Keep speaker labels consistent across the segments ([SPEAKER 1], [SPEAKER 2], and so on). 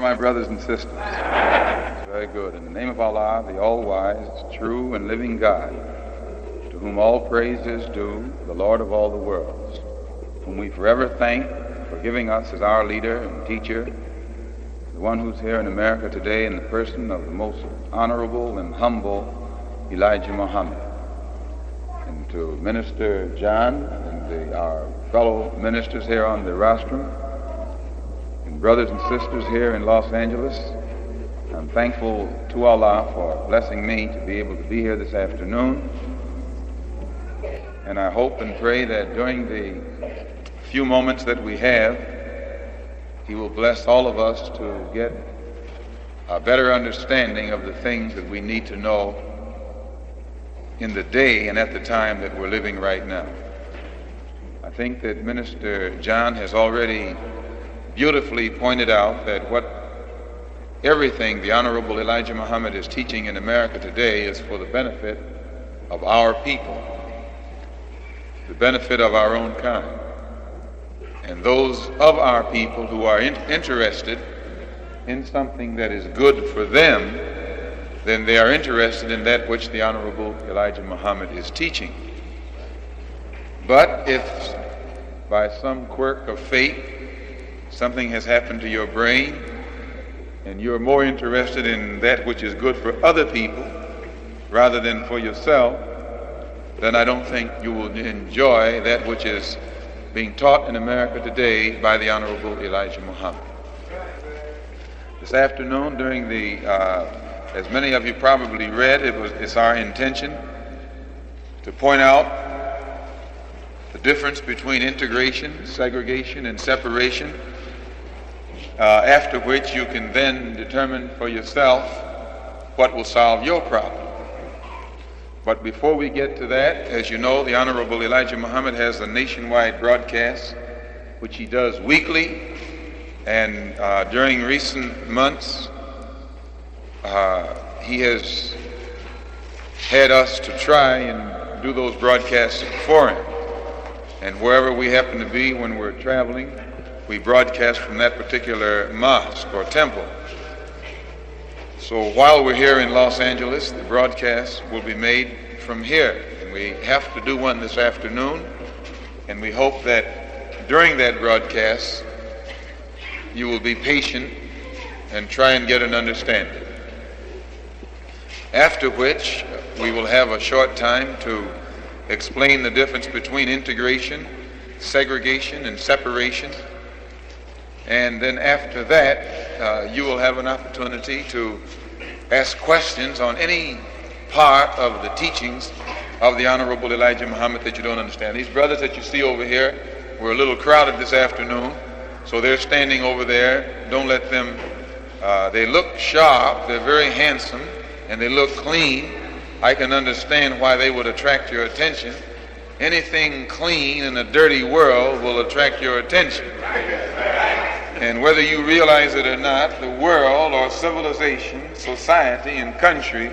[SPEAKER 1] my brothers and sisters. Very good. In the name of Allah, the all-wise, true and living God, to whom all praise is due, the Lord of all the worlds, whom we forever thank for giving us as our leader and teacher, the one who's here in America today in the person of the most honorable and humble Elijah Muhammad. And to Minister John and our fellow ministers here on the rostrum, and brothers and sisters here in Los Angeles, I'm thankful to Allah for blessing me to be able to be here this afternoon. And I hope and pray that during the few moments that we have, He will bless all of us to get a better understanding of the things that we need to know in the day and at the time that we're living right now. I think that Minister John has already beautifully pointed out that everything the Honorable Elijah Muhammad is teaching in America today is for the benefit of our people, the benefit of our own kind. And those of our people who are interested in something that is good for them, then they are interested in that which the Honorable Elijah Muhammad is teaching. But if by some quirk of fate something has happened to your brain and you're more interested in that which is good for other people rather than for yourself, then I don't think you will enjoy that which is being taught in America today by the Honorable Elijah Muhammad. This afternoon, during as many of you probably read, it's our intention to point out the difference between integration, segregation, and separation, after which you can then determine for yourself what will solve your problem. But before we get to that, as you know, the Honorable Elijah Muhammad has a nationwide broadcast which he does weekly, and during recent months he has had us to try and do those broadcasts for him. And wherever we happen to be when we're traveling, we broadcast from that particular mosque or temple. So while we're here in Los Angeles, the broadcast will be made from here. And we have to do one this afternoon, and we hope that during that broadcast you will be patient and try and get an understanding. After which we will have a short time to explain the difference between integration, segregation, and separation. And then after that, you will have an opportunity to ask questions on any part of the teachings of the Honorable Elijah Muhammad that you don't understand. These brothers that you see over here were a little crowded this afternoon, so they're standing over there. Don't let them, they look sharp, they're very handsome, and they look clean. I can understand why they would attract your attention. Anything clean in a dirty world will attract your attention. And whether you realize it or not, the world or civilization, society, and country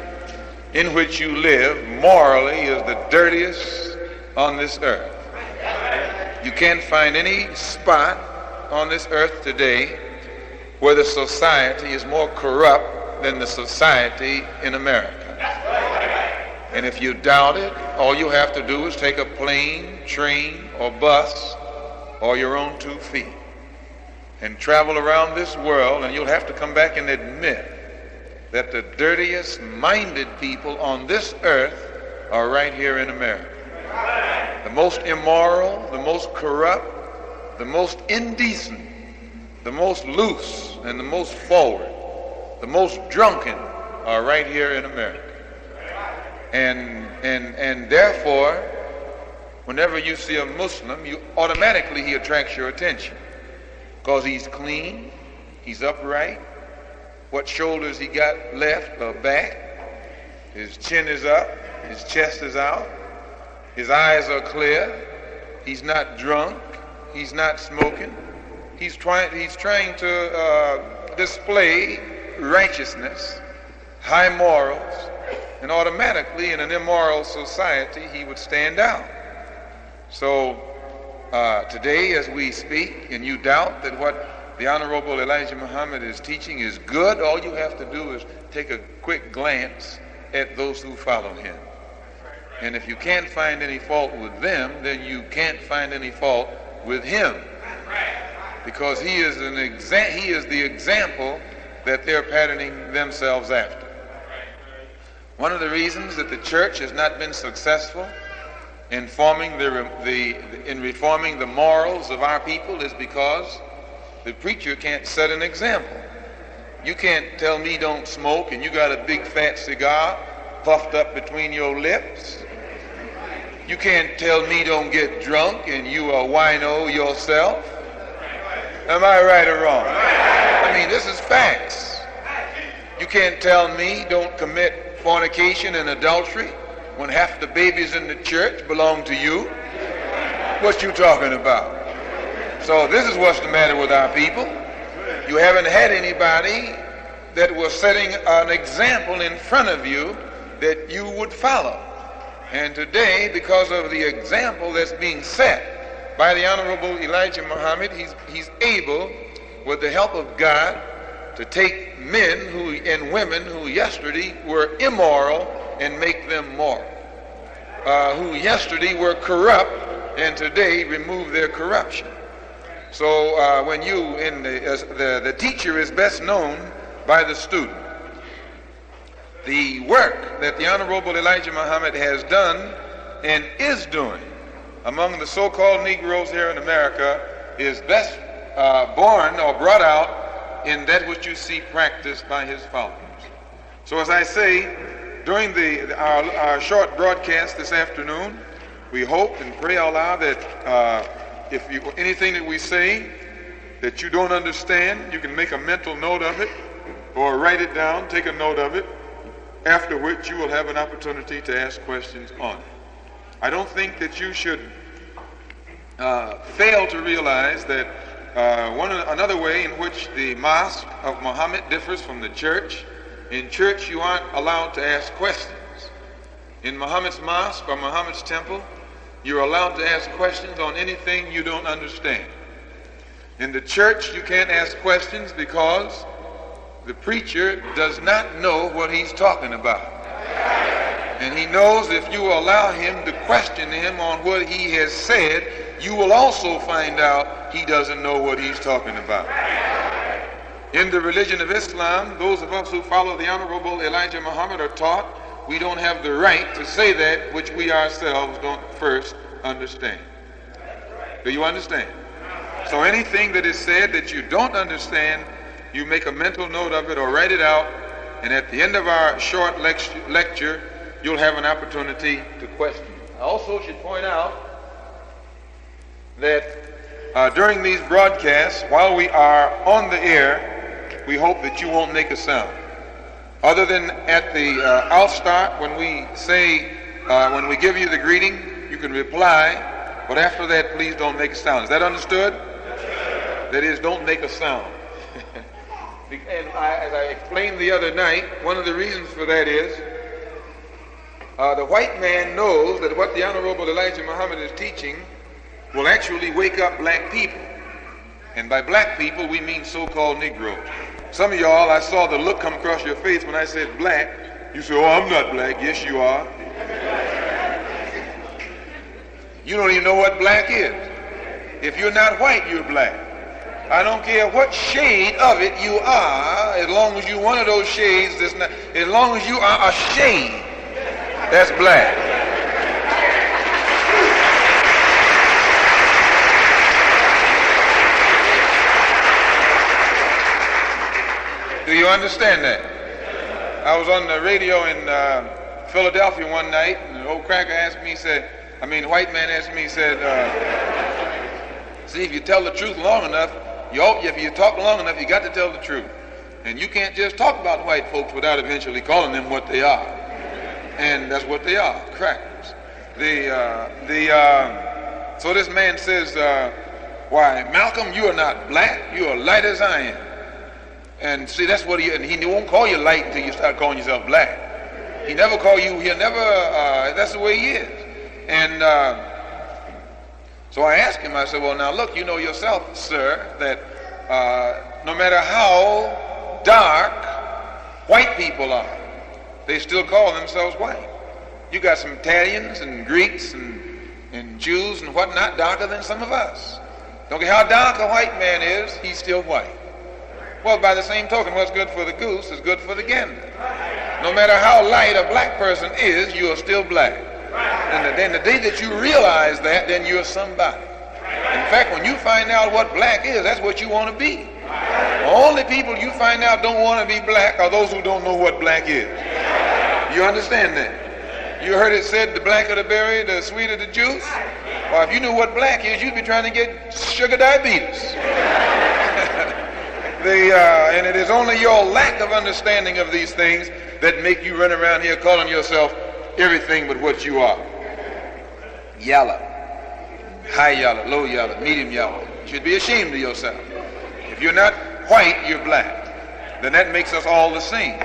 [SPEAKER 1] in which you live morally is the dirtiest on this earth. You can't find any spot on this earth today where the society is more corrupt than the society in America. And if you doubt it, all you have to do is take a plane, train, or bus, or your own 2 feet, and travel around this world, and you'll have to come back and admit that the dirtiest minded people on this earth are right here in America. The most immoral, the most corrupt, the most indecent, the most loose, and the most forward, the most drunken are right here in America. And therefore, whenever you see a Muslim, he attracts your attention. Because he's clean, he's upright, what shoulders he got left or back, his chin is up, his chest is out, his eyes are clear, he's not drunk, he's not smoking, he's trying to display righteousness, high morals, and automatically in an immoral society he would stand out. So today as we speak, and you doubt that what the Honorable Elijah Muhammad is teaching is good, all you have to do is take a quick glance at those who follow him. And if you can't find any fault with them, then you can't find any fault with him. Because he is the example that they're patterning themselves after. One of the reasons that the church has not been successful in reforming the morals of our people is because the preacher can't set an example. You can't tell me don't smoke and you got a big fat cigar puffed up between your lips. You can't tell me don't get drunk and you a wino yourself. Am I right or wrong? I mean, this is facts. You can't tell me don't commit fornication and adultery when half the babies in the church belong to you. What you talking about? So this is what's the matter with our people. You haven't had anybody that was setting an example in front of you that you would follow. And today, because of the example that's being set by the Honorable Elijah Muhammad, he's able, with the help of God, to take men and women who yesterday were immoral and make them moral, who yesterday were corrupt and today remove their corruption. So when the teacher is best known by the student. The work that the Honorable Elijah Muhammad has done and is doing among the so-called Negroes here in America is best born or brought out in that which you see practiced by his followers. So as I say, during our short broadcast this afternoon, we hope and pray Allah that anything that we say that you don't understand, you can make a mental note of it or write it down, take a note of it, after which you will have an opportunity to ask questions on it. I don't think that you should fail to realize that another way in which the mosque of Muhammad differs from the church. In church, you aren't allowed to ask questions. In Muhammad's mosque or Muhammad's temple, you're allowed to ask questions on anything you don't understand. In the church, you can't ask questions because the preacher does not know what he's talking about. And he knows if you allow him to question him on what he has said, you will also find out he doesn't know what he's talking about. In the religion of Islam, those of us who follow the Honorable Elijah Muhammad are taught we don't have the right to say that which we ourselves don't first understand. Do you understand? So anything that is said that you don't understand, you make a mental note of it or write it out, and at the end of our short lecture, you'll have an opportunity to question. I also should point out that during these broadcasts, while we are on the air, we hope that you won't make a sound. Other than at the outstart, when we give you the greeting, you can reply, but after that, please don't make a sound. Is that understood? That is, don't make a sound. And as I explained the other night, one of the reasons for that is the white man knows that what the Honorable Elijah Muhammad is teaching will actually wake up black people. And by black people, we mean so-called Negroes. Some of y'all, I saw the look come across your face when I said black. You say, oh, I'm not black. Yes, you are. You don't even know what black is. If you're not white, you're black. I don't care what shade of it you are, as long as you're one of those shades, as long as you are a shade, that's black. Do you understand that? I was on the radio in Philadelphia one night, and an old cracker asked me, white man asked me, see, if you tell the truth long enough, if you talk long enough, you got to tell the truth. And you can't just talk about white folks without eventually calling them what they are. And that's what they are, crackers. So this man says, why, Malcolm, you are not black, you are light as I am. And see, that's what he won't call you light until you start calling yourself black. He never call you, that's the way he is. And so I asked him, I said, well, now look, you know yourself, sir, that no matter how dark white people are, they still call themselves white. You got some Italians and Greeks and Jews and whatnot darker than some of us. Don't care how dark a white man is, he's still white. Well, by the same token, what's good for the goose is good for the gander. No matter how light a black person is, you are still black. And then the day that you realize that, then you're somebody. In fact, when you find out what black is, that's what you want to be. The only people you find out don't want to be black are those who don't know what black is. You understand that? You heard it said, the blacker the berry, the sweeter the juice. Well, if you knew what black is, you'd be trying to get sugar diabetes. And it is only your lack of understanding of these things that make you run around here calling yourself everything but what you are. Yellow, high yellow, low yellow, medium yellow. You should be ashamed of yourself. If you're not white, you're black. Then that makes us all the same.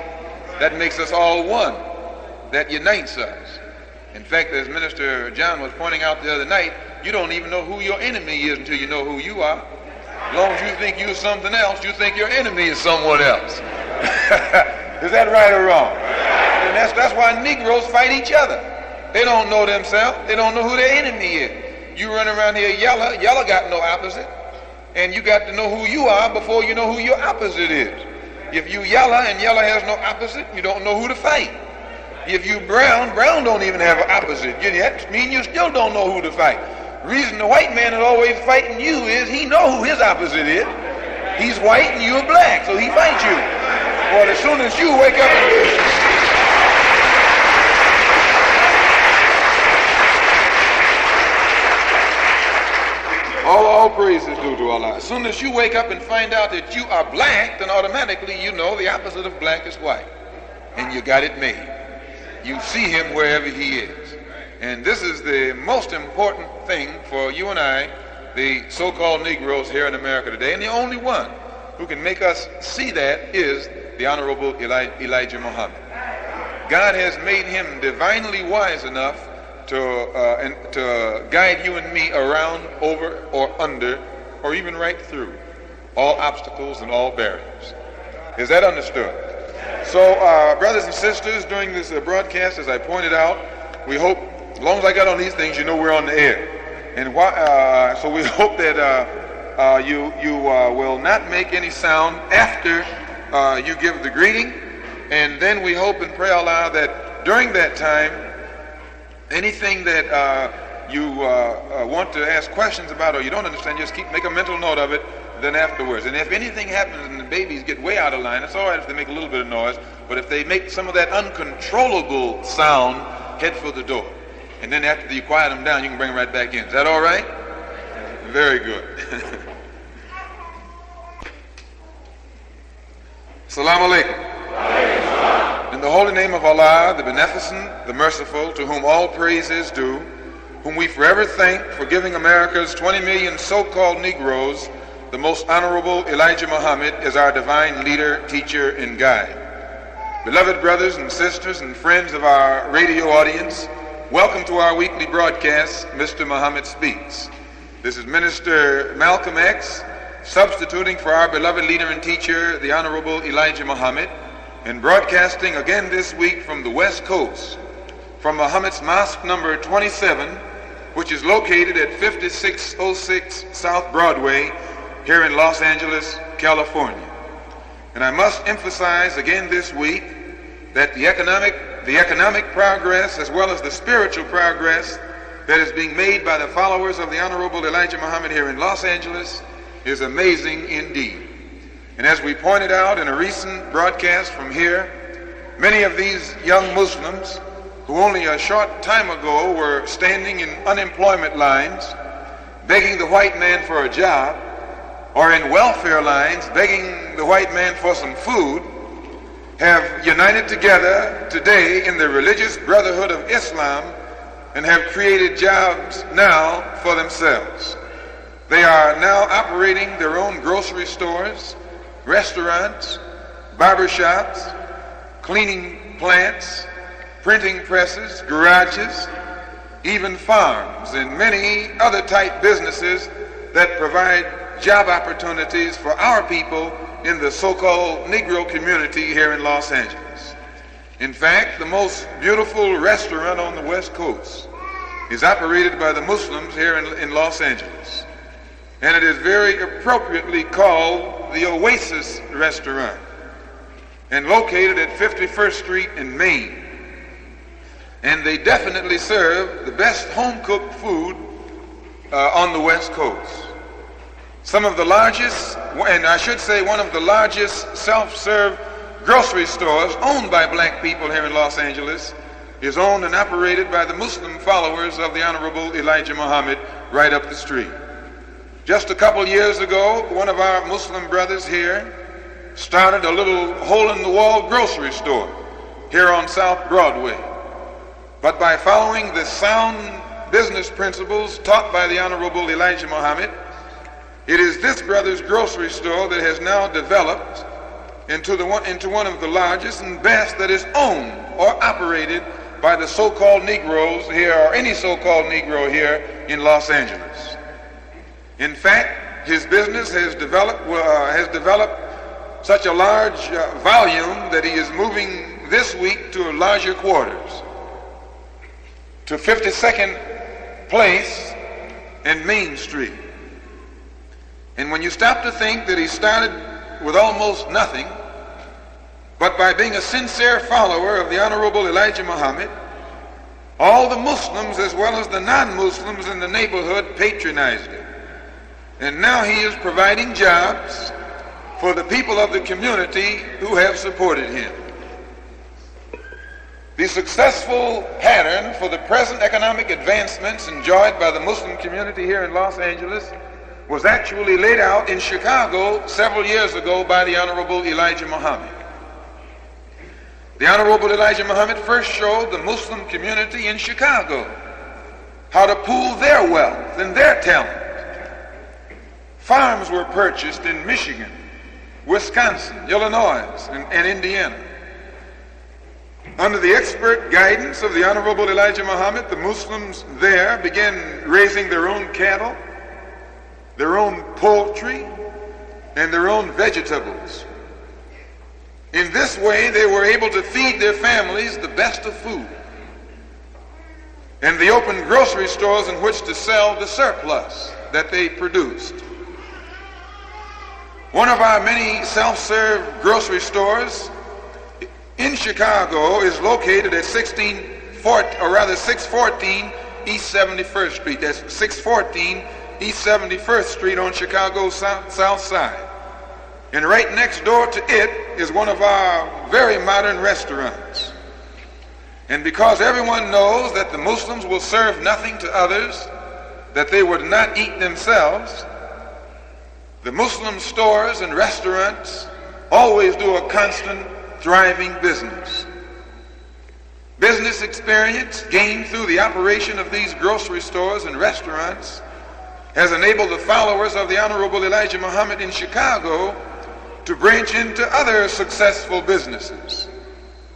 [SPEAKER 1] That makes us all one. That unites us. In fact, as Minister John was pointing out the other night, you don't even know who your enemy is until you know who you are. As long as you think you're something else, you think your enemy is someone else. Is that right or wrong? And that's why Negroes fight each other. They don't know themselves. They don't know who their enemy is. You run around here yellow. Yellow got no opposite. And you got to know who you are before you know who your opposite is. If you yellow and yellow has no opposite, you don't know who to fight. If you brown, brown don't even have an opposite. That means you still don't know who to fight. Reason the white man is always fighting you is he know who his opposite is. He's white and you're black, so he fights you. Well, as soon as you wake up all praise is due to Allah. As soon as you wake up and find out that you are black, then automatically you know the opposite of black is white. And you got it made. You see him wherever he is. And this is the most important thing for you and I, the so-called Negroes here in America today. And the only one who can make us see that is the Honorable Elijah Muhammad. God has made him divinely wise enough to guide you and me around, over, or under, or even right through all obstacles and all barriers. Is that understood? So, brothers and sisters, during this broadcast, as I pointed out, we hope, as long as I got on these things, you know we're on the air. And so we hope that you will not make any sound after you give the greeting. And then we hope and pray Allah that during that time, anything that you want to ask questions about or you don't understand, just make a mental note of it. Then afterwards, and if anything happens and the babies get way out of line, it's all right if they make a little bit of noise, but if they make some of that uncontrollable sound, head for the door. And then after you quiet them down, you can bring them right back in. Is that all right? Very good. Assalamu alaikum. In the holy name of Allah, the beneficent, the merciful, to whom all praise is due, whom we forever thank for giving America's 20 million so-called Negroes the most honorable Elijah Muhammad as our divine leader, teacher, and guide. Beloved brothers and sisters and friends of our radio audience, welcome to our weekly broadcast, Mr. Muhammad Speaks. This is Minister Malcolm X, substituting for our beloved leader and teacher, the Honorable Elijah Muhammad, and broadcasting again this week from the West Coast, from Muhammad's Mosque number 27, which is located at 5606 South Broadway, here in Los Angeles, California. And I must emphasize again this week that the economic progress as well as the spiritual progress that is being made by the followers of the Honorable Elijah Muhammad here in Los Angeles is amazing indeed. And as we pointed out in a recent broadcast from here, many of these young Muslims who only a short time ago were standing in unemployment lines begging the white man for a job, or in welfare lines begging the white man for some food, have united together today in the religious brotherhood of Islam and have created jobs now for themselves. They are now operating their own grocery stores, restaurants, barbershops, cleaning plants, printing presses, garages, even farms, and many other type businesses that provide job opportunities for our people in the so-called Negro community here in Los Angeles. In fact, the most beautiful restaurant on the West Coast is operated by the Muslims here in Los Angeles. And it is very appropriately called the Oasis Restaurant and located at 51st Street in Maine. And they definitely serve the best home-cooked food on the West Coast. Some of the largest, and I should say one of the largest self-serve grocery stores owned by black people here in Los Angeles is owned and operated by the Muslim followers of the Honorable Elijah Muhammad right up the street. Just a couple years ago, one of our Muslim brothers here started a little hole-in-the-wall grocery store here on South Broadway. But by following the sound business principles taught by the Honorable Elijah Muhammad, it is this brother's grocery store that has now developed into one of the largest and best that is owned or operated by the so-called Negroes here, or any so-called Negro here in Los Angeles. In fact, his business has developed such a large volume that he is moving this week to larger quarters, to 52nd Place and Main Street. And when you stop to think that he started with almost nothing, but by being a sincere follower of the Honorable Elijah Muhammad, all the Muslims as well as the non-Muslims in the neighborhood patronized him. And now he is providing jobs for the people of the community who have supported him. The successful pattern for the present economic advancements enjoyed by the Muslim community here in Los Angeles was actually laid out in Chicago several years ago by the Honorable Elijah Muhammad. The Honorable Elijah Muhammad first showed the Muslim community in Chicago how to pool their wealth and their talent. Farms were purchased in Michigan, Wisconsin, Illinois, and Indiana. Under the expert guidance of the Honorable Elijah Muhammad, the Muslims there began raising their own cattle, their own poultry, and their own vegetables. In this way, they were able to feed their families the best of food. And they opened grocery stores in which to sell the surplus that they produced. One of our many self-serve grocery stores in Chicago is located at 614 East 71st Street. That's 614 East 71st Street on Chicago's south side. And right next door to it is one of our very modern restaurants. And because everyone knows that the Muslims will serve nothing to others that they would not eat themselves, the Muslim stores and restaurants always do a constant thriving business. Business experience gained through the operation of these grocery stores and restaurants has enabled the followers of the Honorable Elijah Muhammad in Chicago to branch into other successful businesses.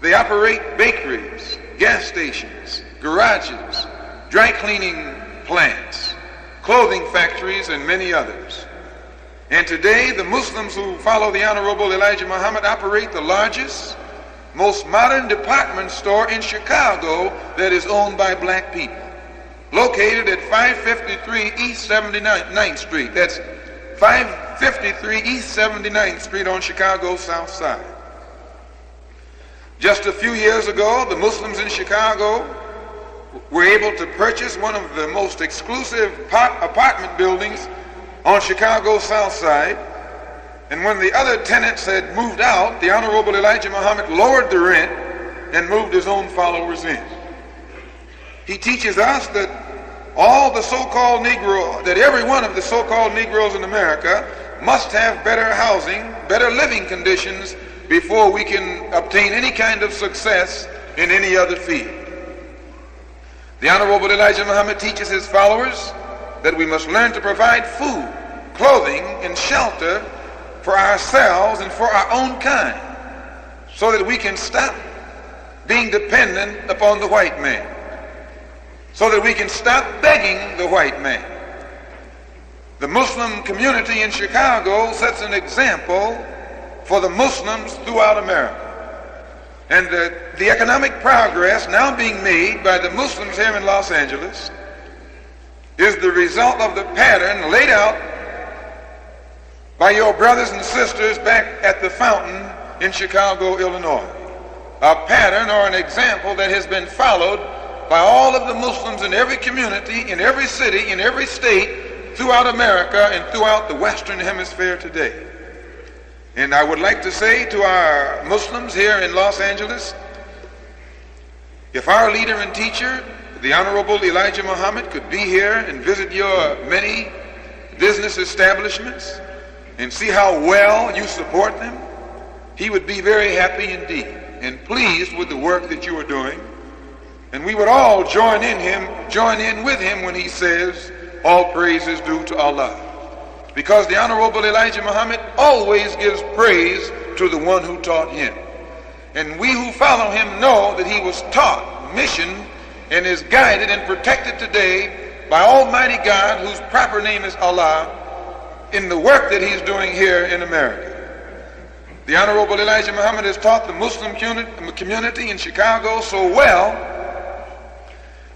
[SPEAKER 1] They operate bakeries, gas stations, garages, dry cleaning plants, clothing factories, and many others. And today, the Muslims who follow the Honorable Elijah Muhammad operate the largest, most modern department store in Chicago that is owned by black people, located at 553 East 79th Street. That's 553 East 79th Street on Chicago's south side. Just a few years ago, the Muslims in Chicago were able to purchase one of the most exclusive apartment buildings on Chicago's south side. And when the other tenants had moved out, the Honorable Elijah Muhammad lowered the rent and moved his own followers in. He teaches us that all the so-called Negro, that every one of the so-called Negroes in America must have better housing, better living conditions before we can obtain any kind of success in any other field. The Honorable Elijah Muhammad teaches his followers that we must learn to provide food, clothing, and shelter for ourselves and for our own kind, so that we can stop being dependent upon the white man, so that we can stop begging the white man. The Muslim community in Chicago sets an example for the Muslims throughout America. And the economic progress now being made by the Muslims here in Los Angeles is the result of the pattern laid out by your brothers and sisters back at the fountain in Chicago, Illinois. A pattern or an example that has been followed by all of the Muslims in every community, in every city, in every state throughout America and throughout the Western Hemisphere today. And I would like to say to our Muslims here in Los Angeles, if our leader and teacher, the Honorable Elijah Muhammad, could be here and visit your many business establishments and see how well you support them, he would be very happy indeed and pleased with the work that you are doing. And we would all join in with him when he says, all praise is due to Allah. Because the Honorable Elijah Muhammad always gives praise to the one who taught him. And we who follow him know that he was taught mission and is guided and protected today by Almighty God, whose proper name is Allah, in the work that he's doing here in America. The Honorable Elijah Muhammad has taught the Muslim community in Chicago so well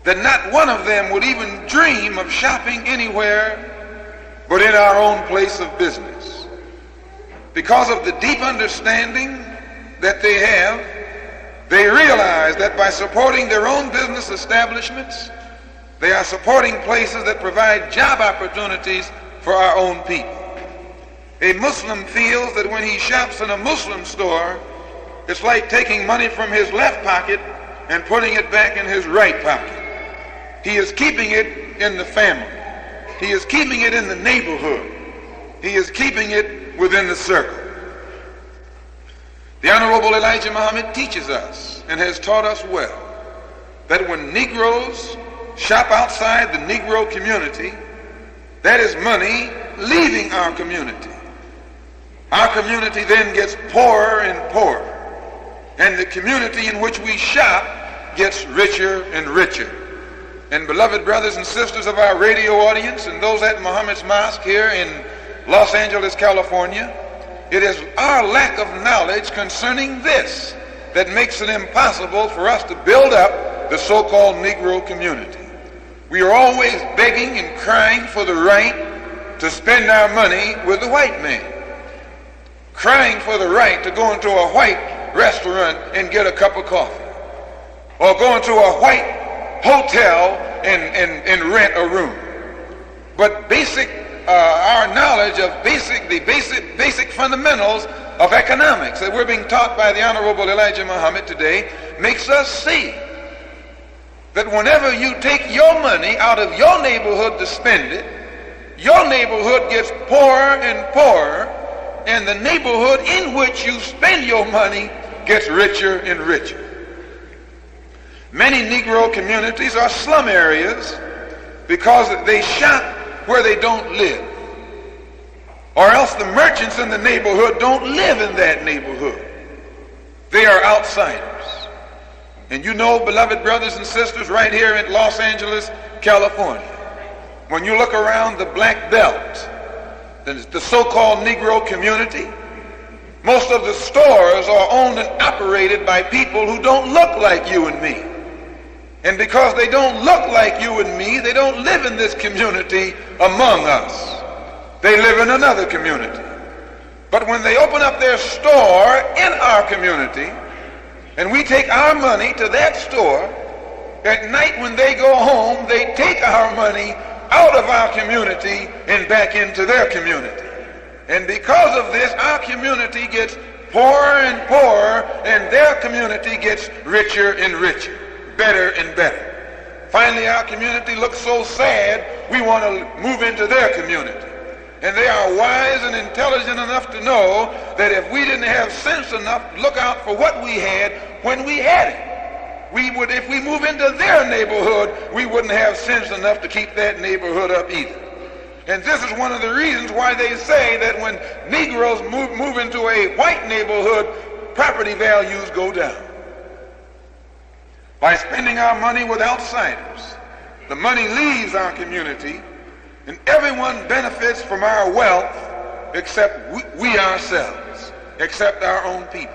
[SPEAKER 1] that not one of them would even dream of shopping anywhere but in our own place of business. Because of the deep understanding that they have, they realize that by supporting their own business establishments, they are supporting places that provide job opportunities for our own people. A Muslim feels that when he shops in a Muslim store, it's like taking money from his left pocket and putting it back in his right pocket. He is keeping it in the family. He is keeping it in the neighborhood. He is keeping it within the circle. The Honorable Elijah Muhammad teaches us and has taught us well that when Negroes shop outside the Negro community, that is money leaving our community. Our community then gets poorer and poorer, and the community in which we shop gets richer and richer. And beloved brothers and sisters of our radio audience and those at Muhammad's Mosque here in Los Angeles, California, it is our lack of knowledge concerning this that makes it impossible for us to build up the so-called Negro community. We are always begging and crying for the right to spend our money with the white man, crying for the right to go into a white restaurant and get a cup of coffee, or go into a white hotel and rent a room. But our knowledge of the basic fundamentals of economics that we're being taught by the Honorable Elijah Muhammad today makes us see that whenever you take your money out of your neighborhood to spend it, your neighborhood gets poorer and poorer, and the neighborhood in which you spend your money gets richer and richer. Many Negro communities are slum areas because they shop where they don't live, or else the merchants in the neighborhood don't live in that neighborhood. They are outsiders. And you know, beloved brothers and sisters, right here in Los Angeles, California, when you look around the Black Belt, the so-called Negro community, most of the stores are owned and operated by people who don't look like you and me. And because they don't look like you and me, they don't live in this community among us. They live in another community. But when they open up their store in our community, and we take our money to that store, at night when they go home, they take our money out of our community and back into their community. And because of this, our community gets poorer and poorer, and their community gets richer and richer, better and better. Finally, our community looks so sad, we want to move into their community. And they are wise and intelligent enough to know that if we didn't have sense enough to look out for what we had when we had it, if we move into their neighborhood, we wouldn't have sense enough to keep that neighborhood up either. And this is one of the reasons why they say that when Negroes move into a white neighborhood, property values go down. By spending our money with outsiders, the money leaves our community
[SPEAKER 2] And everyone benefits from our wealth except we ourselves, except our own people.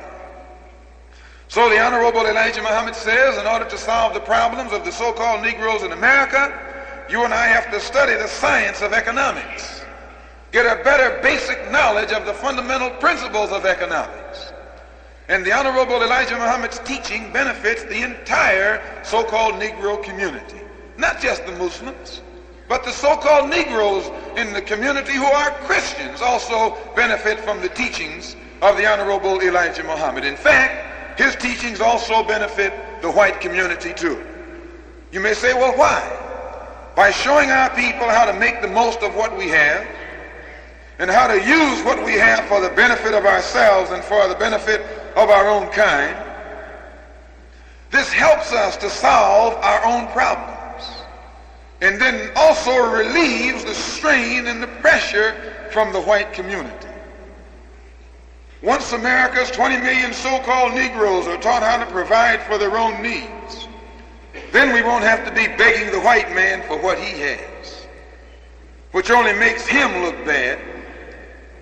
[SPEAKER 2] So the Honorable Elijah Muhammad says, in order to solve the problems of the so-called Negroes in America, you and I have to study the science of economics, get a better basic knowledge of the fundamental principles of economics. And the Honorable Elijah Muhammad's teaching benefits the entire so-called Negro community, not just the Muslims, but the so-called Negroes in the community who are Christians also benefit from the teachings of the Honorable Elijah Muhammad. In fact, his teachings also benefit the white community too. You may say, well, why? By showing our people how to make the most of what we have and how to use what we have for the benefit of ourselves and for the benefit of our own kind. This helps us to solve our own problems and then also relieves the strain and the pressure from the white community. Once America's 20 million so-called Negroes are taught how to provide for their own needs, then we won't have to be begging the white man for what he has, which only makes him look bad,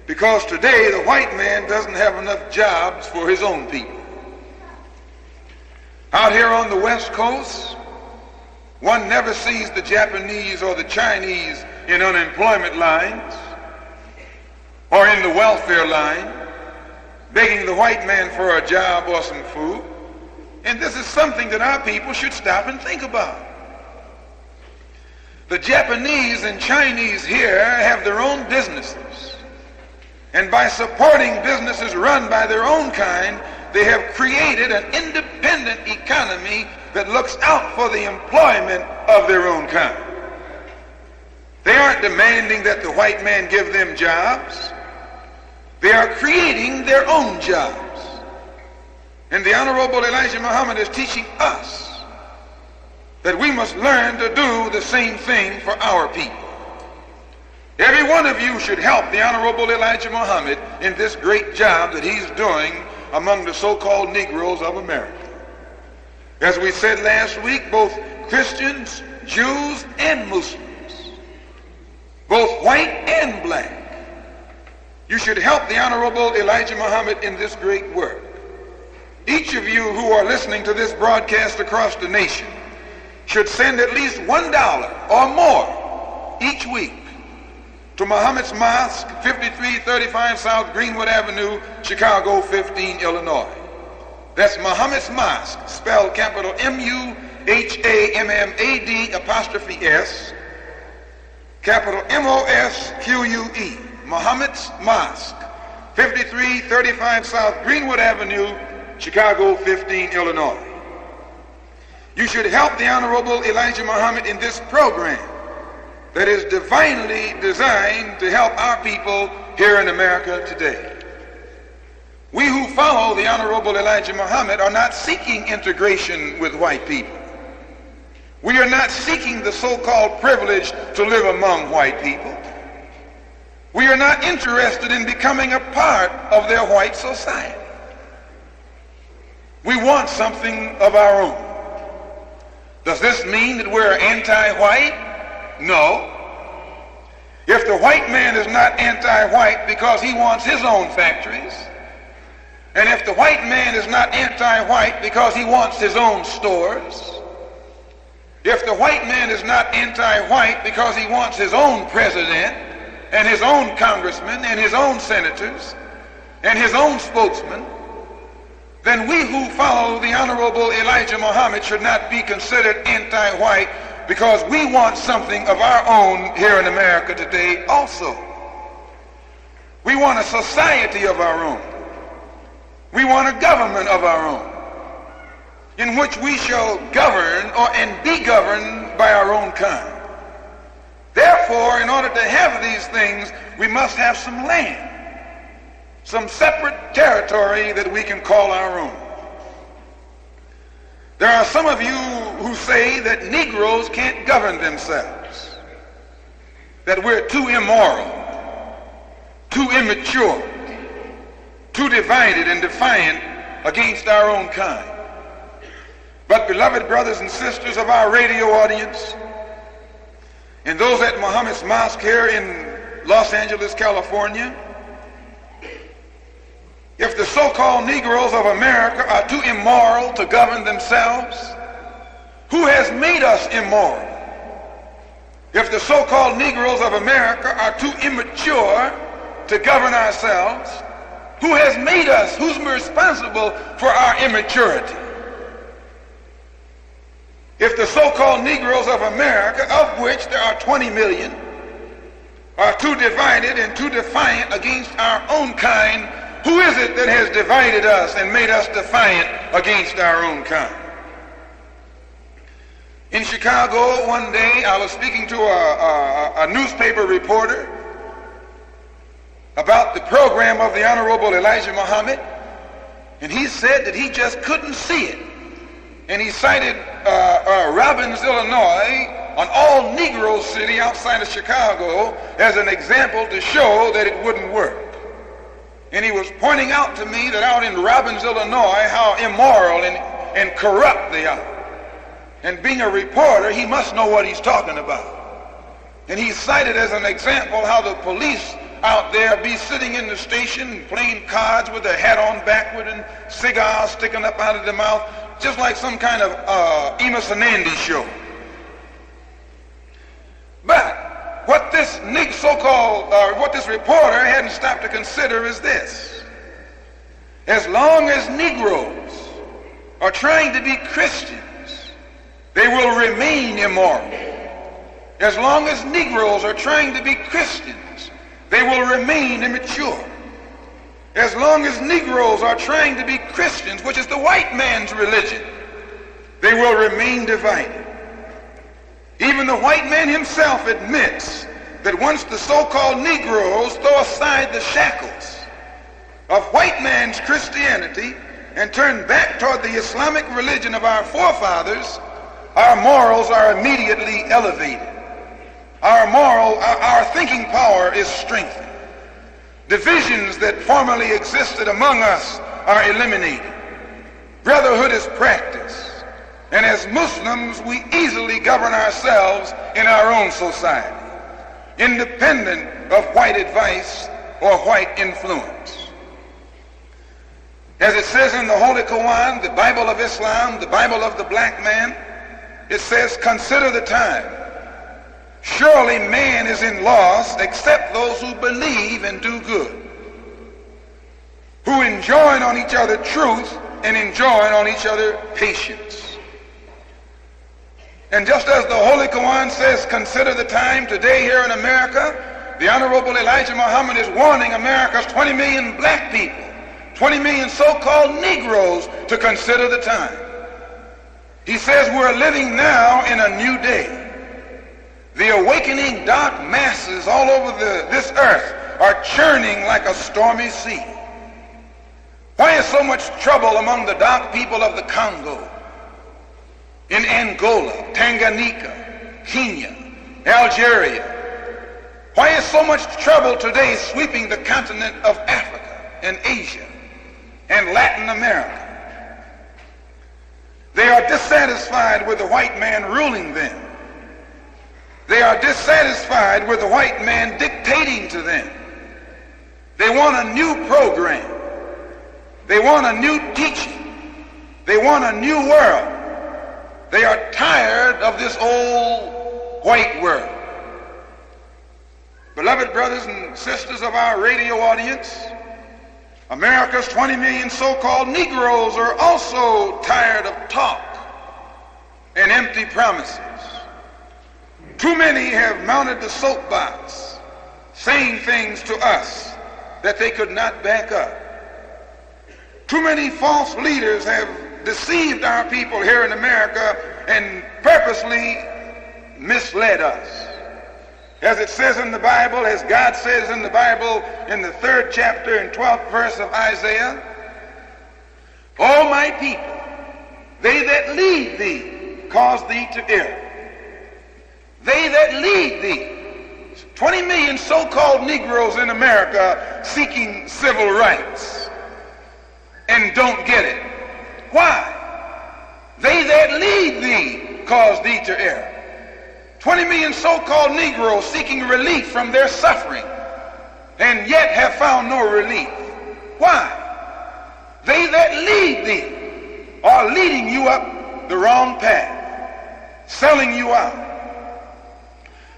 [SPEAKER 2] because today the white man doesn't have enough jobs for his own people. Out here on the West Coast, one never sees the Japanese or the Chinese in unemployment lines or in the welfare line begging the white man for a job or some food. And this is something that our people should stop and think about. The Japanese and Chinese here have their own businesses. And by supporting businesses run by their own kind, they have created an independent economy that looks out for the employment of their own kind. They aren't demanding that the white man give them jobs. They are creating their own jobs. And the Honorable Elijah Muhammad is teaching us that we must learn to do the same thing for our people. Every one of you should help the Honorable Elijah Muhammad in this great job that he's doing among the so-called Negroes of America. As we said last week, both Christians, Jews, and Muslims, both white and black, you should help the Honorable Elijah Muhammad in this great work. Each of you who are listening to this broadcast across the nation should send at least $1 or more each week to Muhammad's Mosque, 5335 South Greenwood Avenue, Chicago 15, Illinois. That's Muhammad's Mosque, spelled capital M-U-H-A-M-M-A-D'-S, capital M-O-S-Q-U-E. Muhammad's Mosque, 5335 South Greenwood Avenue, Chicago 15, Illinois. You should help the Honorable Elijah Muhammad in this program that is divinely designed to help our people here in America today. We who follow the Honorable Elijah Muhammad are not seeking integration with white people. We are not seeking the so-called privilege to live among white people. We are not interested in becoming a part of their white society. We want something of our own. Does this mean that we're anti-white? No. If the white man is not anti-white because he wants his own factories, and if the white man is not anti-white because he wants his own stores, if the white man is not anti-white because he wants his own president and his own congressmen and his own senators and his own spokesmen, then we who follow the Honorable Elijah Muhammad should not be considered anti-white because we want something of our own here in America today also. We want a society of our own. We want a government of our own in which we shall govern and be governed by our own kind. Therefore, in order to have these things, we must have some land, some separate territory that we can call our own. There are some of you who say that Negroes can't govern themselves, that we're too immoral, too immature, too divided and defiant against our own kind. But beloved brothers and sisters of our radio audience, and those at Muhammad's Mosque here in Los Angeles, California, if the so-called Negroes of America are too immoral to govern themselves, who has made us immoral? If the so-called Negroes of America are too immature to govern ourselves, who has made us? Who's responsible for our immaturity? If the so-called Negroes of America, of which there are 20 million, are too divided and too defiant against our own kind, who is it that has divided us and made us defiant against our own kind? In Chicago one day, I was speaking to a newspaper reporter about the program of the Honorable Elijah Muhammad, and he said that he just couldn't see it. And he cited Robbins, Illinois, an all-Negro city outside of Chicago, as an example to show that it wouldn't work. And he was pointing out to me that out in Robbins, Illinois, how immoral and corrupt they are. And being a reporter, he must know what he's talking about. And he cited as an example how the police out there be sitting in the station playing cards with their hat on backward and cigars sticking up out of their mouth, just like some kind of Emerson Andy show. But what this what this reporter hadn't stopped to consider is this: as long as Negroes are trying to be Christians, they will remain immoral. As long as Negroes are trying to be Christians, they will remain immature. As long as Negroes are trying to be Christians, which is the white man's religion, they will remain divided. Even the white man himself admits that once the so-called Negroes throw aside the shackles of white man's Christianity and turn back toward the Islamic religion of our forefathers, our morals are immediately elevated. Our thinking power is strengthened. Divisions that formerly existed among us are eliminated. Brotherhood is practiced. And as Muslims, we easily govern ourselves in our own society, independent of white advice or white influence. As it says in the Holy Quran, the Bible of Islam, the Bible of the black man, it says, consider the time. Surely man is in loss except those who believe and do good, who enjoin on each other truth and enjoin on each other patience. And just as the Holy Quran says, consider the time, today here in America, the Honorable Elijah Muhammad is warning America's 20 million black people, 20 million so-called Negroes, to consider the time. He says we're living now in a new day. The awakening dark masses all over this earth are churning like a stormy sea. Why is so much trouble among the dark people of the Congo, in Angola, Tanganyika, Kenya, Algeria? Why is so much trouble today sweeping the continent of Africa and Asia and Latin America? They are dissatisfied with the white man ruling them. They are dissatisfied with the white man dictating to them. They want a new program. They want a new teaching. They want a new world. They are tired of this old white world. Beloved brothers and sisters of our radio audience, America's 20 million so-called Negroes are also tired of talk and empty promises. Too many have mounted the soapbox, saying things to us that they could not back up. Too many false leaders have deceived our people here in America and purposely misled us. As it says in the Bible, as God says in the Bible in the 3rd chapter and 12th verse of Isaiah, O my people, they that lead thee cause thee to err. They that lead thee. 20 million so-called Negroes in America seeking civil rights and don't get it. Why? They that lead thee cause thee to err. 20 million so-called Negroes seeking relief from their suffering and yet have found no relief. Why? They that lead thee are leading you up the wrong path, selling you out,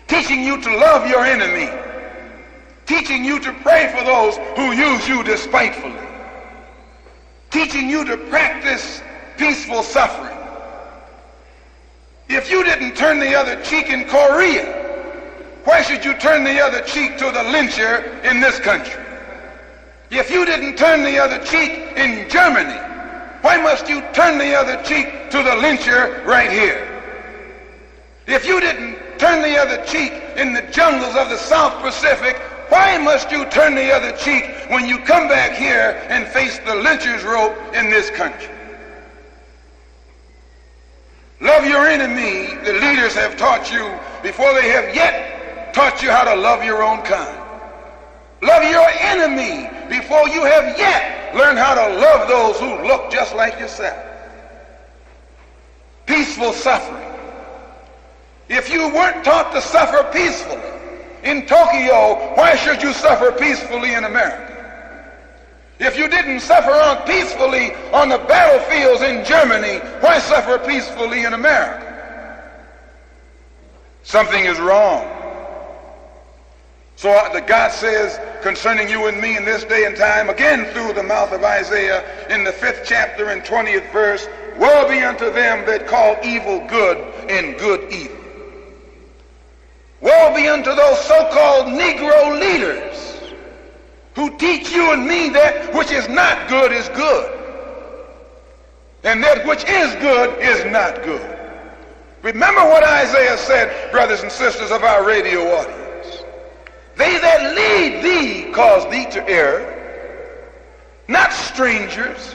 [SPEAKER 2] teaching you to love your enemy, teaching you to pray for those who use you despitefully, teaching you to practice peaceful suffering. If you didn't turn the other cheek in Korea, why should you turn the other cheek to the lyncher in this country? If you didn't turn the other cheek in Germany, why must you turn the other cheek to the lyncher right here? If you didn't turn the other cheek in the jungles of the South Pacific, why must you turn the other cheek when you come back here and face the lyncher's rope in this country? Love your enemy, the leaders have taught you before they have yet taught you how to love your own kind. Love your enemy before you have yet learned how to love those who look just like yourself. Peaceful suffering. If you weren't taught to suffer peacefully in Tokyo, why should you suffer peacefully in America? If you didn't suffer peacefully on the battlefields in Germany, why suffer peacefully in America? Something is wrong. So God says concerning you and me in this day and time, again through the mouth of Isaiah in the 5th chapter and 20th verse, woe be unto them that call evil good and good evil. Woe be unto those so-called Negro leaders who teach you and me that which is not good is good, and that which is good is not good. Remember what Isaiah said, brothers and sisters of our radio audience. They that lead thee cause thee to err, not strangers,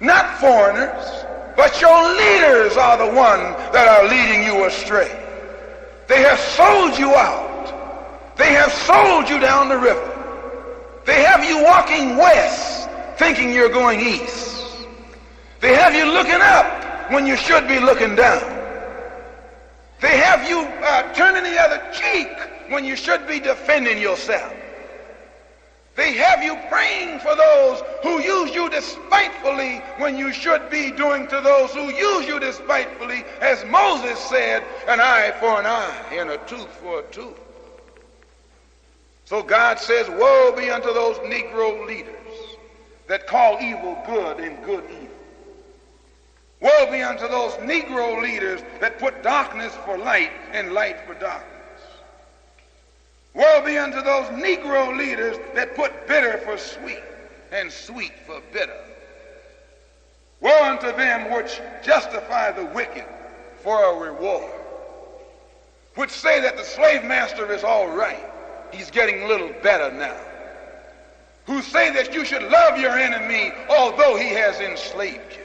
[SPEAKER 2] not foreigners, but your leaders are the ones that are leading you astray. They have sold you out. They have sold you down the river. They have you walking west thinking you're going east. They have you looking up when you should be looking down. They have you turning the other cheek when you should be defending yourself. They have you praying for those who use you despitefully when you should be doing to those who use you despitefully, as Moses said, an eye for an eye and a tooth for a tooth. So God says, woe be unto those Negro leaders that call evil good and good evil. Woe be unto those Negro leaders that put darkness for light and light for darkness. Woe be unto those Negro leaders that put bitter for sweet and sweet for bitter. Woe unto them which justify the wicked for a reward, which say that the slave master is all right. He's getting a little better now. Who say that you should love your enemy although he has enslaved you.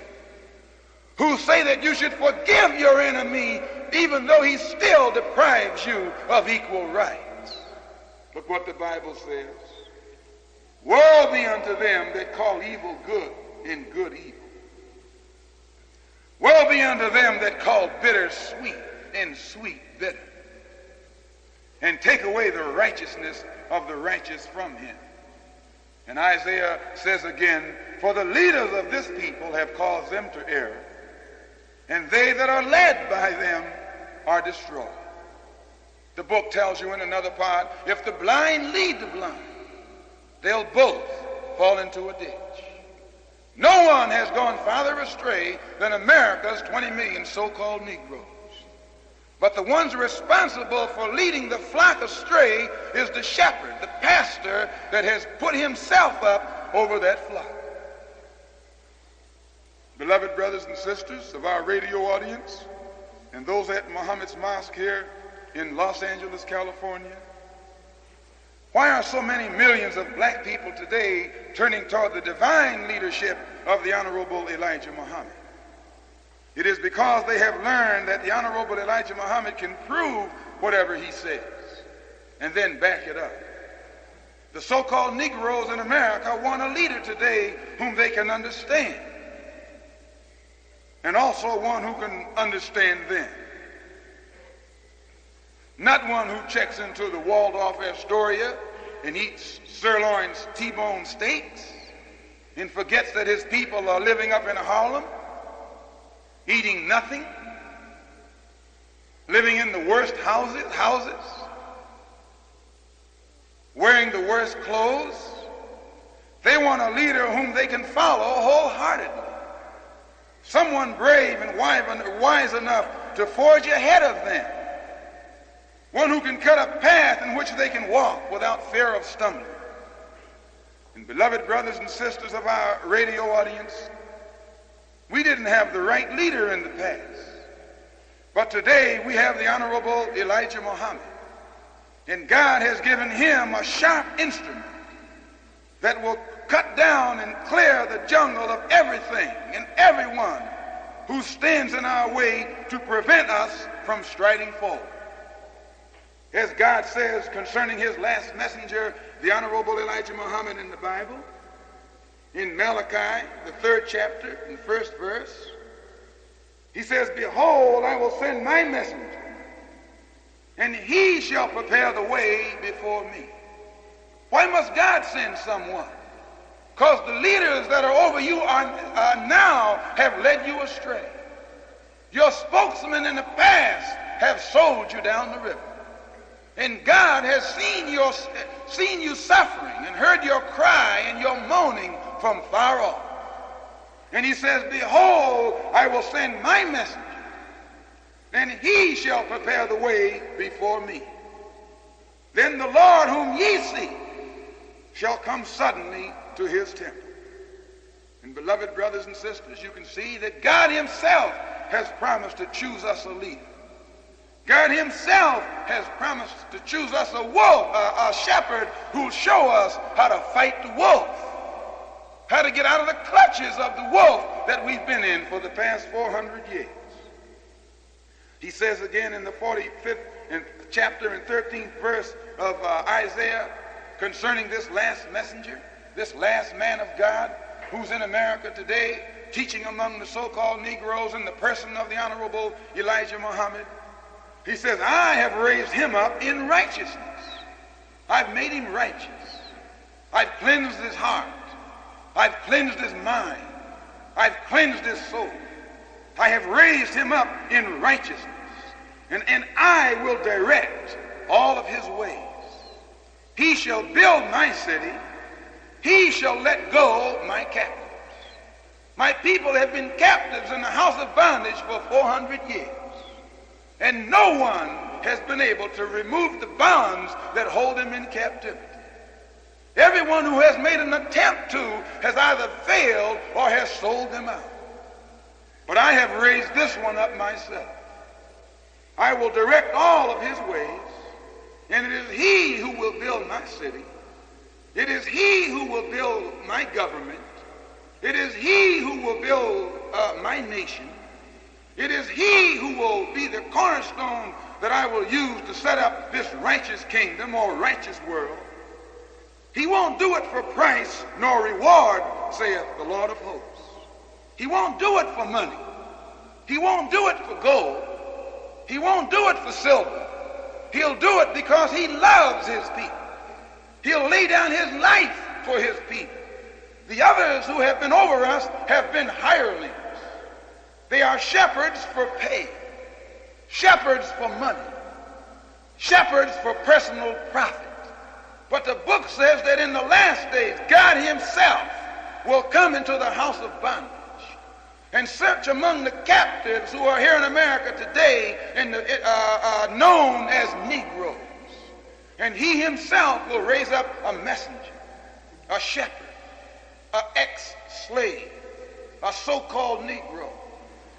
[SPEAKER 2] Who say that you should forgive your enemy even though he still deprives you of equal rights. Look what the Bible says. Woe be unto them that call evil good and good evil. Woe be unto them that call bitter sweet and sweet bitter, and take away the righteousness of the righteous from him. And Isaiah says again, for the leaders of this people have caused them to err, and they that are led by them are destroyed. The book tells you in another part, if the blind lead the blind, they'll both fall into a ditch. No one has gone farther astray than America's 20 million so-called Negroes. But the ones responsible for leading the flock astray is the shepherd, the pastor that has put himself up over that flock. Beloved brothers and sisters of our radio audience and those at Muhammad's Mosque here in Los Angeles, California, why are so many millions of black people today turning toward the divine leadership of the Honorable Elijah Muhammad? It is because they have learned that the Honorable Elijah Muhammad can prove whatever he says and then back it up. The so-called Negroes in America want a leader today whom they can understand, and also one who can understand them. not one who checks into the Waldorf Astoria and eats sirloins, T-bone steaks, and forgets that his people are living up in Harlem, eating nothing, living in the worst houses, wearing the worst clothes. They want a leader whom they can follow wholeheartedly. Someone brave and wise enough to forge ahead of them. One who can cut a path in which they can walk without fear of stumbling. And beloved brothers and sisters of our radio audience, we didn't have the right leader in the past. But today we have the Honorable Elijah Muhammad. And God has given him a sharp instrument that will cut down and clear the jungle of everything and everyone who stands in our way to prevent us from striding forward. As God says concerning his last messenger, the Honorable Elijah Muhammad, in the Bible, in Malachi, the 3rd chapter, and 1st verse, he says, "Behold, I will send my messenger, and he shall prepare the way before me." Why must God send someone? Because the leaders that are over you are now have led you astray. Your spokesmen in the past have sold you down the river. And God has seen you suffering and heard your cry and your moaning from far off. And he says, "Behold, I will send my messenger, and he shall prepare the way before me. Then the Lord whom ye seek shall come suddenly to his temple." And beloved brothers and sisters, you can see that God himself has promised to choose us a leader. God himself has promised to choose us a wolf, a shepherd who'll show us how to fight the wolf, how to get out of the clutches of the wolf that we've been in for the past 400 years. He says again in the 45th chapter and 13th verse of Isaiah concerning this last messenger, this last man of God who's in America today teaching among the so-called Negroes in the person of the Honorable Elijah Muhammad. He says, "I have raised him up in righteousness. I've made him righteous. I've cleansed his heart. I've cleansed his mind. I've cleansed his soul. I have raised him up in righteousness. And I will direct all of his ways. He shall build my city. He shall let go my captives." My people have been captives in the house of bondage for 400 years. And no one has been able to remove the bonds that hold them in captivity. Everyone who has made an attempt to has either failed or has sold them out. But I have raised this one up myself. I will direct all of his ways, and it is he who will build my city. It is he who will build my government. It is he who will build my nation. It is he who will be the cornerstone that I will use to set up this righteous kingdom or righteous world. He won't do it for price nor reward, saith the Lord of hosts. He won't do it for money. He won't do it for gold. He won't do it for silver. He'll do it because he loves his people. He'll lay down his life for his people. The others who have been over us have been hirelings. They are shepherds for pay, shepherds for money, shepherds for personal profit. But the book says that in the last days, God himself will come into the house of bondage and search among the captives who are here in America today and known as Negroes. And he himself will raise up a messenger, a shepherd, an ex-slave, a so-called Negro,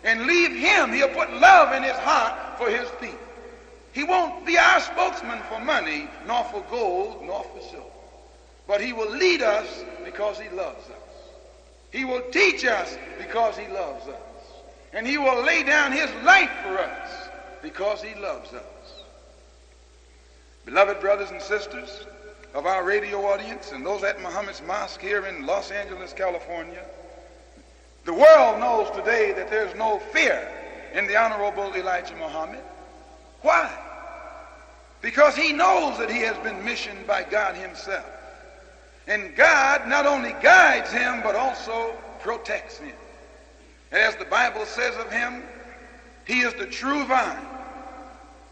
[SPEAKER 2] and leave him. He'll put love in his heart for his people. He won't be our spokesman for money, nor for gold, nor for silver. But he will lead us because he loves us. He will teach us because he loves us. And he will lay down his life for us because he loves us. Beloved brothers and sisters of our radio audience and those at Muhammad's Mosque here in Los Angeles, California, the world knows today that there's no fear in the Honorable Elijah Muhammad. Why? because he knows that he has been missioned by God himself. And God not only guides him, but also protects him. As the Bible says of him, he is the true vine,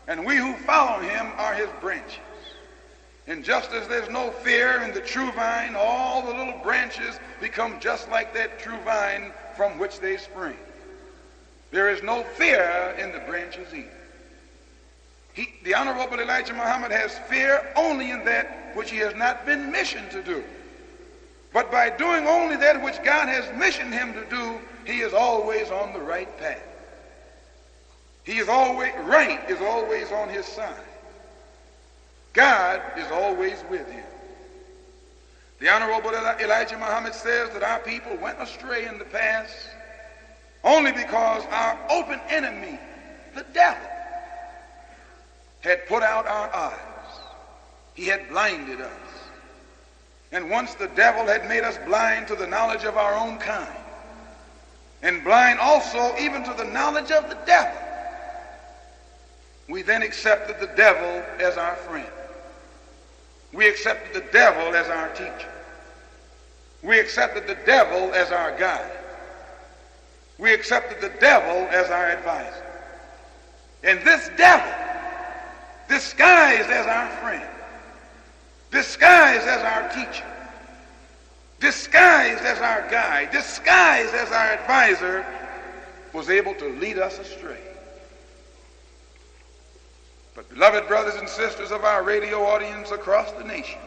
[SPEAKER 2] and we who follow him are his branches. And just as there's no fear in the true vine, all the little branches become just like that true vine from which they spring. There is no fear in the branches either. The Honorable Elijah Muhammad has fear only in that which he has not been missioned to do. But by doing only that which God has missioned him to do, he is always on the right path. He is always right, is always on his side. God is always with him. The Honorable Elijah Muhammad says that our people went astray in the past only because our open enemy, the devil, had put out our eyes. He had blinded us. And once the devil had made us blind to the knowledge of our own kind, and blind also even to the knowledge of the devil, we then accepted the devil as our friend. We accepted the devil as our teacher. We accepted the devil as our guide. We accepted the devil as our advisor. And this devil, disguised as our friend, disguised as our teacher, disguised as our guide, disguised as our advisor, was able to lead us astray. But beloved brothers and sisters of our radio audience across the nation,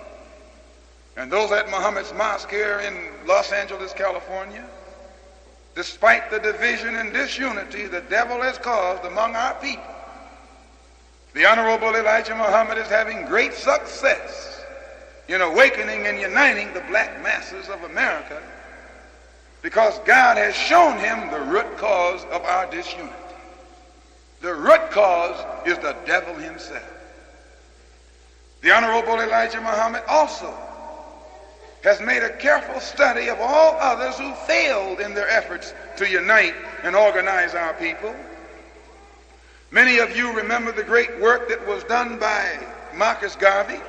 [SPEAKER 2] and those at Muhammad's Mosque here in Los Angeles, California, despite the division and disunity the devil has caused among our people, the Honorable Elijah Muhammad is having great success in awakening and uniting the black masses of America, because God has shown him the root cause of our disunity. The root cause is the devil himself. The Honorable Elijah Muhammad also has made a careful study of all others who failed in their efforts to unite and organize our people. Many of you remember the great work that was done by Marcus Garvey,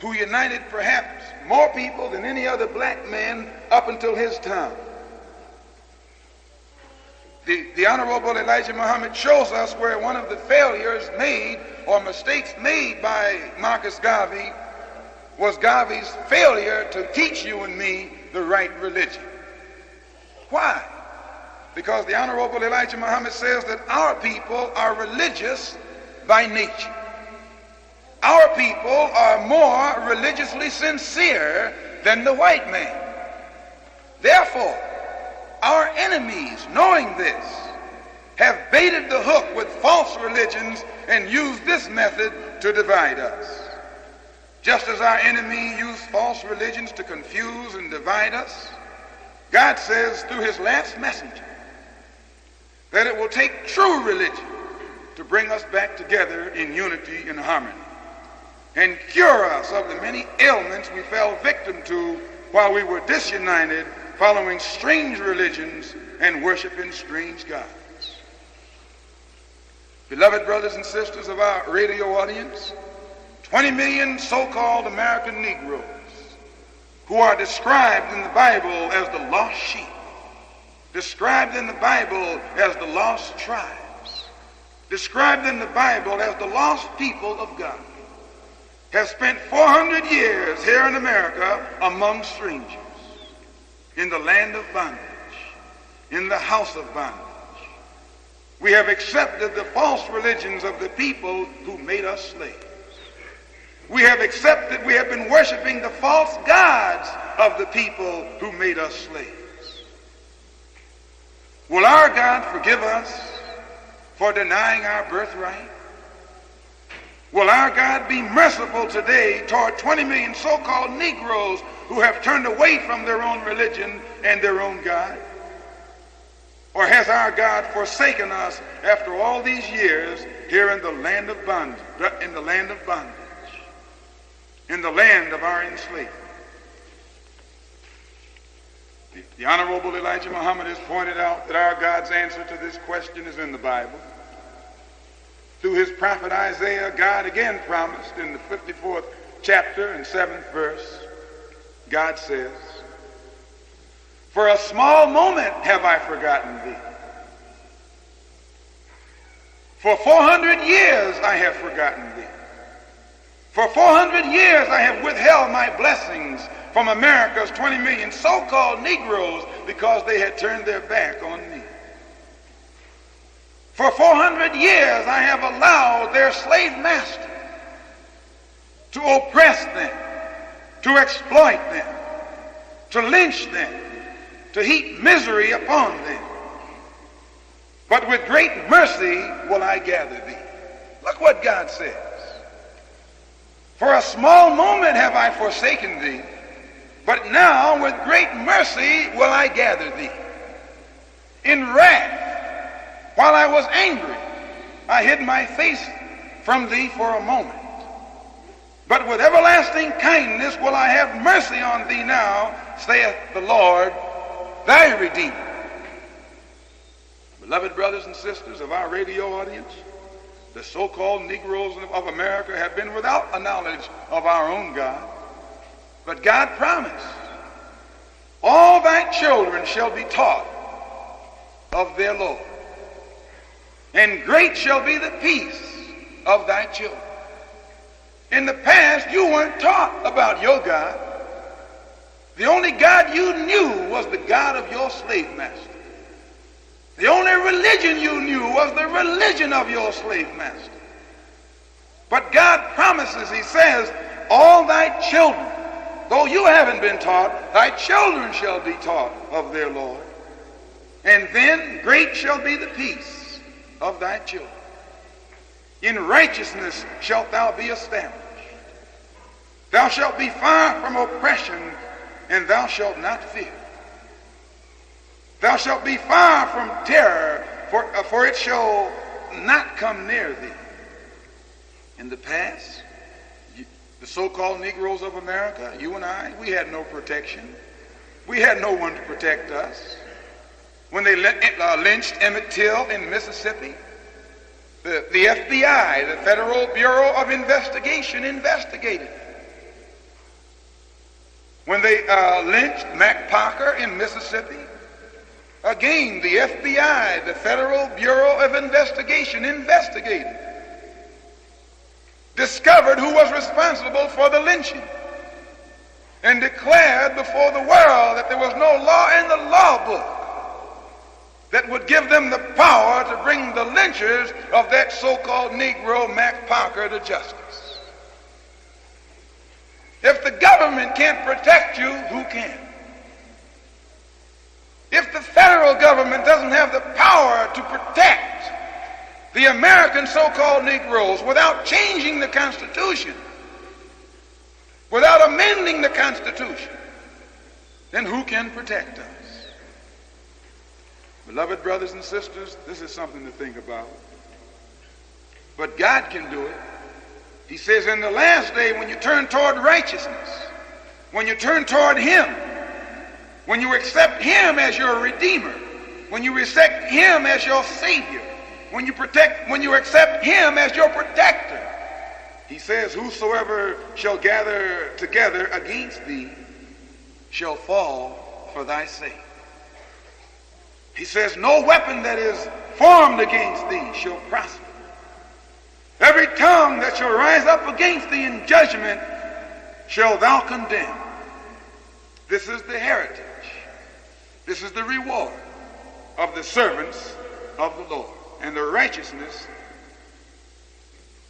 [SPEAKER 2] who united perhaps more people than any other black man up until his time. The Honorable Elijah Muhammad shows us where one of the failures made or mistakes made by Marcus Garvey was Garvey's failure to teach you and me the right religion. Why? Because the Honorable Elijah Muhammad says that our people are religious by nature. Our people are more religiously sincere than the white man. Therefore, our enemies, knowing this, have baited the hook with false religions and used this method to divide us. Just as our enemy used false religions to confuse and divide us, God says through his last messenger that it will take true religion to bring us back together in unity and harmony and cure us of the many ailments we fell victim to while we were disunited, following strange religions and worshiping strange gods. Beloved brothers and sisters of our radio audience, 20 million so-called American Negroes who are described in the Bible as the lost sheep, described in the Bible as the lost tribes, described in the Bible as the lost people of God, have spent 400 years here in America among strangers, in the land of bondage, in the house of bondage. We have accepted the false religions of the people who made us slaves. We have been worshiping the false gods of the people who made us slaves. Will our God forgive us for denying our birthright? Will our God be merciful today toward 20 million so-called Negroes who have turned away from their own religion and their own God? Or has our God forsaken us after all these years here in the land of bondage, in the land of our enslavement? The Honorable Elijah Muhammad has pointed out that our God's answer to this question is in the Bible. Through his prophet Isaiah, God again promised in the 54th chapter and 7th verse, God says, "For a small moment have I forgotten thee. For 400 years I have forgotten thee. For 400 years I have withheld my blessings from America's 20 million so-called Negroes because they had turned their back on me. For 400 years I have allowed their slave master to oppress them, to exploit them, to lynch them, to heap misery upon them. But with great mercy will I gather thee." Look what God says. "For a small moment have I forsaken thee, but now with great mercy will I gather thee. In wrath, while I was angry, I hid my face from thee for a moment. But with everlasting kindness will I have mercy on thee now, saith the Lord, thy Redeemer." Beloved brothers and sisters of our radio audience, the so-called Negroes of America have been without a knowledge of our own God. But God promised, "All thy children shall be taught of their Lord, and great shall be the peace of thy children." In the past, you weren't taught about your God. The only God you knew was the God of your slave master. The only religion you knew was the religion of your slave master. But God promises, he says, "All thy children," though you haven't been taught, "thy children shall be taught of their Lord. And then great shall be the peace of thy children. In righteousness shalt thou be established. Thou shalt be far from oppression, and thou shalt not fear. Thou shalt be far from terror, for it shall not come near thee." In the past, the so-called Negroes of America, you and I, we had no protection. We had no one to protect us. When they lynched Emmett Till in Mississippi, the FBI, the Federal Bureau of Investigation, investigated. When they lynched Mac Parker in Mississippi, again, the FBI, the Federal Bureau of Investigation, investigated, discovered who was responsible for the lynching, and declared before the world that there was no law in the law book that would give them the power to bring the lynchers of that so-called Negro Mac Parker to justice. If the government can't protect you, who can? If the federal government doesn't have the power to protect the American so-called Negroes without changing the Constitution, without amending the Constitution, then who can protect us? Beloved brothers and sisters, this is something to think about. But God can do it. He says in the last day, when you turn toward righteousness, when you turn toward him, when you accept him as your Redeemer, when you accept him as your Savior, when you accept him as your protector, he says, "Whosoever shall gather together against thee shall fall for thy sake." He says, "No weapon that is formed against thee shall prosper. Every tongue that shall rise up against thee in judgment shall thou condemn." This is the heritage. This is the reward of the servants of the Lord. And the righteousness,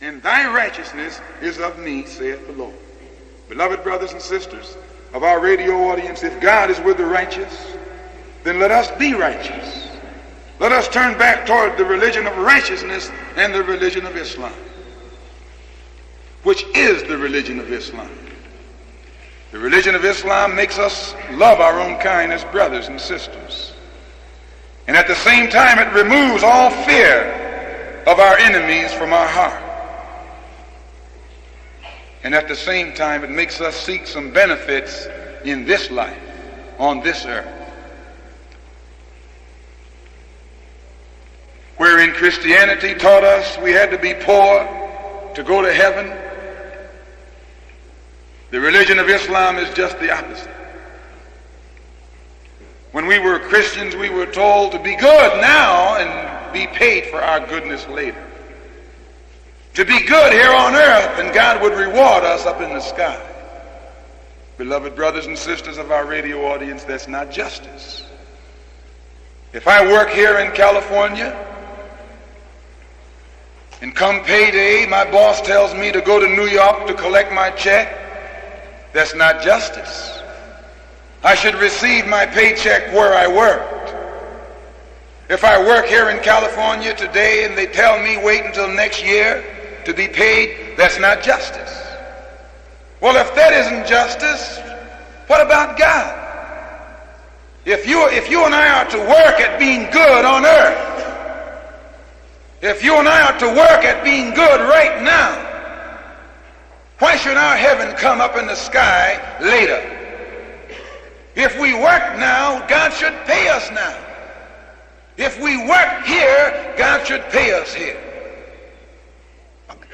[SPEAKER 2] and thy righteousness is of me, saith the Lord. Beloved brothers and sisters of our radio audience, if God is with the righteous, then let us be righteous. Let us turn back toward the religion of righteousness and the religion of Islam, which is the religion of Islam. The religion of Islam makes us love our own kind as brothers and sisters. And at the same time, it removes all fear of our enemies from our heart. And at the same time, it makes us seek some benefits in this life, on this earth. wherein Christianity taught us we had to be poor to go to heaven, the religion of Islam is just the opposite. When we were Christians, we were told to be good now and be paid for our goodness later. To be good here on earth, and God would reward us up in the sky. Beloved brothers and sisters of our radio audience, that's not justice. If I work here in California, and come payday, my boss tells me to go to New York to collect my check, that's not justice. I should receive my paycheck where I worked. If I work here in California today and they tell me wait until next year to be paid, that's not justice. Well, if that isn't justice, what about God? If you and I are to work at being good on earth, if you and I are to work at being good right now, why should our heaven come up in the sky later? If we work now, God should pay us now. If we work here, God should pay us here.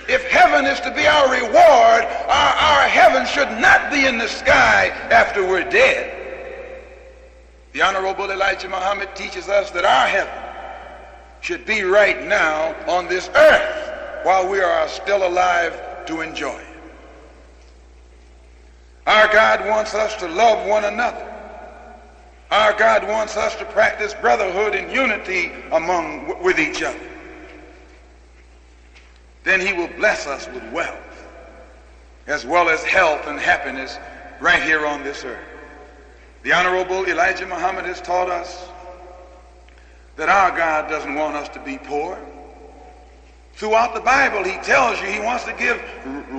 [SPEAKER 2] If heaven is to be our reward, our heaven should not be in the sky after we're dead. The Honorable Elijah Muhammad teaches us that our heaven should be right now on this earth while we are still alive to enjoy it. Our God wants us to love one another. Our God wants us to practice brotherhood and unity with each other. Then he will bless us with wealth, as well as health and happiness right here on this earth. The Honorable Elijah Muhammad has taught us that our God doesn't want us to be poor. Throughout the Bible, he tells you he wants to give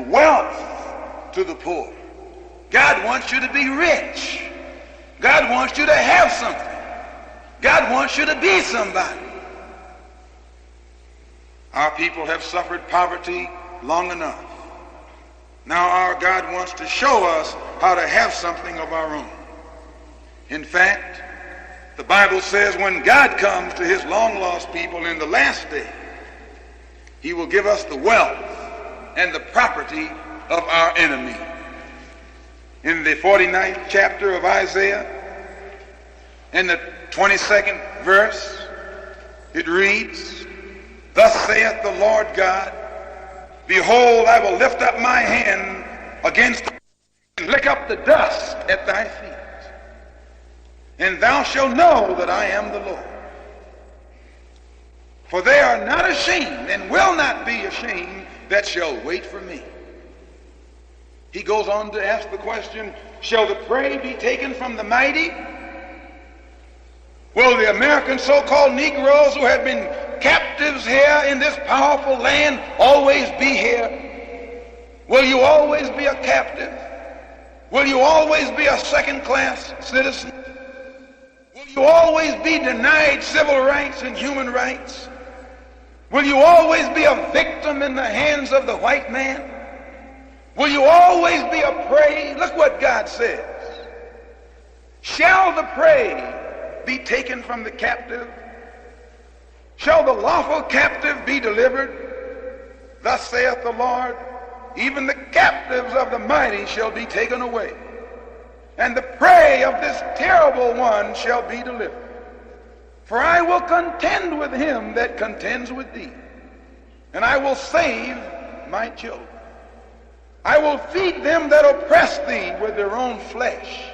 [SPEAKER 2] wealth to the poor. God wants you to be rich. God wants you to have something. God wants you to be somebody. Our people have suffered poverty long enough. Now our God wants to show us how to have something of our own. In fact, the Bible says when God comes to his long-lost people in the last day, he will give us the wealth and the property of our enemy. In the 49th chapter of Isaiah, in the 22nd verse, it reads, "Thus saith the Lord God, Behold, I will lift up my hand against thee and lick up the dust at thy feet. And thou shalt know that I am the Lord. For they are not ashamed and will not be ashamed that shall wait for me." He goes on to ask the question, shall the prey be taken from the mighty? Will the American so-called Negroes who have been captives here in this powerful land always be here? Will you always be a captive? Will you always be a second-class citizen? Will you always be denied civil rights and human rights? Will you always be a victim in the hands of the white man? Will you always be a prey? Look what God says. Shall the prey be taken from the captive? Shall the lawful captive be delivered? Thus saith the Lord, even the captives of the mighty shall be taken away, and the prey of this terrible one shall be delivered. For I will contend with him that contends with thee, and I will save my children. I will feed them that oppress thee with their own flesh,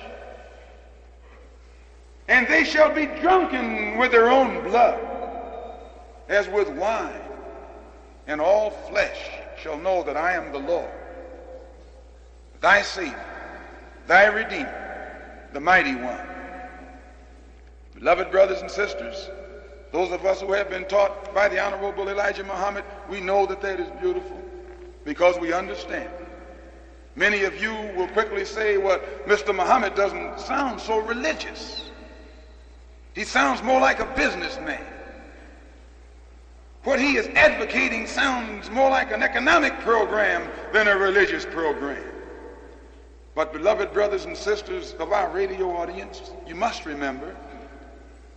[SPEAKER 2] and they shall be drunken with their own blood, as with wine, and all flesh shall know that I am the Lord, thy Savior, thy Redeemer, the Mighty One. Beloved brothers and sisters, those of us who have been taught by the Honorable Elijah Muhammad, we know that that is beautiful because we understand. Many of you will quickly say, well, Mr. Muhammad doesn't sound so religious. He sounds more like a businessman. What he is advocating sounds more like an economic program than a religious program. But beloved brothers and sisters of our radio audience, you must remember,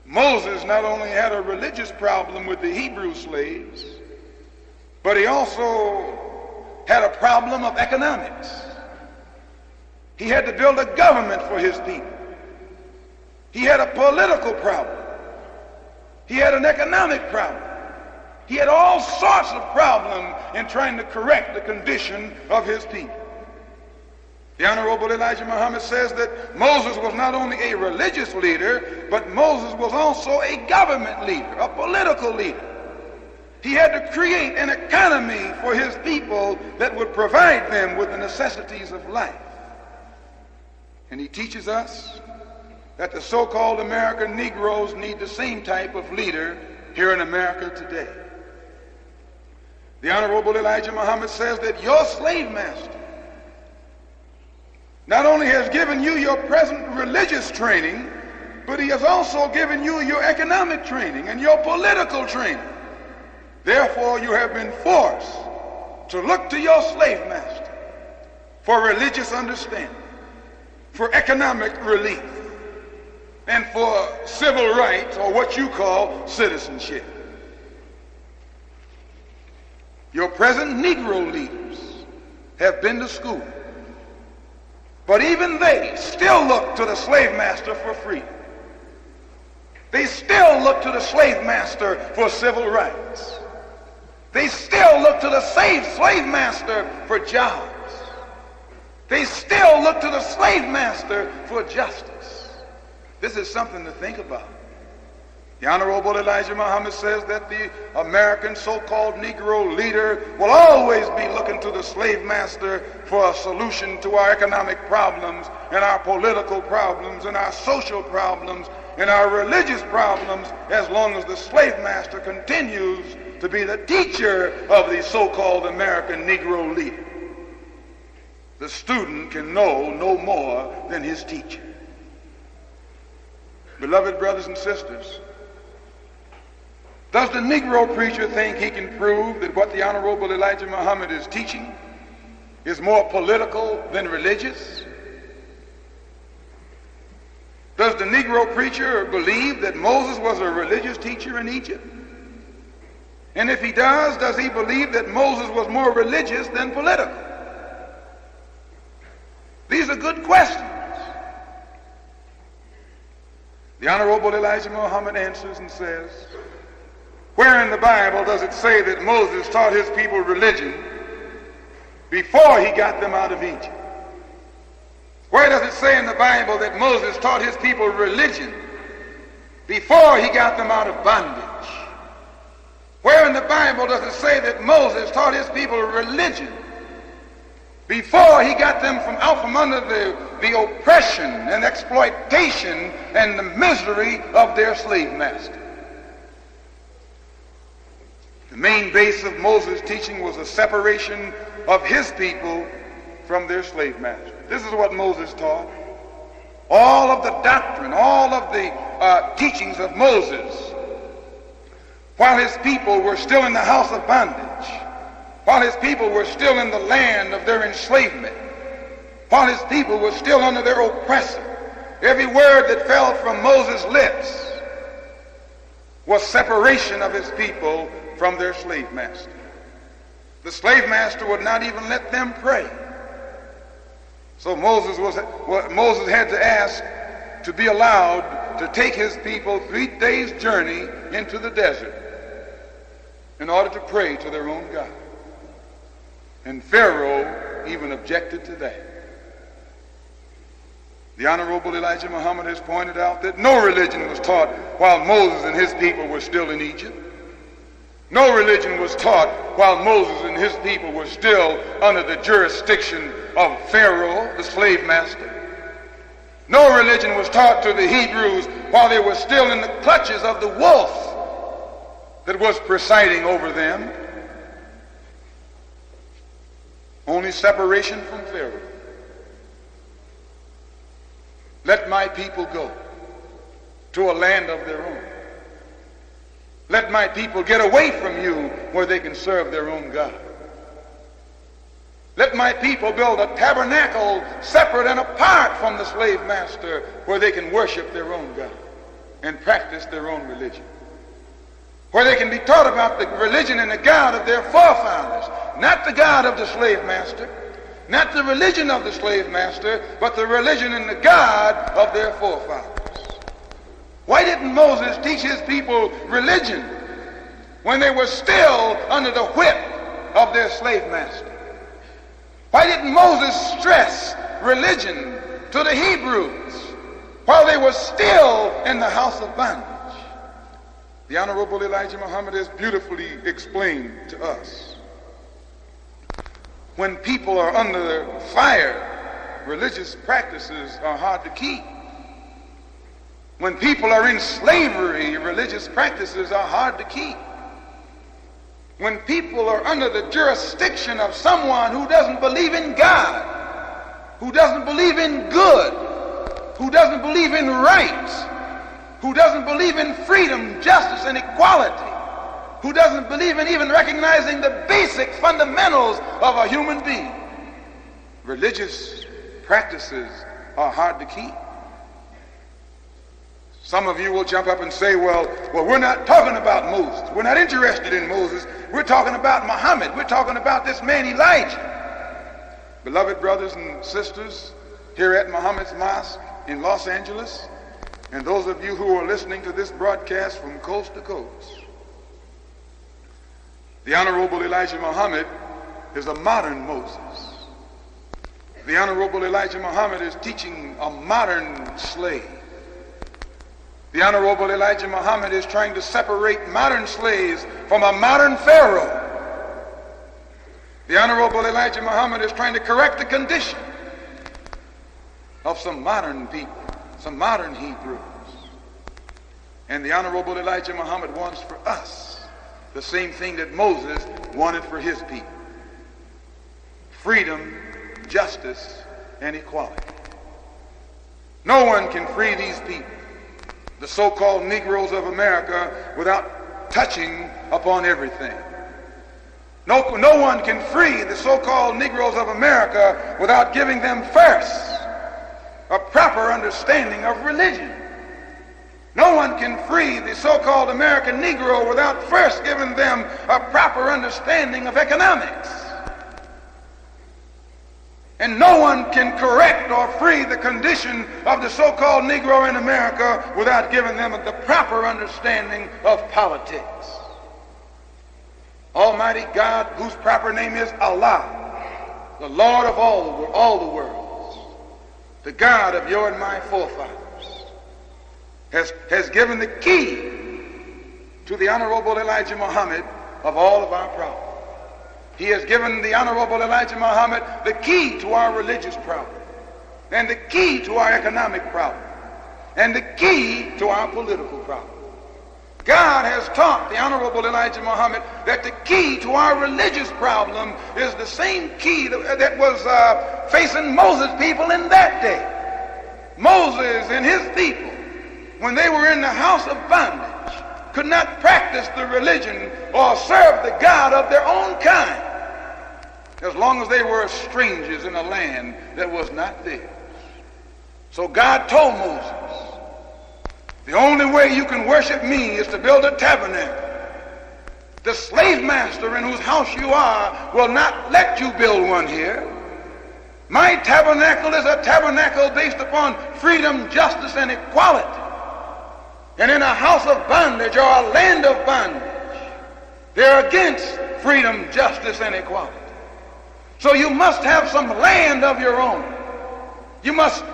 [SPEAKER 2] Moses not only had a religious problem with the Hebrew slaves, but he also had a problem of economics. He had to build a government for his people. He had a political problem. He had an economic problem. He had all sorts of problems in trying to correct the condition of his people. The Honorable Elijah Muhammad says that Moses was not only a religious leader, but Moses was also a government leader, a political leader. He had to create an economy for his people that would provide them with the necessities of life. And he teaches us that the so-called American Negroes need the same type of leader here in America today. The Honorable Elijah Muhammad says that your slave master not only has given you your present religious training, but he has also given you your economic training and your political training. Therefore, you have been forced to look to your slave master for religious understanding, for economic relief, and for civil rights, or what you call citizenship. Your present Negro leaders have been to school, but even they still look to the slave master for freedom. They still look to the slave master for civil rights. They still look to the slave master for jobs. They still look to the slave master for justice. This is something to think about. The Honorable Elijah Muhammad says that the American so-called Negro leader will always be looking to the slave master for a solution to our economic problems and our political problems and our social problems and our religious problems, as long as the slave master continues to be the teacher of the so-called American Negro leader. The student can know no more than his teacher. Beloved brothers and sisters, does the Negro preacher think he can prove that what the Honorable Elijah Muhammad is teaching is more political than religious? Does the Negro preacher believe that Moses was a religious teacher in Egypt? And if he does he believe that Moses was more religious than political? These are good questions. The Honorable Elijah Muhammad answers and says, where in the Bible does it say that Moses taught his people religion before he got them out of Egypt? Where does it say in the Bible that Moses taught his people religion before he got them out of bondage? Where in the Bible does it say that Moses taught his people religion before he got them out from under the oppression and exploitation and the misery of their slave master? The main base of Moses' teaching was a separation of his people from their slave master. This is what Moses taught. All of the doctrine, all of the teachings of Moses, while his people were still in the house of bondage, while his people were still in the land of their enslavement, while his people were still under their oppressor, every word that fell from Moses' lips was separation of his people from their slave master. The slave master would not even let them pray. So Moses had to ask to be allowed to take his people 3 days' journey into the desert in order to pray to their own God. And Pharaoh even objected to that. The Honorable Elijah Muhammad has pointed out that no religion was taught while Moses and his people were still in Egypt. No religion was taught while Moses and his people were still under the jurisdiction of Pharaoh, the slave master. No religion was taught to the Hebrews while they were still in the clutches of the wolf that was presiding over them. Only separation from Pharaoh. Let my people go to a land of their own. Let my people get away from you where they can serve their own God. Let my people build a tabernacle separate and apart from the slave master where they can worship their own God. and practice their own religion, where they can be taught about the religion and the God of their forefathers, not the God of the slave master, not the religion of the slave master, but the religion and the God of their forefathers. Why didn't Moses teach his people religion when they were still under the whip of their slave master? Why didn't Moses stress religion to the Hebrews while they were still in the house of bondage? The Honorable Elijah Muhammad has beautifully explained to us. When people are under fire, religious practices are hard to keep. When people are in slavery, religious practices are hard to keep. When people are under the jurisdiction of someone who doesn't believe in God, who doesn't believe in good, who doesn't believe in rights, who doesn't believe in freedom, justice, and equality, who doesn't believe in even recognizing the basic fundamentals of a human being, religious practices are hard to keep. Some of you will jump up and say, well, we're not talking about Moses. We're not interested in Moses. We're talking about Muhammad. We're talking about this man Elijah. Beloved brothers and sisters, here at Muhammad's Mosque in Los Angeles, and those of you who are listening to this broadcast from coast to coast, the Honorable Elijah Muhammad is a modern Moses. The Honorable Elijah Muhammad is teaching a modern slave. The Honorable Elijah Muhammad is trying to separate modern slaves from a modern Pharaoh. The Honorable Elijah Muhammad is trying to correct the condition of some modern people, some modern Hebrews. And the Honorable Elijah Muhammad wants for us the same thing that Moses wanted for his people: freedom, justice, and equality. No one can free these people, the so-called Negroes of America, without touching upon everything. No one can free the so-called Negroes of America without giving them first a proper understanding of religion. No one can free the so-called American Negro without first giving them a proper understanding of economics. And no one can correct or free the condition of the so-called Negro in America without giving them the proper understanding of politics. Almighty God, whose proper name is Allah, the Lord of all the worlds, the God of your and my forefathers, has given the key to the Honorable Elijah Muhammad of all of our problems. He has given the Honorable Elijah Muhammad the key to our religious problem, and the key to our economic problem, and the key to our political problem. God has taught the Honorable Elijah Muhammad that the key to our religious problem is the same key that was facing Moses' people in that day. Moses and his people, when they were in the house of bondage, could not practice the religion or serve the God of their own kind as long as they were strangers in a land that was not theirs. So God told Moses, the only way you can worship me is to build a tabernacle. The slave master in whose house you are will not let you build one here. My tabernacle is a tabernacle based upon freedom, justice, and equality. And in a house of bondage or a land of bondage, they're against freedom, justice, and equality. So you must have some land of your own. You must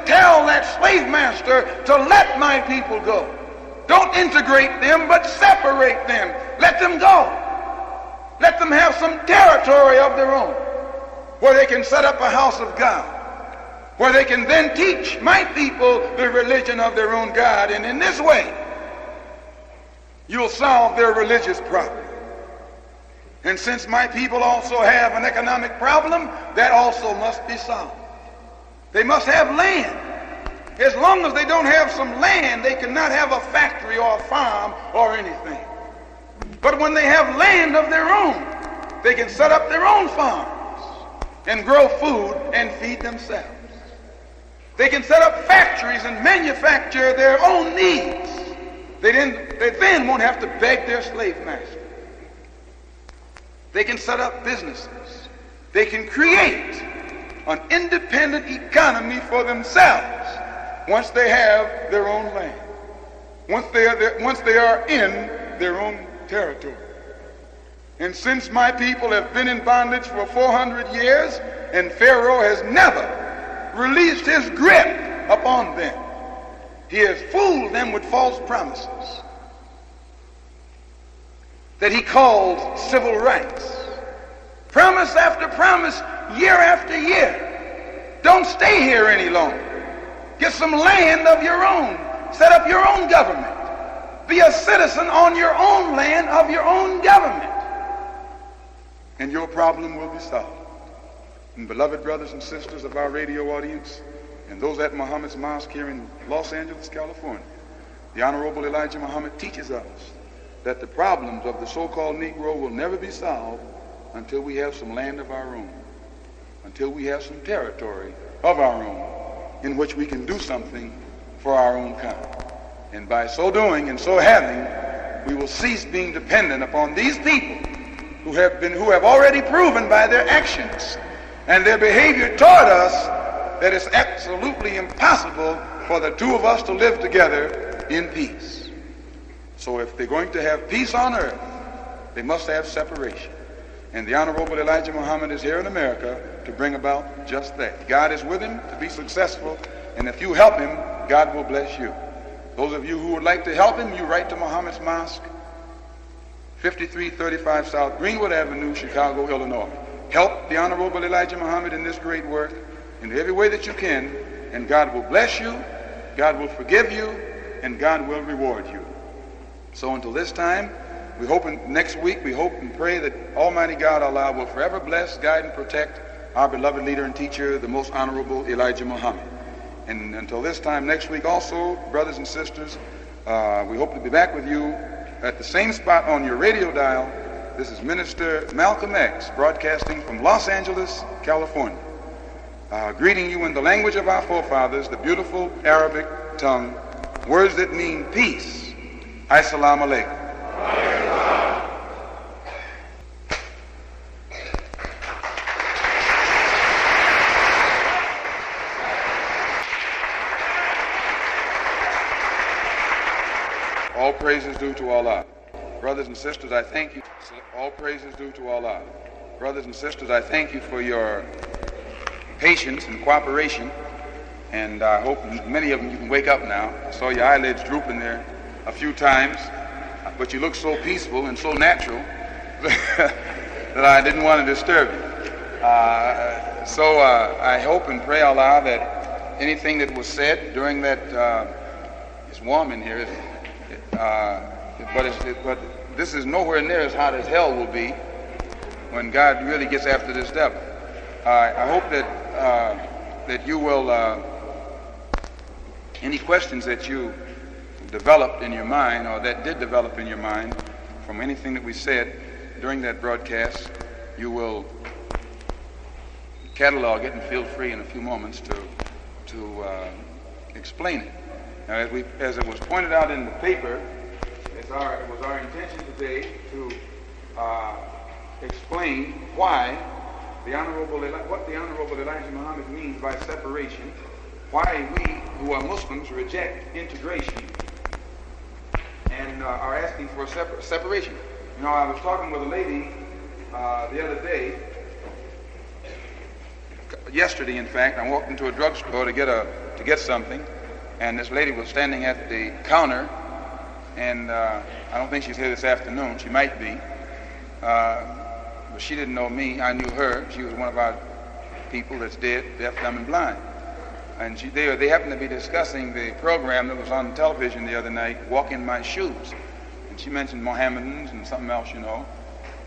[SPEAKER 2] tell that slave master to let my people go. Don't integrate them, but separate them. Let them go. Let them have some territory of their own, where they can set up a house of God, where they can then teach my people the religion of their own God. And in this way, you'll solve their religious problem. And since my people also have an economic problem, that also must be solved. They must have land. As long as they don't have some land, they cannot have a factory or a farm or anything. But when they have land of their own, they can set up their own farms and grow food and feed themselves. They can set up factories and manufacture their own needs. They then won't have to beg their slave master. They can set up businesses. They can create an independent economy for themselves once they have their own land, once they are in their own territory. And since my people have been in bondage for 400 years, and Pharaoh has never released his grip upon them, he has fooled them with false promises that he called civil rights. Promise after promise, year after year. Don't stay here any longer. Get some land of your own. Set up your own government. Be a citizen on your own land of your own government. And your problem will be solved. And beloved brothers and sisters of our radio audience, and those at Muhammad's Mosque here in Los Angeles, California, the Honorable Elijah Muhammad teaches us that the problems of the so-called Negro will never be solved until we have some land of our own, until we have some territory of our own in which we can do something for our own kind. And by so doing and so having, we will cease being dependent upon these people who have already proven by their actions and their behavior toward us that it's absolutely impossible for the two of us to live together in peace. So if they're going to have peace on earth, they must have separation. And the Honorable Elijah Muhammad is here in America to bring about just that. God is with him to be successful, and if you help him, God will bless you. Those of you who would like to help him, you write to Muhammad's Mosque, 5335 South Greenwood Avenue, Chicago, Illinois. Help the Honorable Elijah Muhammad in this great work in every way that you can, and God will bless you, God will forgive you, and God will reward you. So until this time, we hope next week, we hope and pray that Almighty God, Allah, will forever bless, guide, and protect our beloved leader and teacher, the Most Honorable Elijah Muhammad. And until this time next week also, brothers and sisters, we hope to be back with you at the same spot on your radio dial. This is Minister Malcolm X, broadcasting from Los Angeles, California, greeting you in the language of our forefathers, the beautiful Arabic tongue, words that mean peace. Assalamu alaikum. All praise is due to Allah. Brothers and sisters, I thank you. All praise is due to Allah. Brothers and sisters, I thank you for your patience and cooperation, and I hope many of them you can wake up now. I saw your eyelids drooping there a few times, but you look so peaceful and so natural that I didn't want to disturb you. So I hope and pray Allah that anything that was said during that, it's warm in here, isn't it? But this is nowhere near as hot as hell will be when God really gets after this devil. I hope that you will, any questions that you developed in your mind or that did develop in your mind from anything that we said during that broadcast, you will catalog it and feel free in a few moments to explain it. Now, as it was pointed out in the paper, it was our intention today to explain what the Honorable Elijah Muhammad means by separation, why we who are Muslims reject integration and are asking for separation. You know, I was talking with a lady the other day, yesterday in fact. I walked into a drugstore to get something, and this lady was standing at the counter, and I don't think she's here this afternoon. She might be, but she didn't know me. I knew her. She was one of our people that's dead, deaf, dumb, and blind. And they happened to be discussing the program that was on television the other night, Walk in My Shoes. And she mentioned Mohammedans and something else, you know.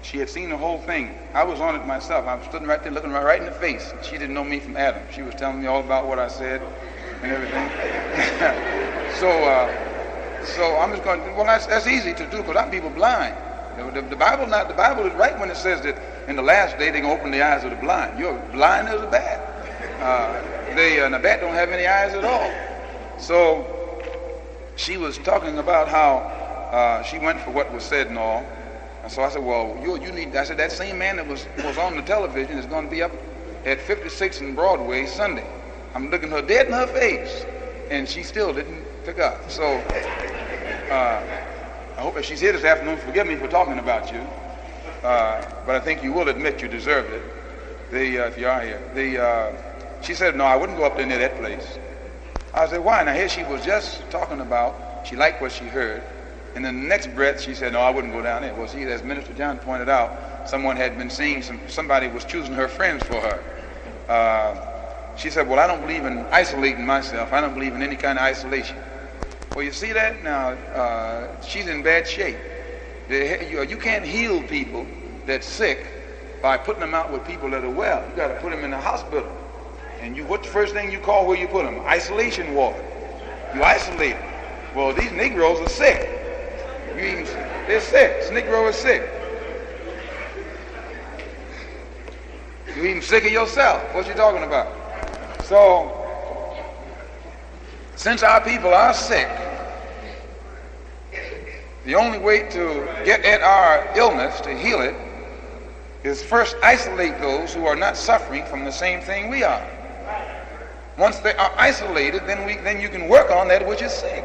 [SPEAKER 2] She had seen the whole thing. I was on it myself. I was stood right there looking her right in the face. She didn't know me from Adam. She was telling me all about what I said and everything. So I'm just going, well, that's easy to do because our people blind. The Bible is right when it says that in the last day they're going to open the eyes of the blind. You're blind as a bat. the bat don't have any eyes at all. So she was talking about how she went for what was said and all. And so I said, well, you need, I said, that same man that was on the television is going to be up at 56 and Broadway Sunday. I'm looking her dead in her face, and she still didn't pick up. So I hope if she's here this afternoon, forgive me for talking about you, but I think you will admit you deserved it. If you are here, she said, no, I wouldn't go up there near that place. I said, why? Now here she was just talking about, she liked what she heard, and in the next breath she said, no, I wouldn't go down there. Well, see, as Minister John pointed out, someone had been seeing, somebody was choosing her friends for her. She said, well, I don't believe in isolating myself. I don't believe in any kind of isolation. Well, you see that? Now, she's in bad shape. You can't heal people that's sick by putting them out with people that are well. You got to put them in the hospital. And what's the first thing you call where you put them? Isolation ward. You isolate them. Well, these Negroes are sick. They're sick. This Negro is sick. You're even sick of yourself. What you talking about? So, since our people are sick, the only way to get at our illness, to heal it, is first isolate those who are not suffering from the same thing we are. Once they are isolated, then you can work on that which is sick.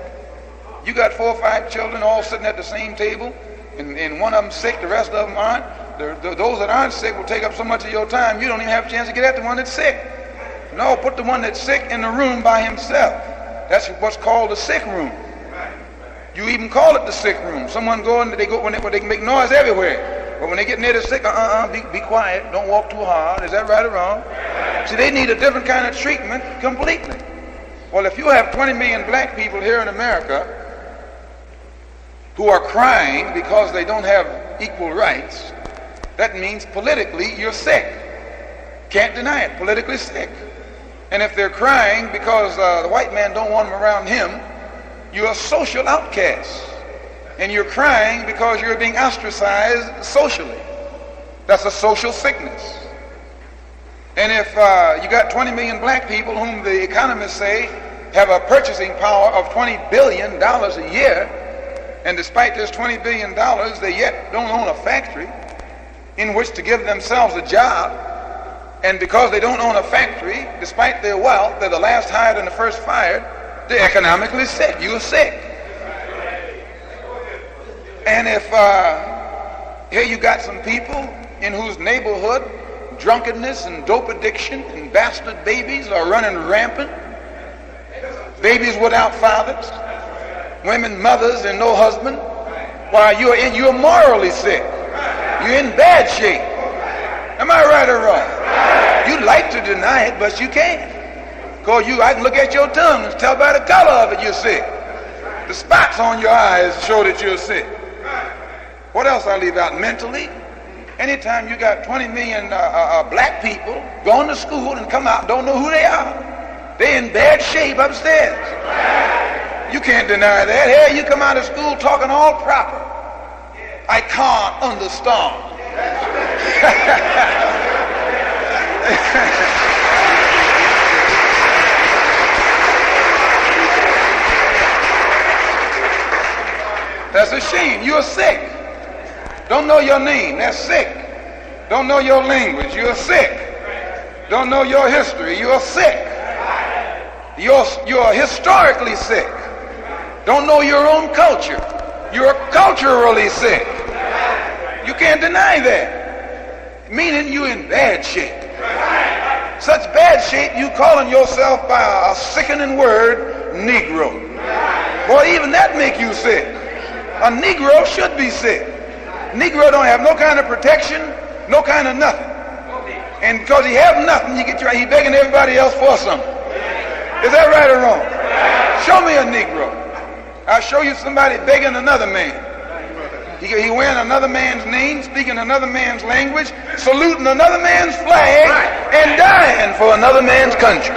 [SPEAKER 2] You got 4 or 5 children all sitting at the same table, and one of them sick, the rest of them aren't. Those that aren't sick will take up so much of your time, you don't even have a chance to get at the one that's sick. No, put the one that's sick in the room by himself. That's what's called the sick room. You even call it the sick room. Someone when they can make noise everywhere. But when they get near the sick, be quiet. Don't walk too hard. Is that right or wrong? See, they need a different kind of treatment completely. Well, if you have 20 million black people here in America who are crying because they don't have equal rights, that means politically you're sick. Can't deny it. Politically sick. And if they're crying because the white man don't want them around him, you're a social outcast. And you're crying because you're being ostracized socially. That's a social sickness. And if you got 20 million black people whom the economists say have a purchasing power of $20 billion a year, and despite this $20 billion, they yet don't own a factory in which to give themselves a job, and because they don't own a factory, despite their wealth, they're the last hired and the first fired, they're economically sick. You're sick. And if here you got some people in whose neighborhood drunkenness and dope addiction and bastard babies are running rampant, babies without fathers, women mothers and no husband, while you're morally sick. You're in bad shape. Am I right or wrong? You'd like to deny it, but you can't. Because I can look at your tongue and tell by the color of it you're sick. The spots on your eyes show that you're sick. What else I leave out? Mentally, anytime you got 20 million black people going to school and come out, don't know who they are. They're in bad shape upstairs. You can't deny that. Hey, you come out of school talking all proper. I can't understand. That's a shame. You're sick. Don't know your name. That's sick. Don't know your language. You're sick. Don't know your history. You're sick. You're historically sick. Don't know your own culture. You're culturally sick. You can't deny that. Meaning you're in bad shape. Such bad shape you calling yourself by a sickening word, Negro. Boy, even that make you sick. A Negro should be sick. Negro don't have no kind of protection, no kind of nothing. And because he have nothing, he begging everybody else for something. Is that right or wrong? Show me a Negro. I'll show you somebody begging another man. He wearing another man's name, speaking another man's language, saluting another man's flag, and dying for another man's country.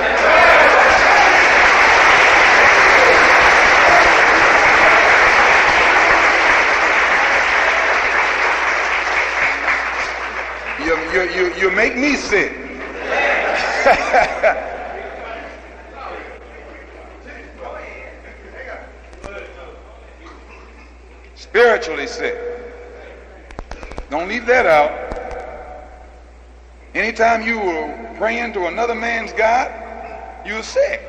[SPEAKER 2] You make me sick. spiritually sick. Don't leave that out. Anytime you were praying to another man's God, you were sick.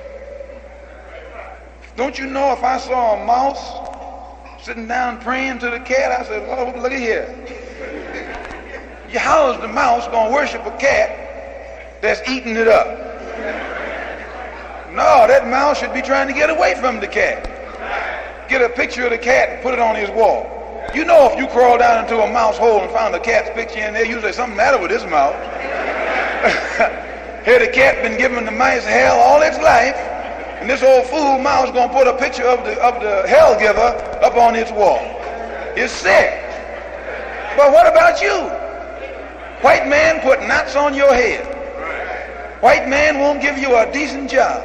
[SPEAKER 2] Don't you know if I saw a mouse sitting down praying to the cat, I said, Lord, look at here. How is the mouse going to worship a cat that's eating it up? No, that mouse should be trying to get away from the cat. Get a picture of the cat and put it on his wall. You know, if you crawl down into a mouse hole and found a cat's picture in there, you say, something matter with this mouse. Here the cat been giving the mice hell all its life, and this old fool mouse gonna put a picture of the hell giver up on its wall. It's sick. But what about you? White man put knots on your head. White man won't give you a decent job.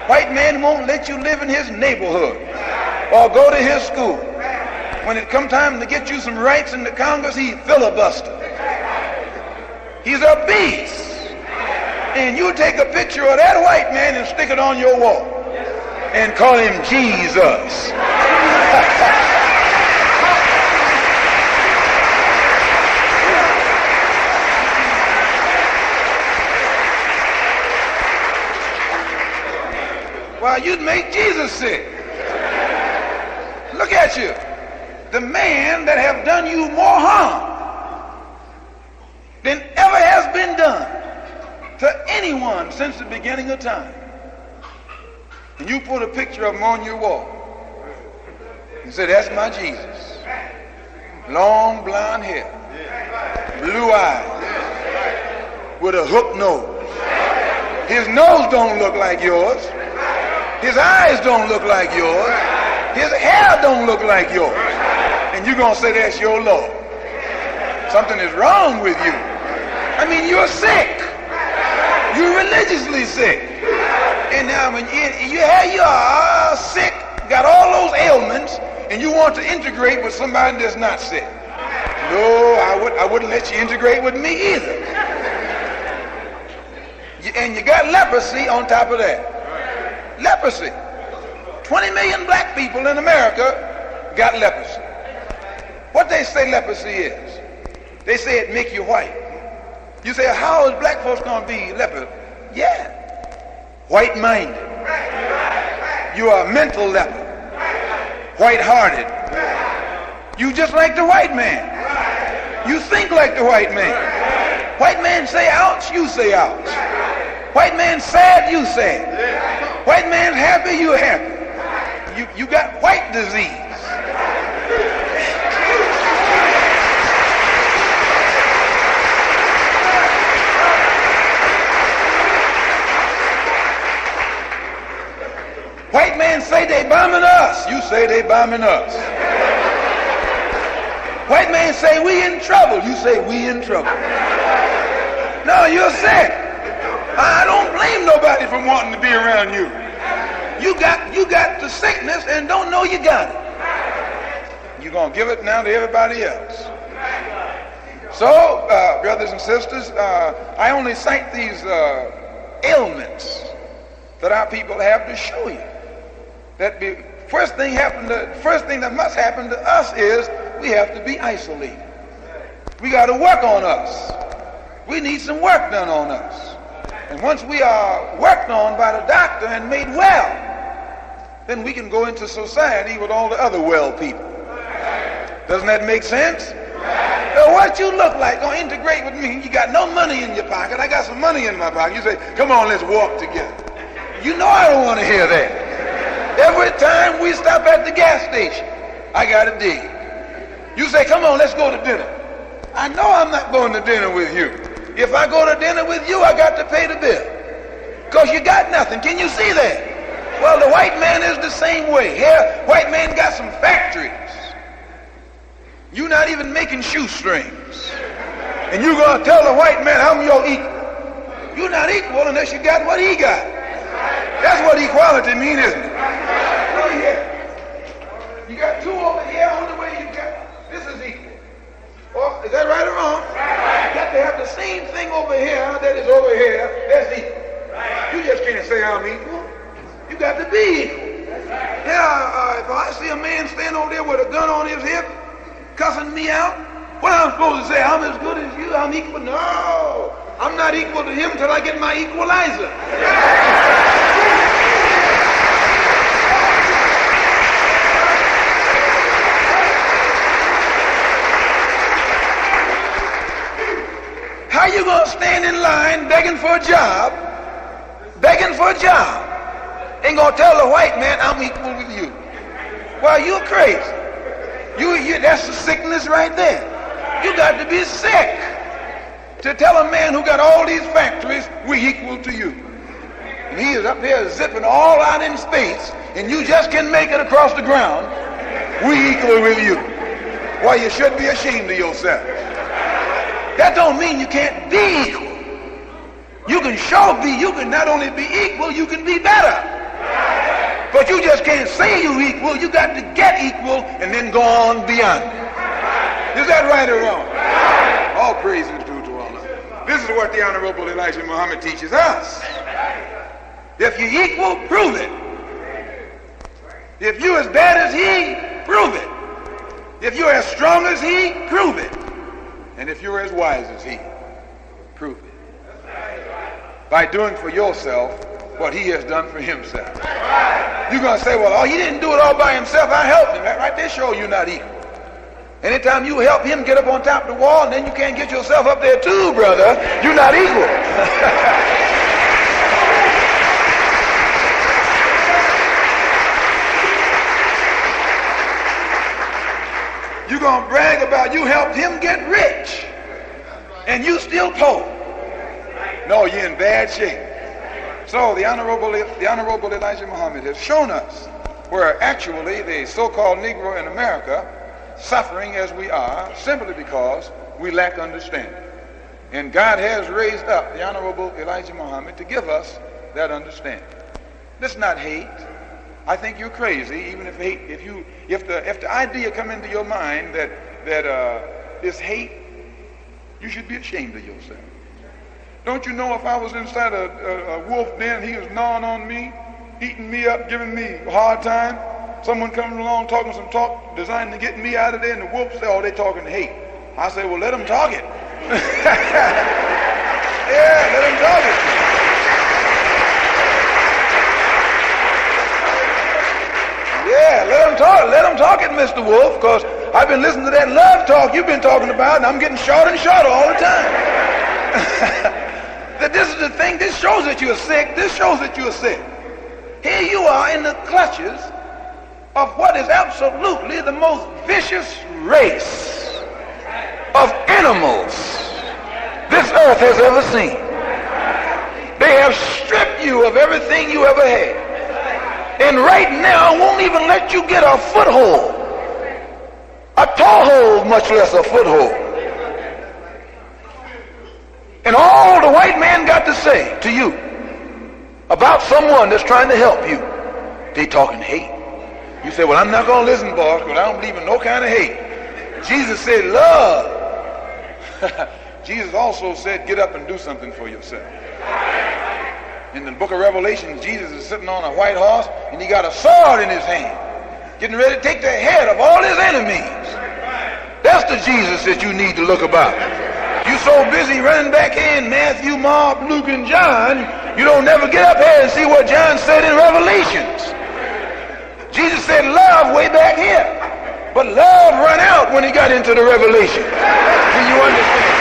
[SPEAKER 2] White man won't let you live in his neighborhood or go to his school. When it come time to get you some rights in the Congress, he filibuster. He's a beast. And you take a picture of that white man and stick it on your wall and call him Jesus. Well, you'd make Jesus sick. Look at you. The man that have done you more harm than ever has been done to anyone since the beginning of time. And you put a picture of him on your wall and say, that's my Jesus. Long blonde hair, blue eyes, with a hook nose. His nose don't look like yours. His eyes don't look like yours. His hair don't look like yours. And you're going to say that's your Lord. Something is wrong with you. I mean, you're sick. You're religiously sick. And now when you are sick, got all those ailments, and you want to integrate with somebody that's not sick. No, I wouldn't let you integrate with me either. And you got leprosy on top of that. Leprosy. 20 million black people in America got leprosy. What they say leprosy is, they say it make you white. You say, how is black folks going to be leper? Yeah. White-minded. You are a mental leper. White-hearted. You just like the white man. You think like the white man. White man say ouch, you say ouch. White man sad, you sad. White man happy, you happy. You got white disease. White man say they bombing us. You say they bombing us. White man say we in trouble. You say we in trouble. No, you're sick. I don't blame nobody for wanting to be around you. You got the sickness and don't know you got it. You're going to give it now to everybody else. So, brothers and sisters, I only cite these ailments that our people have to show you. First thing that must happen to us is we have to be isolated. We got to work on us. We need some work done on us. And once we are worked on by the doctor and made well, then we can go into society with all the other well people. Doesn't that make sense? What you look like, gonna integrate with me. You got no money in your pocket. I got some money in my pocket. You say, come on, let's walk together. You know I don't want to hear that. Every time we stop at the gas station, I got a dig. You say, come on, let's go to dinner. I know I'm not going to dinner with you. If I go to dinner with you, I got to pay the bill. Because you got nothing. Can you see that? Well, the white man is the same way. Here, white man got some factories. You're not even making shoestrings. And you're going to tell the white man, I'm your equal. You're not equal unless you got what he got. That's what equality means, isn't it? Look here. You got two over here on the way you got. This is equal. Or, is that right or wrong? You got to have the same thing over here that is over here. That's equal. You just can't say I'm equal. You got to be equal. Yeah, if if I see a man stand over there with a gun on his hip, cussing me out, what am I supposed to say? I'm as good as you, I'm equal? No, I'm not equal to him till I get my equalizer. How you gonna stand in line begging for a job? Begging for a job. Ain't gonna tell the white man I'm equal with you. Well, you're crazy. That's the sickness right there. You got to be sick to tell a man who got all these factories, we equal to you. And he is up here zipping all out in space, and you just can make it across the ground. We equal with you. Well, you should be ashamed of yourself. That don't mean you can't be equal. You can not only be equal, you can be better. But you just can't say you're equal. You got to get equal and then go on beyond it. Is that right or wrong? All praise is due to Allah. This is what the Honorable Elijah Muhammad teaches us. If you're equal, prove it. If you're as bad as he, prove it. If you're as strong as he, prove it. And if you're as wise as he, prove it. By doing for yourself what he has done for himself. You're going to say, well, he didn't do it all by himself. I helped him. That right there shows you're not equal. Anytime you help him get up on top of the wall and then you can't get yourself up there too, brother, you're not equal. You're going to brag about you helped him get rich and you still poor. No, you're in bad shape. So the Honorable Elijah Muhammad has shown us where actually the so-called Negro in America suffering as we are simply because we lack understanding. And God has raised up the Honorable Elijah Muhammad to give us that understanding. This is not hate. I think you're crazy, even if the idea come into your mind that this hate, you should be ashamed of yourself. Don't you know if I was inside a wolf den, he was gnawing on me, eating me up, giving me a hard time, someone coming along talking some talk designed to get me out of there, and the wolf say, oh, they talking hate. I say, well, let them talk it. Yeah, let them talk it. Yeah, let them talk it, Mr. Wolf, because I've been listening to that love talk you've been talking about, and I'm getting shorter and shorter all the time. That this is the thing, this shows that you're sick, this shows that you're sick. Here you are in the clutches of what is absolutely the most vicious race of animals this earth has ever seen. They have stripped you of everything you ever had. And right now won't even let you get a foothold, a toehold, much less a foothold. And all the white man got to say to you about someone that's trying to help you, they talking hate. You say, well, I'm not going to listen, boss, because I don't believe in no kind of hate. Jesus said love. Jesus also said get up and do something for yourself. In the book of Revelation, Jesus is sitting on a white horse and he got a sword in his hand, getting ready to take the head of all his enemies. That's the Jesus that you need to look about. You so busy running back in Matthew, Mark, Luke, and John, you don't never get up here and see what John said in Revelations. Jesus said love way back here, but love run out when he got into the Revelation. Do you understand?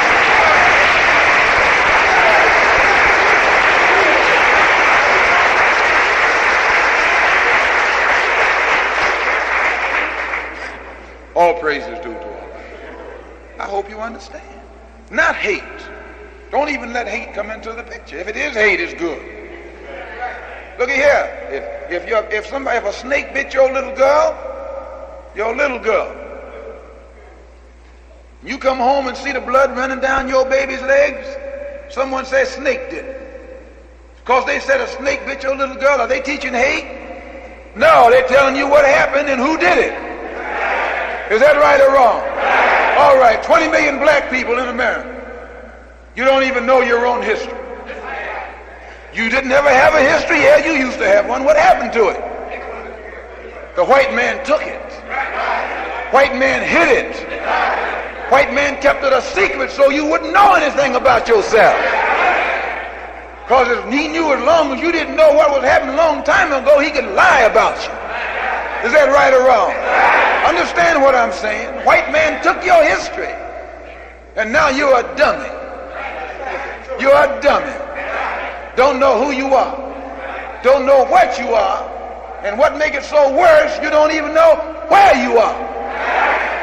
[SPEAKER 2] All praise is due to Allah. I hope you understand. Not hate. Don't even let hate come into the picture. If it is hate, it's good. Look at here. If a snake bit your little girl, you come home and see the blood running down your baby's legs, someone says snake did it. Because they said a snake bit your little girl, are they teaching hate? No, they're telling you what happened and who did it. Is that right or wrong? All right, 20 million black people in America. You don't even know your own history. You didn't ever have a history? Yeah, you used to have one. What happened to it? The white man took it. White man hid it. White man kept it a secret so you wouldn't know anything about yourself. Because if he knew as long as you didn't know what was happening a long time ago, he could lie about you. Is that right or wrong? Understand what I'm saying? White man took your history, and now you're a dummy. You're a dummy. Don't know who you are. Don't know what you are. And what makes it so worse, you don't even know where you are.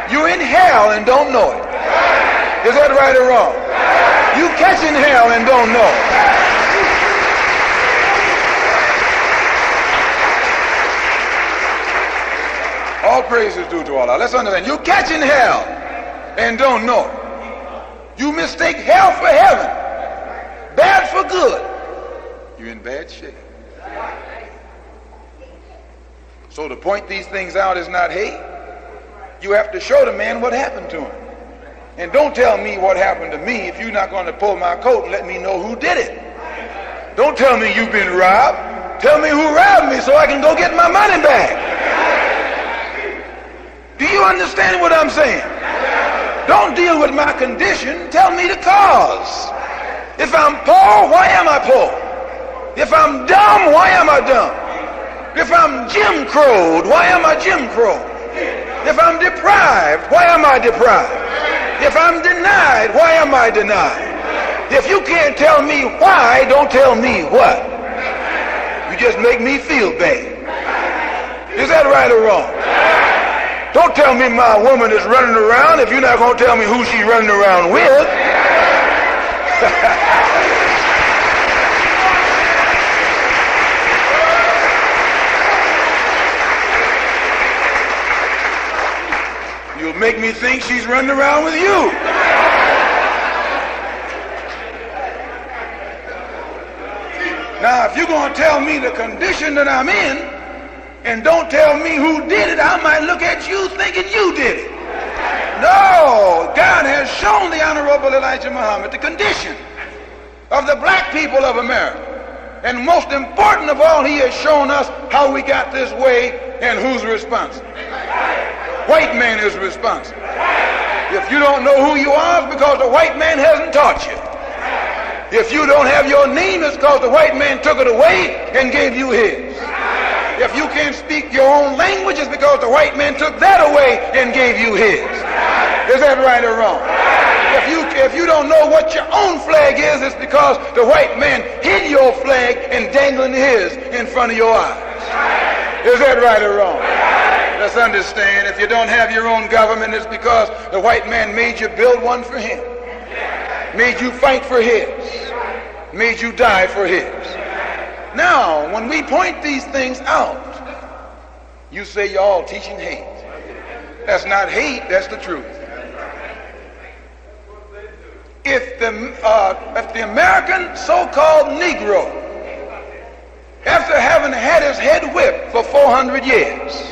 [SPEAKER 2] You're in hell and don't know it. Is that right or wrong? You catching hell and don't know it. All praise is due to Allah. Let's understand. You catching hell and don't know it. You mistake hell for heaven. Bad for good. You're in bad shape. So to point these things out is not hate. You have to show the man what happened to him. And don't tell me what happened to me if you're not going to pull my coat and let me know who did it. Don't tell me you've been robbed. Tell me who robbed me so I can go get my money back. Do you understand what I'm saying? Don't deal with my condition. Tell me the cause. If I'm poor, why am I poor? If I'm dumb, why am I dumb? If I'm Jim Crowed, why am I Jim Crowed? If I'm deprived, why am I deprived? If I'm denied, why am I denied? If you can't tell me why, don't tell me what. You just make me feel bad. Is that right or wrong? Don't tell me my woman is running around if you're not going to tell me who she's running around with. You'll make me think she's running around with you. Now, if you're going to tell me the condition that I'm in, and don't tell me who did it, I might look at you thinking you did it. No, God has shown the Honorable Elijah Muhammad the condition of the black people of America. And most important of all, he has shown us how we got this way and who's responsible. White man is responsible. If you don't know who you are, it's because the white man hasn't taught you. If you don't have your name, it's because the white man took it away and gave you his. If you can't speak your own language, it's because the white man took that away and gave you his. Is that right or wrong? If you don't know what your own flag is, it's because the white man hid your flag and dangling his in front of your eyes. Is that right or wrong? Let's understand, if you don't have your own government, it's because the white man made you build one for him. Made you fight for his. Made you die for his. Now, when we point these things out, you say you're all teaching hate. That's not hate, that's the truth. If the American so-called Negro, after having had his head whipped for 400 years,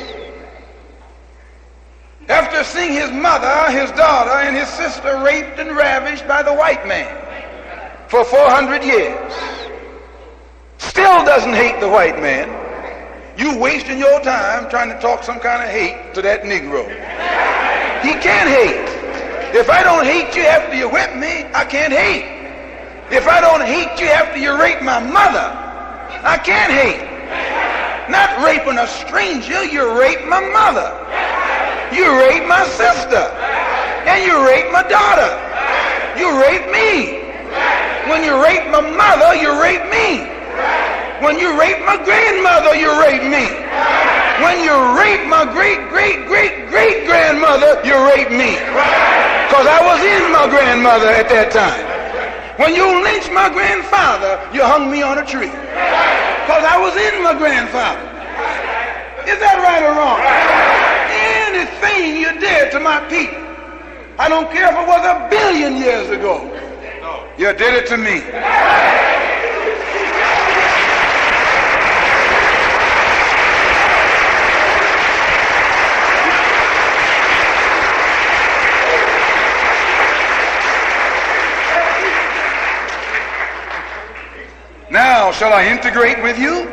[SPEAKER 2] after seeing his mother, his daughter, and his sister raped and ravished by the white man for 400 years, still doesn't hate the white man, you wasting your time trying to talk some kind of hate to that Negro. He can't hate. If I don't hate you after you whip me, I can't hate. If I don't hate you after you rape my mother, I can't hate. Not raping a stranger, you rape my mother. You rape my sister. And you rape my daughter. You rape me. When you rape my mother, you rape me. When you rape my grandmother, you rape me. When you rape my great-great-great-great-grandmother, you rape me. Because I was in my grandmother at that time. When you lynched my grandfather, you hung me on a tree. Because I was in my grandfather. Is that right or wrong? Anything you did to my people, I don't care if it was 1 billion years ago, you did it to me. Now, shall I integrate with you?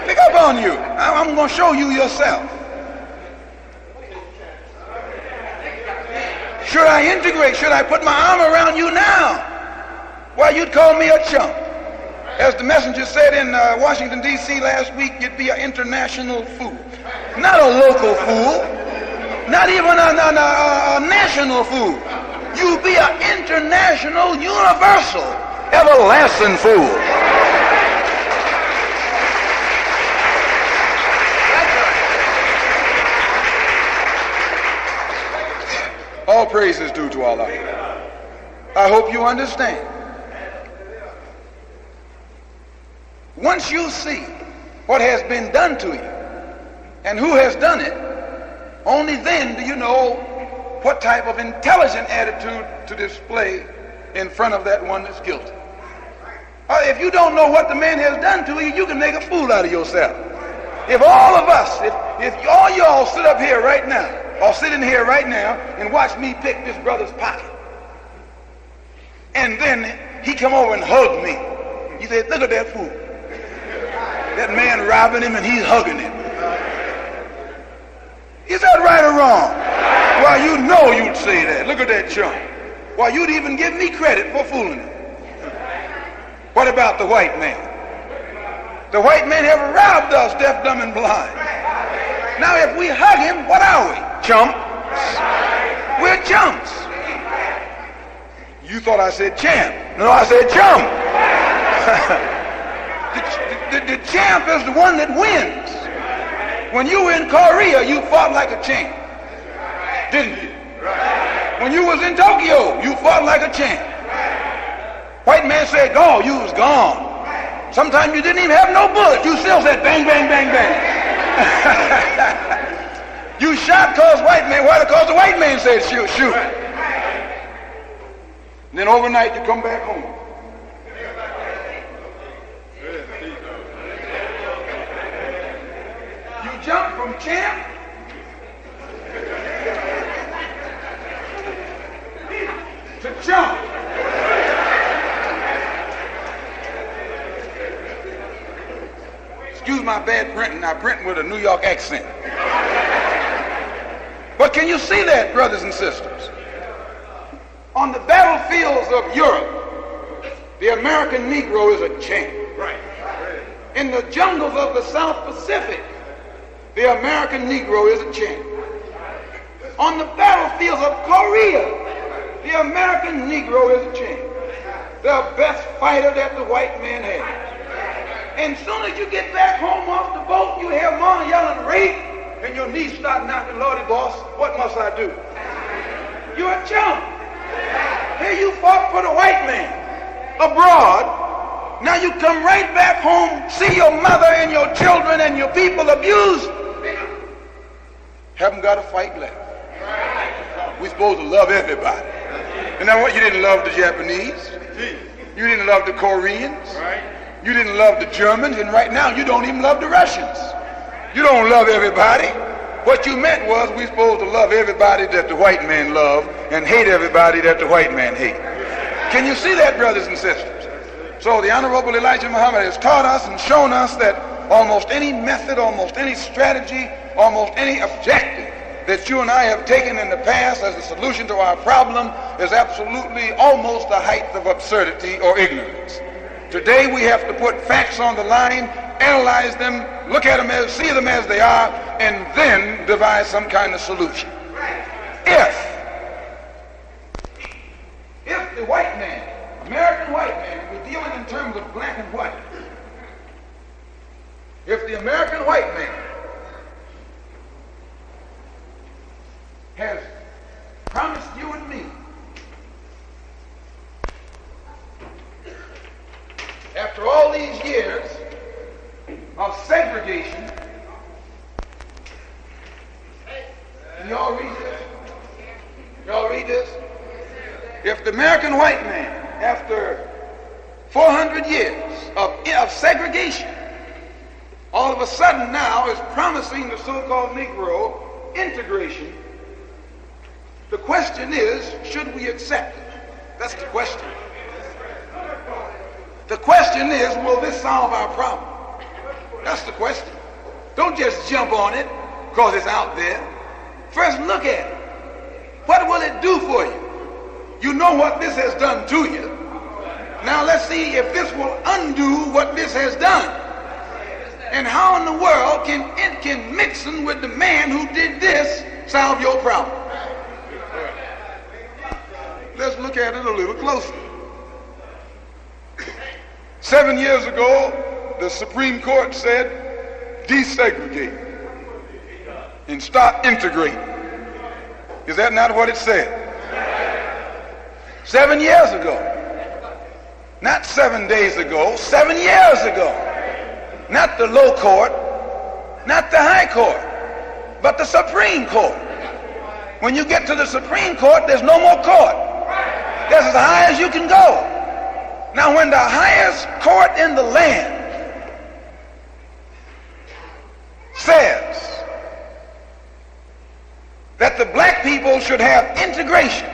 [SPEAKER 2] Pick up on you. I'm going to show you yourself. Should I integrate? Should I put my arm around you now? Why, you'd call me a chump. As the messenger said in Washington, D.C. last week, you'd be an international fool. Not a local fool. Not even a national fool. You'd be an international, universal, everlasting fool. All praise is due to Allah. I hope you understand. Once you see what has been done to you and who has done it, only then do you know what type of intelligent attitude to display in front of that one that's guilty. If you don't know what the man has done to you, you can make a fool out of yourself. If all of us, if all y'all sit up here right now, or sit in here right now and watch me pick this brother's pocket, and then he come over and hug me, you say, look at that fool. That man robbing him and he's hugging him. Is that right or wrong? Well, you know you'd say that. Look at that chump. Well, you'd even give me credit for fooling him. What about the white man? The white men have robbed us, deaf, dumb, and blind. Now, if we hug him, what are we? Chumps. We're chumps. You thought I said champ. No, I said chump. The champ is the one that wins. When you were in Korea, you fought like a champ, didn't you? When you was in Tokyo, you fought like a champ. White man said go, you was gone. Sometimes you didn't even have no bullet. You still said bang, bang, bang, bang. You shot cause white man. Why? Because the white man said shoot, shoot. And then overnight you come back home. You jump from champ to chump. Excuse my bad printing. I print with a New York accent. But can you see that, brothers and sisters? On the battlefields of Europe, the American Negro is a champ. Right. In the jungles of the South Pacific, the American Negro is a champ. On the battlefields of Korea, the American Negro is a champ. The best fighter that the white man has. And as soon as you get back home off the boat, you hear mom yelling rape, and your knees start knocking, Lordy boss, what must I do? You're a chump. Here you fought for the white man abroad. Now you come right back home, see your mother and your children and your people abused. Haven't got a fight left. We're supposed to love everybody. And now what? You didn't love the Japanese. You didn't love the Koreans. You didn't love the Germans. And right now you don't even love the Russians. You don't love everybody. What you meant was we're supposed to love everybody that the white man loved and hate everybody that the white man hated. Can you see that, brothers and sisters? So the Honorable Elijah Muhammad has taught us and shown us that almost any method, almost any strategy, almost any objective that you and I have taken in the past as a solution to our problem is absolutely almost the height of absurdity or ignorance. Today we have to put facts on the line, analyze them, look at them as, see them as they are, and then devise some kind of solution. If the white man, American white man, we're dealing in terms of black and white. If the American white man has promised you and me after all these years of segregation, y'all read this? Y'all read this? If the American white man, after 400 years of segregation, all of a sudden now is promising the so-called Negro integration, the question is, should we accept it? That's the question. The question is, will this solve our problem? That's the question. Don't just jump on it because it's out there. First look at it. What will it do for you? You know what this has done to you. Now let's see if this will undo what this has done. And how in the world can mixing with the man who did this solve your problem? Let's look at it a little closer. 7 years ago, the Supreme Court said, desegregate and start integrating. Is that not what it said? 7 years ago. Not 7 days ago, 7 years ago. Not the low court, not the high court, but the Supreme Court. When you get to the Supreme Court, there's no more court. That's as high as you can go. Now, when the highest court in the land says that the black people should have integration,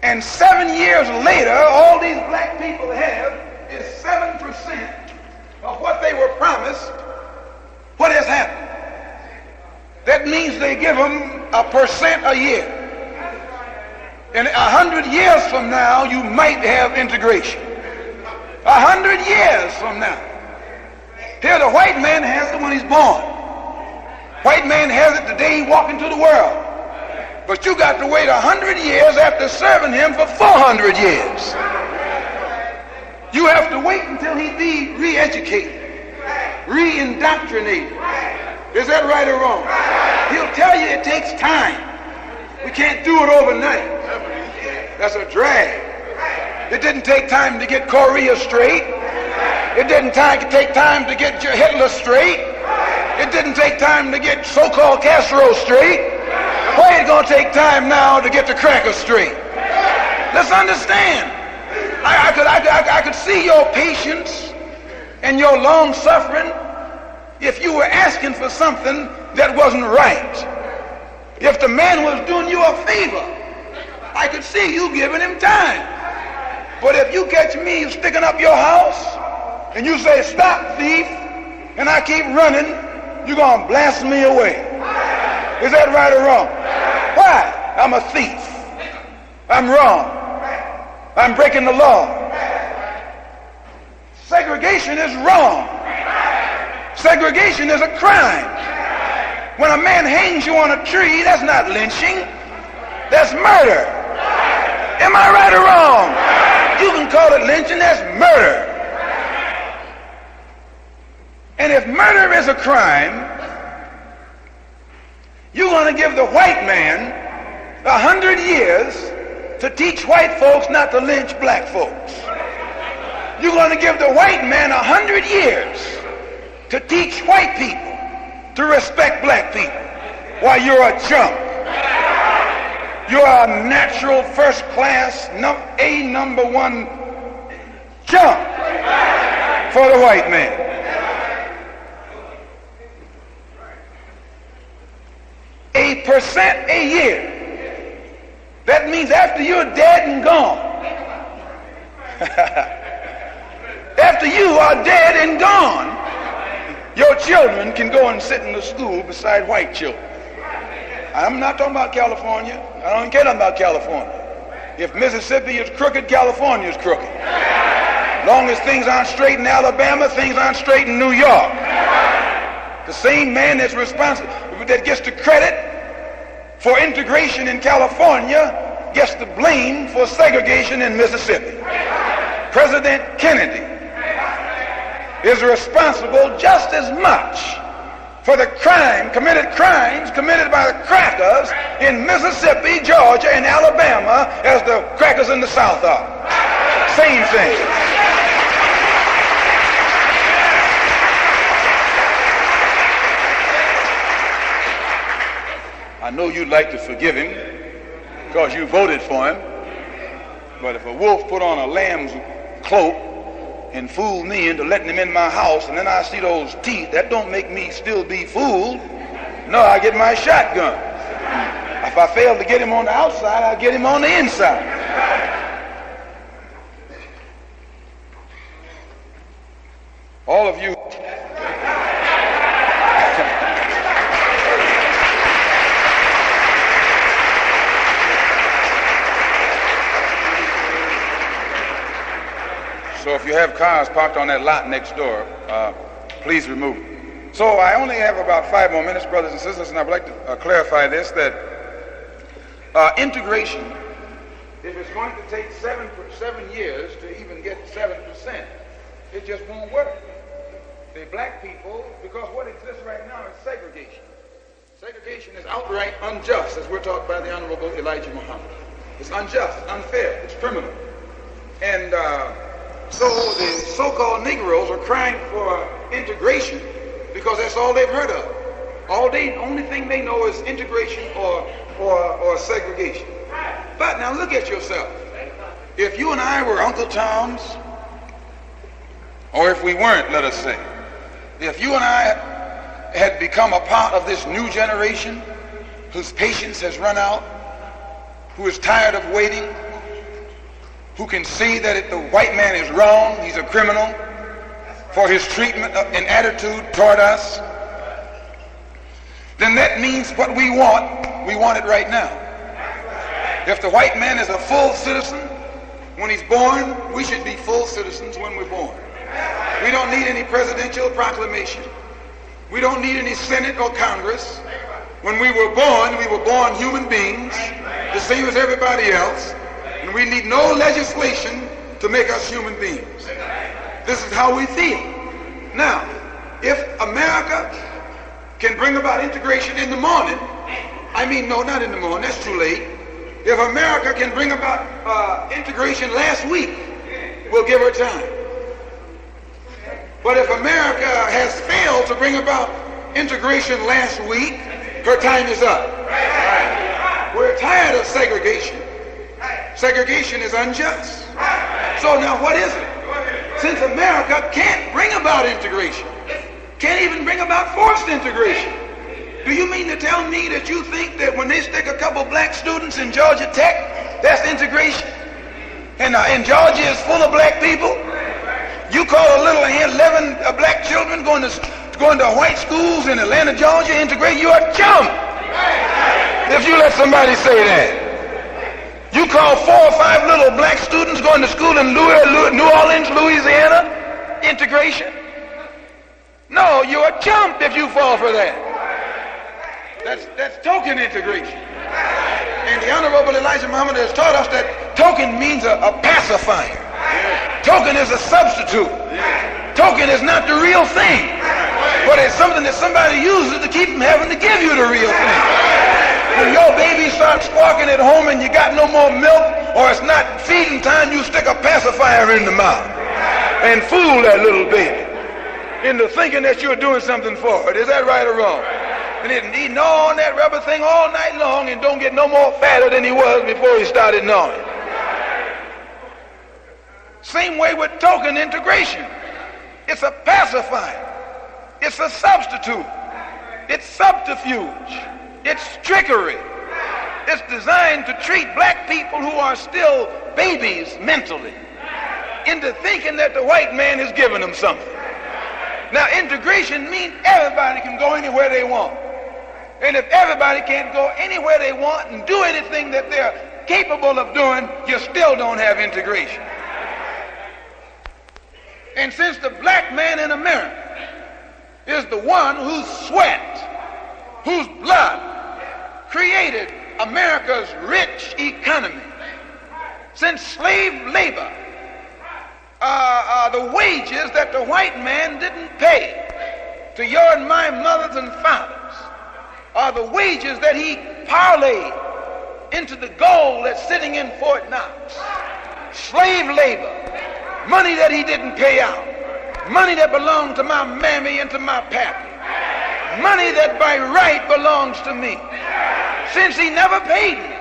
[SPEAKER 2] and 7 years later, all these black people have is 7% of what they were promised, what has happened? That means they give them 1% a year. And 100 years from now, you might have integration. 100 years from now. Here, the white man has it when he's born. White man has it the day he walks into the world. But you got to wait 100 years after serving him for 400 years. You have to wait until he be re-educated, re-indoctrinated. Is that right or wrong? He'll tell you it takes time. We can't do it overnight. That's a drag. It didn't take time to get Korea straight. It didn't take time to get Hitler straight. It didn't take time to get so-called Castro straight. Why is it going to take time now to get the crackers straight? Let's understand. I could see your patience and your long suffering if you were asking for something that wasn't right. If the man was doing you a favor, I could see you giving him time. But if you catch me sticking up your house and you say, stop, thief, and I keep running, you're going to blast me away. Is that right or wrong? Why? I'm a thief. I'm wrong. I'm breaking the law. Segregation is wrong. Segregation is a crime. When a man hangs you on a tree, that's not lynching. That's murder. Am I right or wrong? You can call it lynching, that's murder. And if murder is a crime, you're going to give the white man 100 years to teach white folks not to lynch black folks. You're going to give the white man 100 years to teach white people to respect black people. Why, you're a chump. You're a natural first class, number one chump for the white man. A percent a year. That means after you're dead and gone. After you are dead and gone, your children can go and sit in the school beside white children. I'm not talking about California. I don't care nothing about California. If Mississippi is crooked, California is crooked. As long as things aren't straight in Alabama, things aren't straight in New York. The same man that's responsible, that gets the credit for integration in California, gets the blame for segregation in Mississippi. President Kennedy is responsible just as much for the crimes committed by the crackers in Mississippi, Georgia, and Alabama as the crackers in the South are. Same thing. I know you'd like to forgive him because you voted for him, but if a wolf put on a lamb's cloak and fooled me into letting him in my house, and then I see those teeth, that don't make me still be fooled. No, I get my shotgun. If I fail to get him on the outside, I'll get him on the inside. All of you if you have cars parked on that lot next door, please remove them. So I only have about 5 more minutes, brothers and sisters, and I would like to clarify this, that integration, if it's going to take 7 years to even get 7%, it just won't work. The black people, because what exists right now is segregation. Segregation is outright unjust, as we're taught by the Honorable Elijah Muhammad. It's unjust, it's unfair, it's criminal. And so the so-called Negroes are crying for integration because that's all they've heard of. Only thing they know is integration or segregation. But now look at yourself. If you and I were Uncle Toms, or if we weren't, let us say, if you and I had become a part of this new generation whose patience has run out, who is tired of waiting, who can see that the white man is wrong, he's a criminal for his treatment and attitude toward us, then that means what we want it right now. If the white man is a full citizen when he's born, we should be full citizens when we're born. We don't need any presidential proclamation. We don't need any Senate or Congress. When we were born human beings, the same as everybody else, and we need no legislation to make us human beings. This is how we feel. Now, if America can bring about integration in the morning, no, not in the morning, that's too late. If America can bring about integration last week, we'll give her time. But if America has failed to bring about integration last week, her time is up. We're tired of segregation. Segregation is unjust. So now what is it? Since America can't bring about integration, can't even bring about forced integration, do you mean to tell me that you think that when they stick a couple black students in Georgia Tech, that's integration? And Georgia is full of black people? You call 11 black children going to white schools in Atlanta, Georgia, integrate? You're a chump if you let somebody say that. You call 4 or 5 little black students going to school in New Orleans, Louisiana, integration? No, you're a chump if you fall for that. That's token integration. And the Honorable Elijah Muhammad has taught us that token means a pacifier. Token is a substitute. Token is not the real thing, but it's something that somebody uses to keep from having to give you the real thing. When your baby starts squawking at home and you got no more milk, or it's not feeding time, you stick a pacifier in the mouth and fool that little baby into thinking that you're doing something for it. Is that right or wrong? And it gnaw on that rubber thing all night long and don't get no more fatter than he was before he started gnawing. Same way with token integration. It's a pacifier. It's a substitute. It's subterfuge. It's trickery. It's designed to treat black people who are still babies mentally into thinking that the white man is giving them something. Now, integration means everybody can go anywhere they want. And if everybody can't go anywhere they want and do anything that they're capable of doing, you still don't have integration. And since the black man in America is the one whose sweat, whose blood created America's rich economy, since slave labor, the wages that the white man didn't pay to your and my mothers and fathers are the wages that he parlayed into the gold that's sitting in Fort Knox. Slave labor, money that he didn't pay out, money that belonged to my mammy and to my pappy, money that by right belongs to me. Since he never paid me,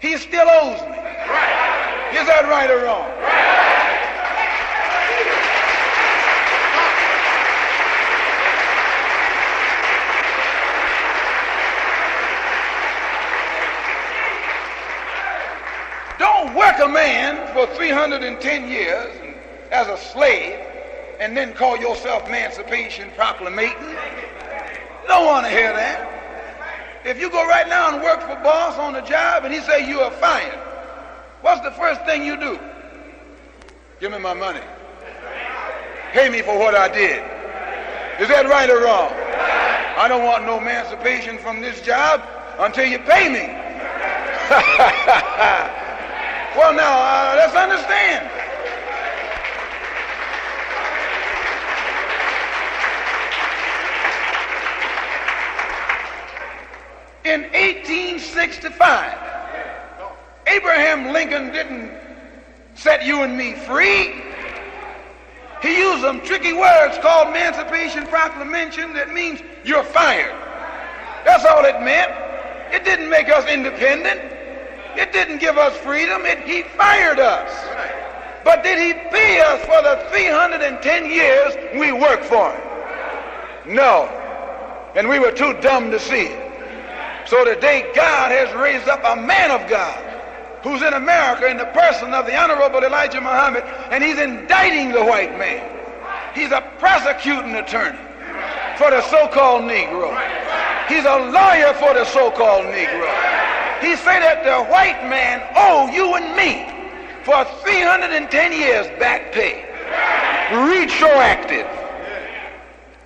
[SPEAKER 2] he still owes me. Is that right or wrong? Don't work a man for 310 years as a slave and then call yourself Emancipation Proclamating. Don't want to hear that. If you go right now and work for boss on the job and he say you are fired, what's the first thing you do? Give me my money. Pay me for what I did. Is that right or wrong? I don't want no emancipation from this job until you pay me. Well, now, let's understand. In 1865, Abraham Lincoln didn't set you and me free. He used some tricky words called Emancipation Proclamation that means you're fired. That's all it meant. It didn't make us independent. It didn't give us freedom. He fired us. But did he pay us for the 310 years we worked for him? No. And we were too dumb to see it. So today God has raised up a man of God who's in America in the person of the Honorable Elijah Muhammad, and he's indicting the white man. He's a prosecuting attorney for the so-called Negro. He's a lawyer for the so-called Negro. He said that the white man owe you and me for 310 years back pay. Retroactive.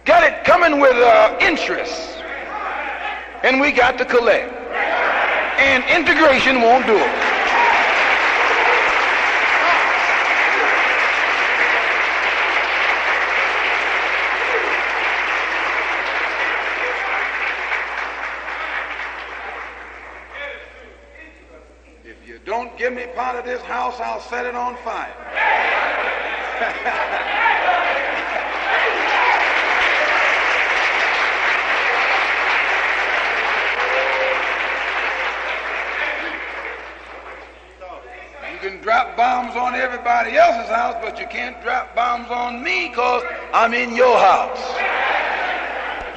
[SPEAKER 2] Got it coming with interest. And we got to collect. And integration won't do it. If you don't give me part of this house, I'll set it on fire. You can drop bombs on everybody else's house, but you can't drop bombs on me because I'm in your house.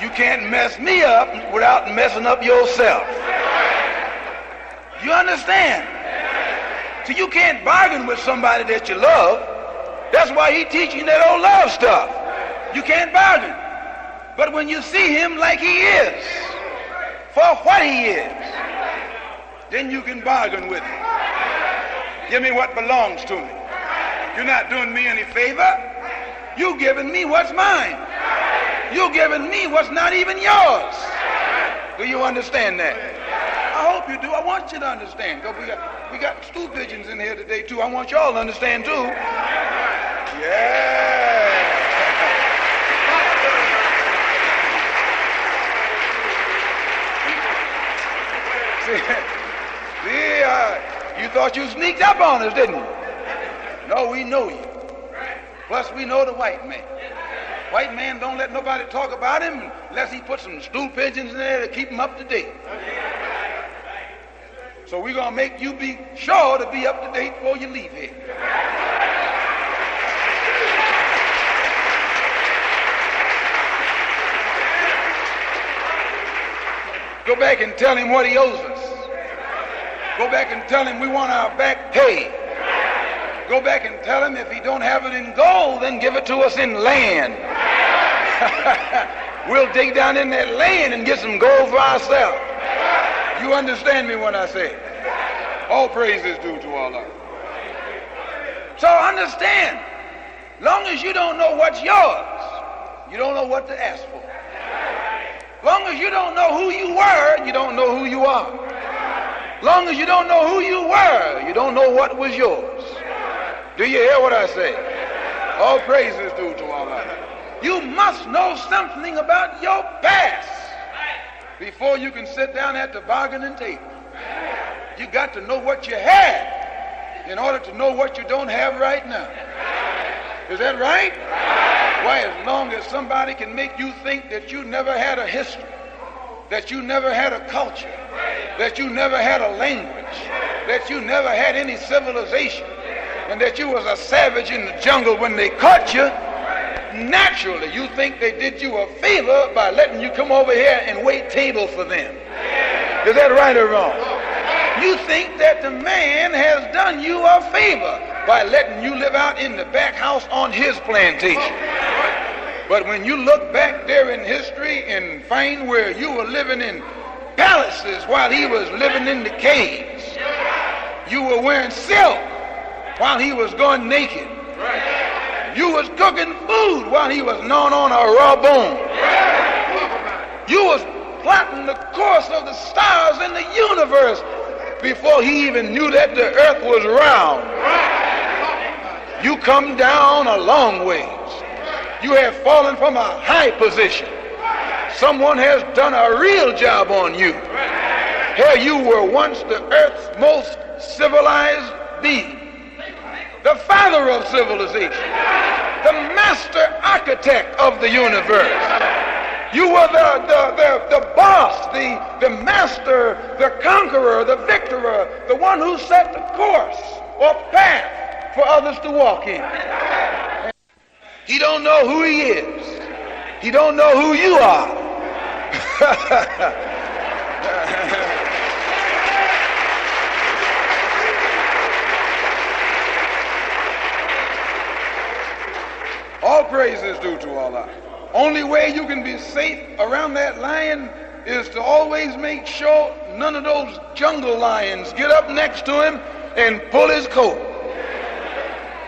[SPEAKER 2] You can't mess me up without messing up yourself. You understand? So you can't bargain with somebody that you love. That's why he teaching that old love stuff. You can't bargain. But when you see him like he is, for what he is, then you can bargain with him. Give me what belongs to me. You're not doing me any favor. You're giving me what's mine. You're giving me what's not even yours. Do you understand that? I hope you do. I want you to understand. Because we got stool pigeons in here today too. I want y'all to understand too. Yeah. You thought you sneaked up on us, didn't you? No, we know you. Plus, we know the white man. White man don't let nobody talk about him unless he puts some stool pigeons in there to keep him up to date. So we're going to make you be sure to be up to date before you leave here. Go back and tell him what he owes us. Go back and tell him we want our back pay. Go back and tell him if he don't have it in gold, then give it to us in land. We'll dig down in that land and get some gold for ourselves. You understand me when I say all praise is due to Allah. So understand, long as you don't know what's yours, you don't know what to ask for. Long as you don't know who you were, you don't know who you are. Long as you don't know who you were, you don't know what was yours. Do you hear what I say? All praise is due to Allah. You must know something about your past before you can sit down at the bargaining table. You got to know what you had in order to know what you don't have right now. Is that right? Why, as long as somebody can make you think that you never had a history, that you never had a culture, that you never had a language, that you never had any civilization, and that you was a savage in the jungle when they caught you, naturally you think they did you a favor by letting you come over here and wait table for them. Is that right or wrong? You think that the man has done you a favor by letting you live out in the back house on his plantation. But when you look back there in history and find where you were living in palaces while he was living in the caves, you were wearing silk while he was going naked, You was cooking food while he was gnawing on a raw bone. You was plotting the course of the stars in the universe before he even knew that the earth was round. You come down a long ways. You have fallen from a high position. Someone has done a real job on you. Here you were once the earth's most civilized being, the father of civilization, the master architect of the universe. You were the boss, the master, the conqueror, the victorer, the one who set the course or path for others to walk in. He don't know who he is. He don't know who you are. All praise is due to Allah. Only way you can be safe around that lion is to always make sure none of those jungle lions get up next to him and pull his coat.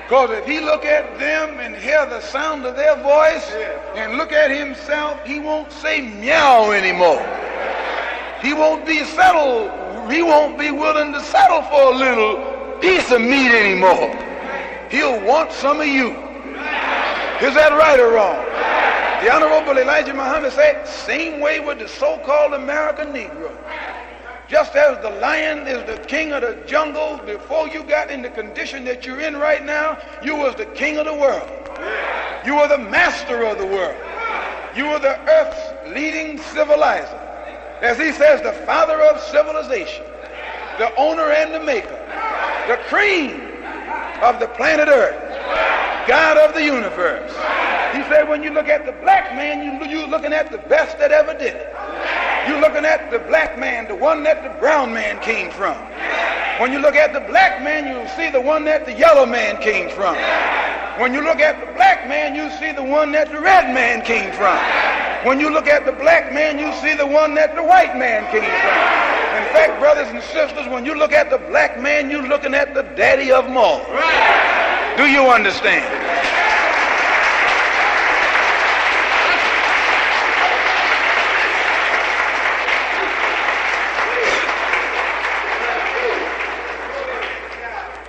[SPEAKER 2] Because if he look at them and hear the sound of their voice and look at himself, he won't say meow anymore. He won't be willing to settle for a little piece of meat anymore. He'll want some of you. Is that right or wrong? The Honorable Elijah Muhammad said, same way with the so-called American Negro. Just as the lion is the king of the jungle, before you got in the condition that you're in right now, you was the king of the world. You were the master of the world. You were the earth's leading civilizer. As he says, the father of civilization, the owner and the maker, the cream of the planet Earth, God of the universe. He said, when you look at the black man, you're looking at the best that ever did it. You're looking at the black man, the one that the brown man came from. When you look at the black man, you'll see the one that the yellow man came from. When you look at the black man, you see the one that the red man came from. When you look at the black man, you see the one that the white man came from. In fact, brothers and sisters, when you look at the black man, you're looking at the daddy of them all. Do you understand?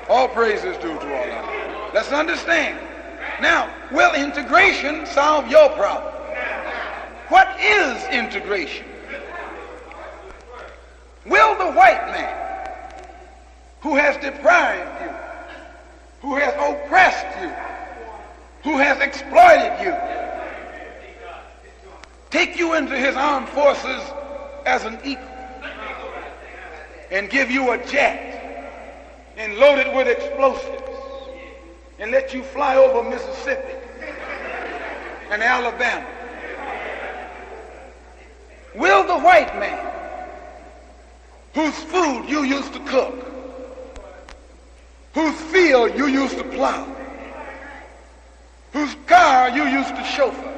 [SPEAKER 2] All praise is due to Allah. Let's understand. Now, will integration solve your problem? What is integration? Will the white man who has deprived you, who has oppressed you, who has exploited you, take you into his armed forces as an equal and give you a jet and load it with explosives and let you fly over Mississippi and Alabama? Will the white man whose food you used to cook, whose field you used to plow, whose car you used to chauffeur,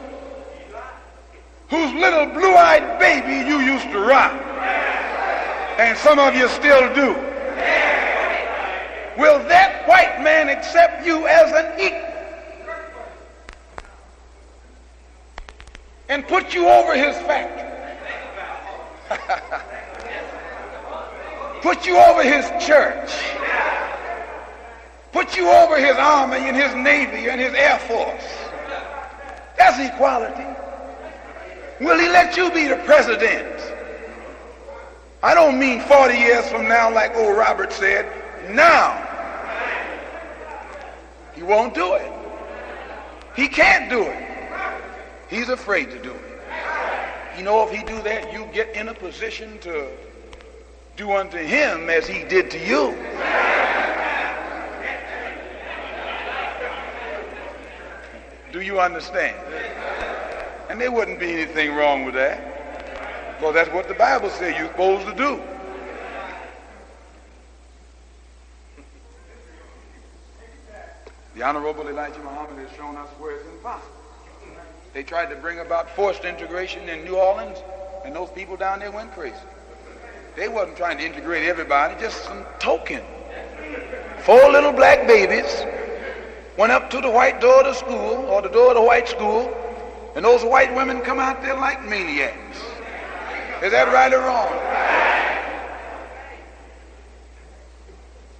[SPEAKER 2] whose little blue-eyed baby you used to rock, and some of you still do, will that white man accept you as an equal and put you over his factory, put you over his church, put you over his army and his navy and his air force? That's equality. Will he let you be the president? I don't mean 40 years from now like old Robert said. Now. He won't do it. He can't do it. He's afraid to do it. You know, if he do that, you get in a position to do unto him as he did to you. Do you understand? And there wouldn't be anything wrong with that, because that's what the Bible says you're supposed to do. The Honorable Elijah Muhammad has shown us where it's impossible. They tried to bring about forced integration in New Orleans, and those people down there went crazy. They wasn't trying to integrate everybody, just some token. 4 little black babies went up to the white door of the school, or the door of the white school, and those white women come out there like maniacs. Is that right or wrong?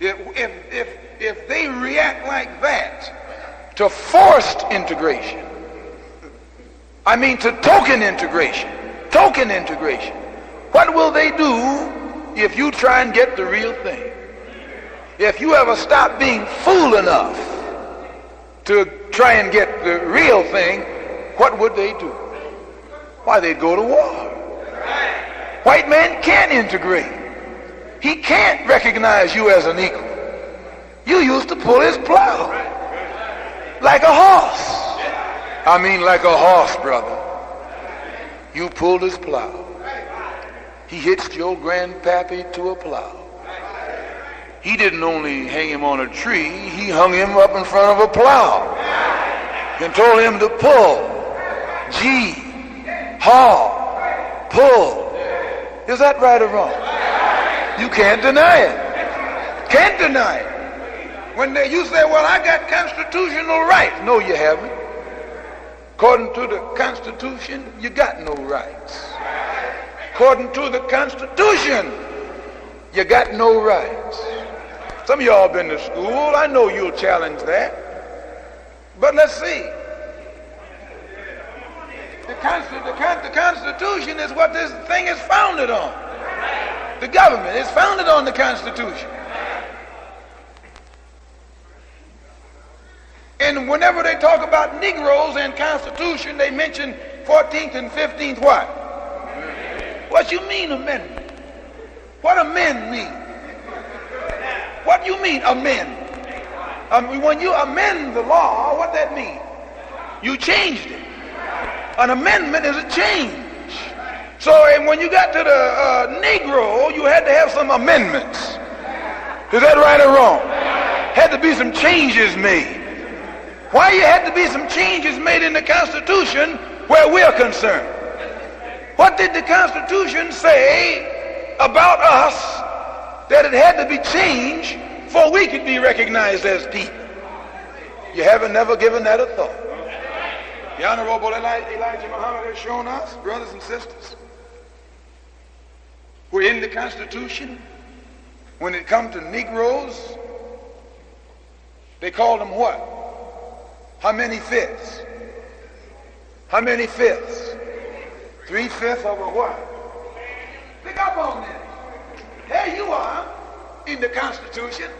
[SPEAKER 2] If they react like that to forced integration, I mean to token integration, what will they do if you try and get the real thing? If you ever stop being fool enough to try and get the real thing, what would they do? Why, they'd go to war. White man can't integrate. He can't recognize you as an equal. You used to pull his plow like a horse. I mean like a horse, brother. You pulled his plow. He hitched your grandpappy to a plow. He didn't only hang him on a tree, he hung him up in front of a plow and told him to pull. G, haul, pull. Is that right or wrong? You can't deny it. Can't deny it. When you say, well, I got constitutional rights. No, you haven't. According to the Constitution, you got no rights. According to the Constitution, you got no rights. Some of y'all been to school. I know you'll challenge that. But let's see. The Constitution is what this thing is founded on. The government is founded on the Constitution. And whenever they talk about Negroes and Constitution, they mention 14th and 15th what? What you mean amendment? What amend mean? What do you mean amend? When you amend the law, what that mean? You changed it. An amendment is a change. So and when you got to the Negro, you had to have some amendments. Is that right or wrong? Had to be some changes made. Why you had to be some changes made in the Constitution where we're concerned? What did the Constitution say about us that it had to be changed for we could be recognized as people? You haven't never given that a thought. The Honorable Elijah Muhammad has shown us, brothers and sisters, we're in the Constitution. When it comes to Negroes, they call them what? How many fifths? How many fifths? 3/5 of a what? Pick up on that. There you are in the Constitution.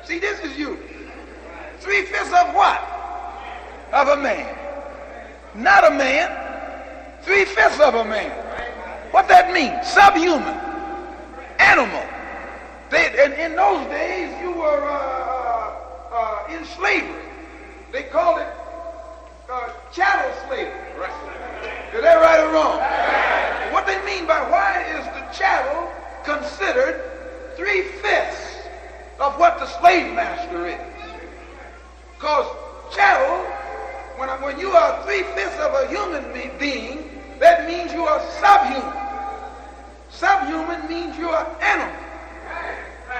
[SPEAKER 2] See, this is you. 3/5 of what? Of a man. Not a man. 3/5 of a man. What that means? Subhuman. Animal. In those days, you were in slavery. They called it chattel slavery. Is that right or wrong? What they mean by why is the chattel considered 3/5 of what the slave master is? Because chattel, when you are 3/5 of a human being, that means you are subhuman. Subhuman means you are animal.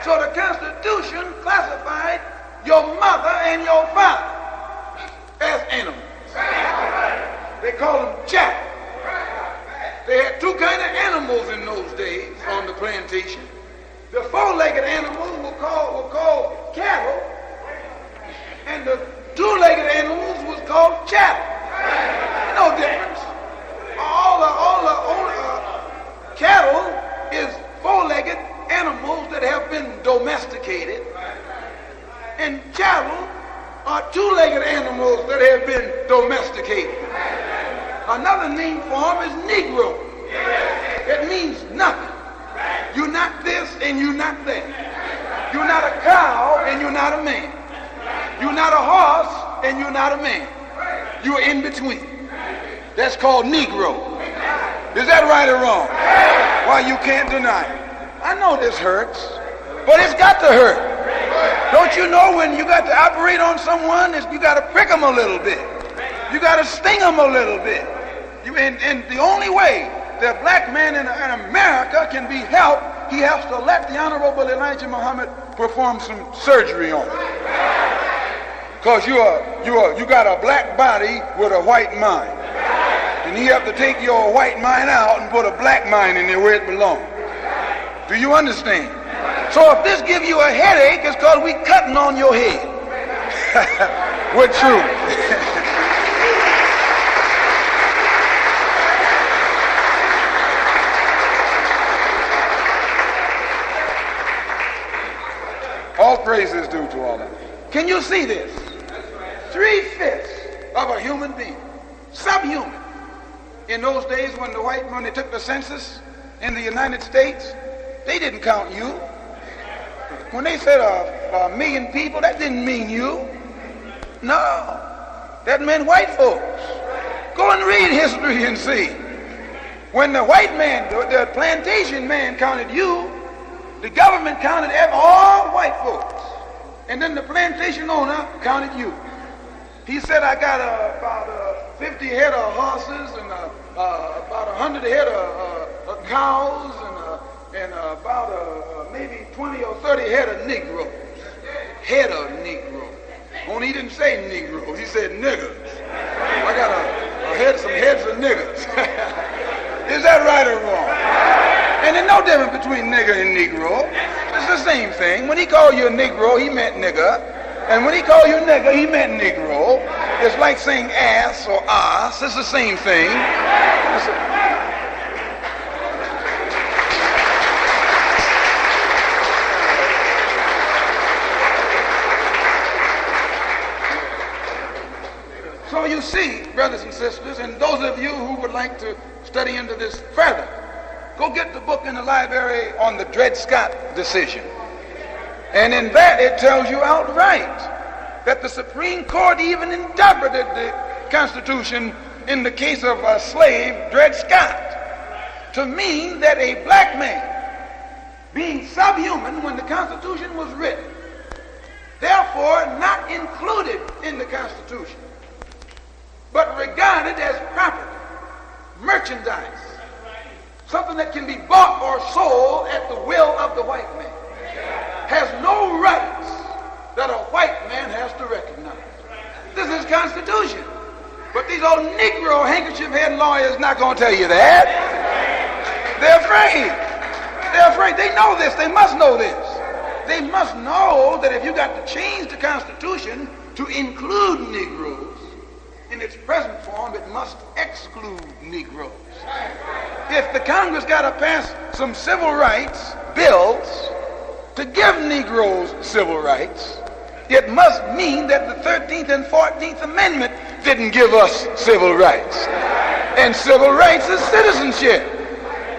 [SPEAKER 2] So the Constitution classified your mother and your father as animals. They call them chattel. They had two kinds of animals in those days on the plantation. The four-legged animals were called cattle, and the two-legged animals was called chattel. No difference. All the cattle is four-legged animals that have been domesticated, and chattel are two-legged animals that have been domesticated. Another name for them is Negro. It means nothing. You're not this and you're not that. You're not a cow and you're not a man. You're not a horse and you're not a man. You're in between. That's called Negro. Is that right or wrong? Why, you can't deny it. I know this hurts, but it's got to hurt. Don't you know when you got to operate on someone, you got to prick them a little bit. You got to sting them a little bit. And the only way that black man in America can be helped, he has to let the Honorable Elijah Muhammad perform some surgery on him. Because you got a black body with a white mind. And you have to take your white mind out and put a black mind in there where it belongs. Do you understand? So if this gives you a headache, it's because we cutting on your head. We're true. All praise is due to all that. Can you see this? 3/5 of a human being, subhuman. In those days when they took the census in the United States, they didn't count you. When they said a million people, that didn't mean you. No, that meant white folks. Go and read history and see. When the white man, the plantation man counted you, the government counted all white folks. And then the plantation owner counted you. He said, I got about 50 head of horses and about 100 head of cows and about maybe 20 or 30 head of Negroes. Head of Negroes. Only he didn't say Negroes, he said niggers. I got some heads of niggers. Is that right or wrong? And there's no difference between nigger and Negro. It's the same thing. When he called you a Negro, he meant nigger. And when he called you nigger, he meant Negro. It's like saying ass or ass. It's the same thing. So you see, brothers and sisters, and those of you who would like to study into this further, go get the book in the library on the Dred Scott decision. And in that it tells you outright that the Supreme Court even interpreted the Constitution in the case of a slave, Dred Scott, to mean that a black man, being subhuman when the Constitution was written, therefore not included in the Constitution, but regarded as property, merchandise, something that can be bought or sold at the will of the white man, has no rights that a white man has to recognize. This is Constitution. But these old Negro handkerchief head lawyers not going to tell you that. They're afraid. They're afraid. They know this. They must know this. They must know that if you got to change the Constitution to include Negroes, in its present form, it must exclude Negroes. If the Congress got to pass some civil rights bills to give Negroes civil rights, it must mean that the 13th and 14th Amendment didn't give us civil rights. And civil rights is citizenship.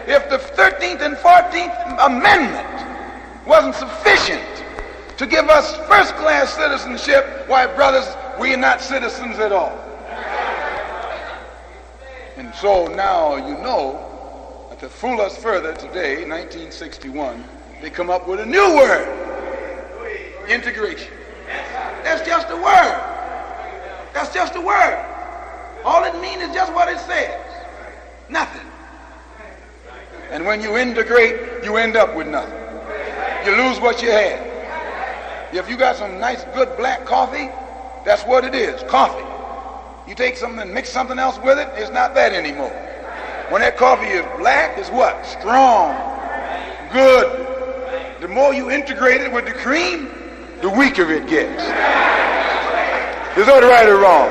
[SPEAKER 2] If the 13th and 14th Amendment wasn't sufficient to give us first-class citizenship, why, brothers, we are not citizens at all. And so now you know that to fool us further today, 1961, they come up with a new word, integration. That's just a word. That's just a word. All it means is just what it says. Nothing. And when you integrate, you end up with nothing. You lose what you had. If you got some nice, good black coffee, that's what it is, coffee. You take something and mix something else with it, it's not that anymore. When that coffee is black, it's what? Strong, good. The more you integrate it with the cream, the weaker it gets. Is that right or wrong?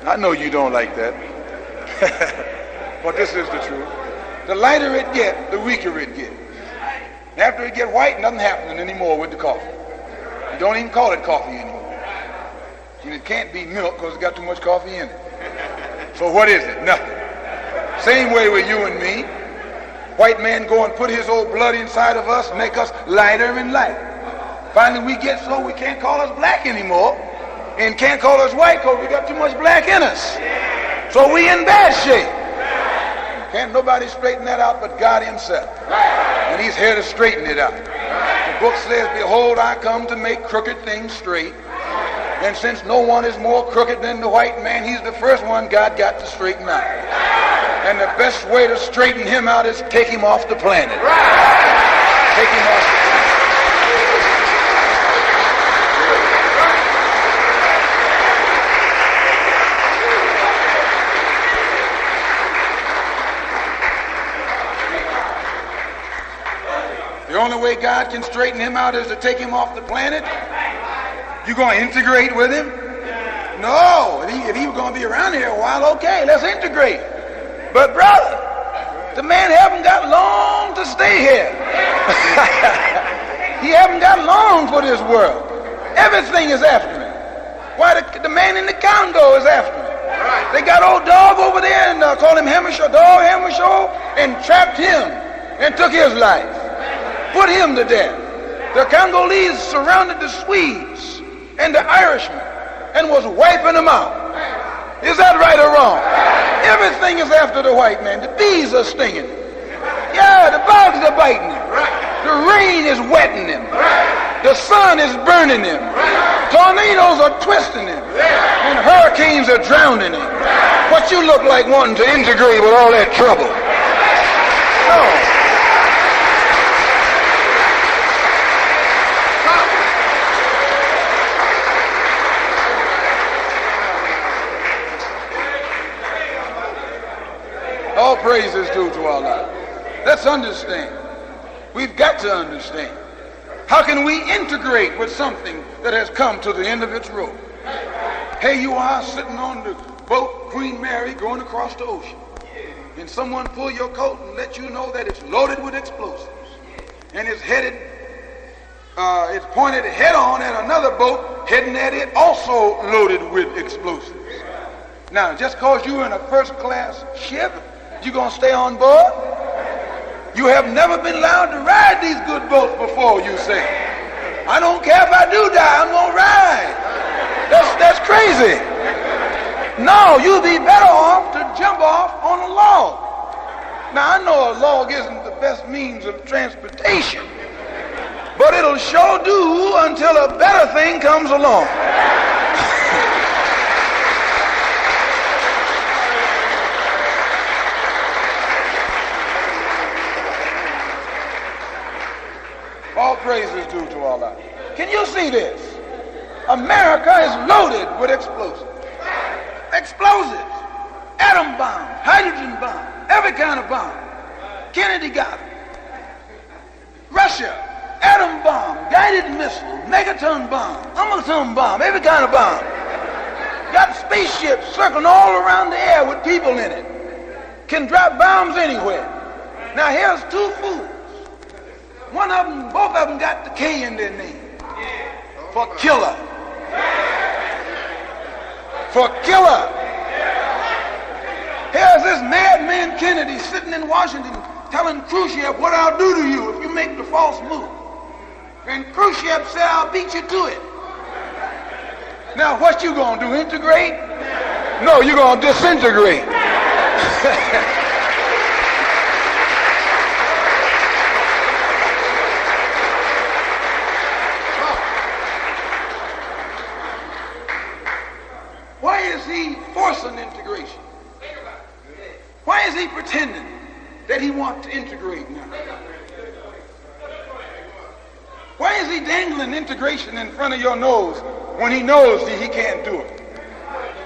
[SPEAKER 2] I know you don't like that. But this is the truth. The lighter it gets, the weaker it gets. After it gets white, nothing happening anymore with the coffee. You don't even call it coffee anymore. And it can't be milk because it's got too much coffee in it. So what is it? Nothing. Same way with you and me. White man go and put his old blood inside of us, make us lighter and lighter. Finally we get so we can't call us black anymore and can't call us white because we got too much black in us. So we in bad shape. Can't nobody straighten that out but God himself. And he's here to straighten it out. The book says, behold, I come to make crooked things straight. And since no one is more crooked than the white man, he's the first one God got to straighten out. And the best way to straighten him out is take him off the planet. Take him off the planet. God can straighten him out is to take him off the planet? You going to integrate with him? No. If he was going to be around here a while, okay, let's integrate. But brother, the man haven't got long to stay here. He haven't got long for this world. Everything is after him. Why the man in the Congo is after him. They got old dog over there and called him Hammershaw, dog Hammershaw, and trapped him and took his life. Put him to death. The Congolese surrounded the Swedes and the Irishmen and was wiping them out. Is that right or wrong? Everything is after the white man. The bees are stinging him. Yeah, the bugs are biting him. The rain is wetting him. The sun is burning him. Tornadoes are twisting him. And hurricanes are drowning him. What you look like wanting to integrate with all that trouble? No. All praise is due to Allah. Let's understand. We've got to understand. How can we integrate with something that has come to the end of its rope? Here you are sitting on the boat Queen Mary going across the ocean. And someone pull your coat and let you know that it's loaded with explosives. And it's pointed head on at another boat heading at it also loaded with explosives. Now, just because you're in a first class ship, you gonna stay on board? You have never been allowed to ride these good boats before, you say. I don't care if I do die, I'm gonna ride. That's crazy. No, you'd be better off to jump off on a log. Now I know a log isn't the best means of transportation, but it'll sure do until a better thing comes along. All praise is due to Allah. Can you see this? America is loaded with explosives. Explosives. Atom bombs, hydrogen bombs, every kind of bomb. Kennedy got them. Russia, atom bomb, guided missile, megaton bomb, umaton bomb, every kind of bomb. Got spaceships circling all around the air with people in it. Can drop bombs anywhere. Now here's two fools. Both of them got the K in their name. For killer. For killer. Here's this madman Kennedy sitting in Washington telling Khrushchev what I'll do to you if you make the false move. And Khrushchev said, I'll beat you to it. Now what you gonna do, integrate? No, you're gonna disintegrate. Why is he forcing integration? Why is he pretending that he wants to integrate now? Why is he dangling integration in front of your nose when he knows that he can't do it?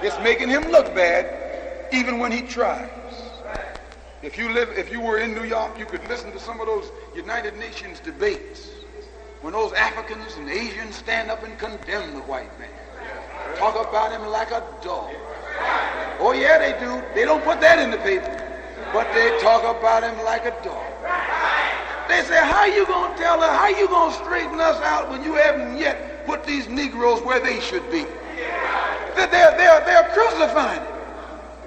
[SPEAKER 2] It's making him look bad even when he tries. If you were in New York, you could listen to some of those United Nations debates when those Africans and Asians stand up and condemn the white man. Talk about him like a dog. Oh yeah, they do. They don't put that in the paper, but they talk about him like a dog. They say, how you gonna tell us, how you gonna straighten us out when you haven't yet put these Negroes where they should be? They're crucifying it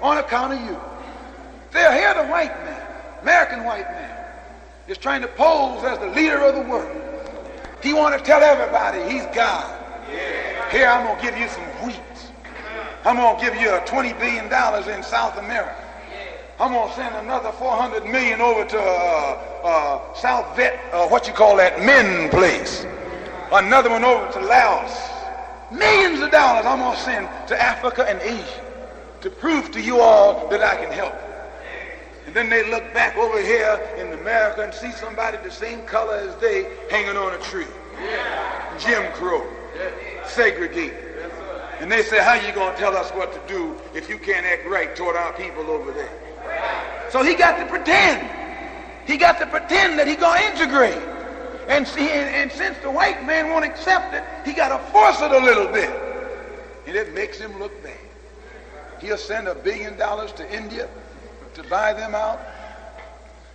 [SPEAKER 2] on account of you. They're here, the white man, American white man, is trying to pose as the leader of the world. He want to tell everybody he's God. Here, I'm going to give you some wheat. I'm going to give you $20 billion in South America. I'm going to send another $400 million over to South Viet, what you call that, Min place. Another one over to Laos. Millions of dollars I'm going to send to Africa and Asia to prove to you all that I can help. And then they look back over here in America and see somebody the same color as they hanging on a tree. Jim Crow. Segregated. And they say, how you going to tell us what to do if you can't act right toward our people over there? So he got to pretend. He got to pretend that he going to integrate. And see, and since the white man won't accept it, he got to force it a little bit. And it makes him look bad. He'll send $1 billion to India to buy them out.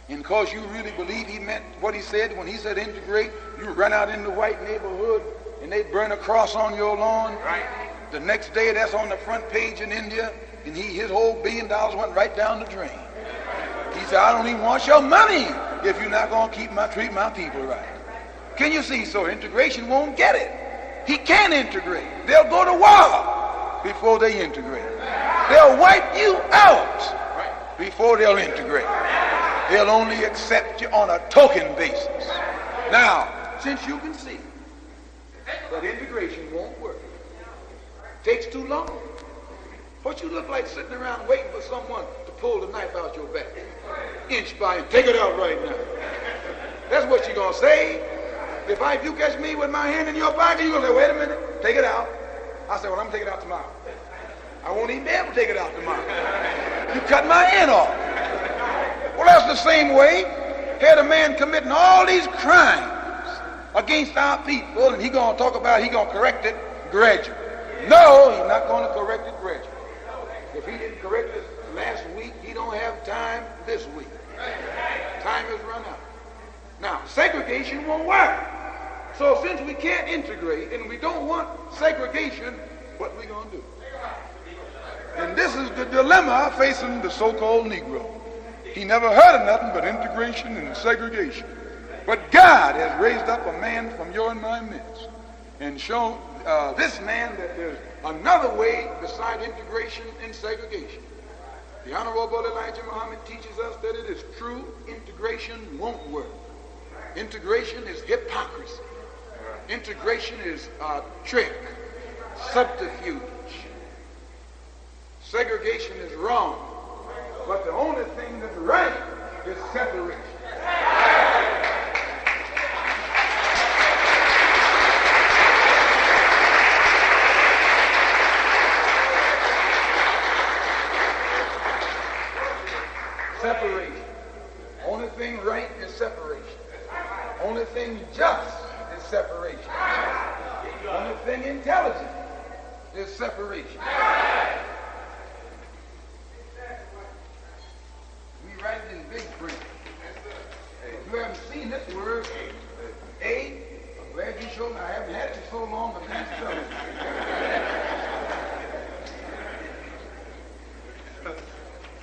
[SPEAKER 2] And because you really believe he meant what he said when he said integrate, you run out in the white neighborhood and they burn a cross on your lawn. Right. The next day that's on the front page in India, and his whole $1 billion went right down the drain. He said, I don't even want your money if you're not going to treat my people right. Can you see? So integration won't get it. He can't integrate. They'll go to war before they integrate. They'll wipe you out before they'll integrate. They'll only accept you on a token basis. Now, since you can see that integration won't work, takes too long. What you look like sitting around waiting for someone to pull the knife out your back, inch by inch, take it out right now. That's what you're gonna say. If you catch me with my hand in your pocket, you're gonna say, wait a minute, take it out. I say, well, I'm gonna take it out tomorrow. I won't even be able to take it out tomorrow. You cut my hand off. Well, that's the same way. Had a man committing all these crimes against our people, and he gonna talk about he gonna correct it gradually. No, he's not gonna correct it gradually. If he didn't correct it last week, he don't have time this week. Time has run out. Now, segregation won't work. So since we can't integrate and we don't want segregation, what are we gonna do? And this is the dilemma facing the so-called Negro. He never heard of nothing but integration and segregation. But God has raised up a man from your and my midst and shown this man that there's another way beside integration and segregation. The Honorable Elijah Muhammad teaches us that it is true integration won't work. Integration is hypocrisy. Integration is trick, subterfuge. Segregation is wrong. But the only thing that's right is separation. Separation. Only thing right is separation. Only thing just is separation. Only thing intelligent is separation. We write it in big print. If you haven't seen this word, I'm glad you showed me. I haven't had it for so long, but that's trouble.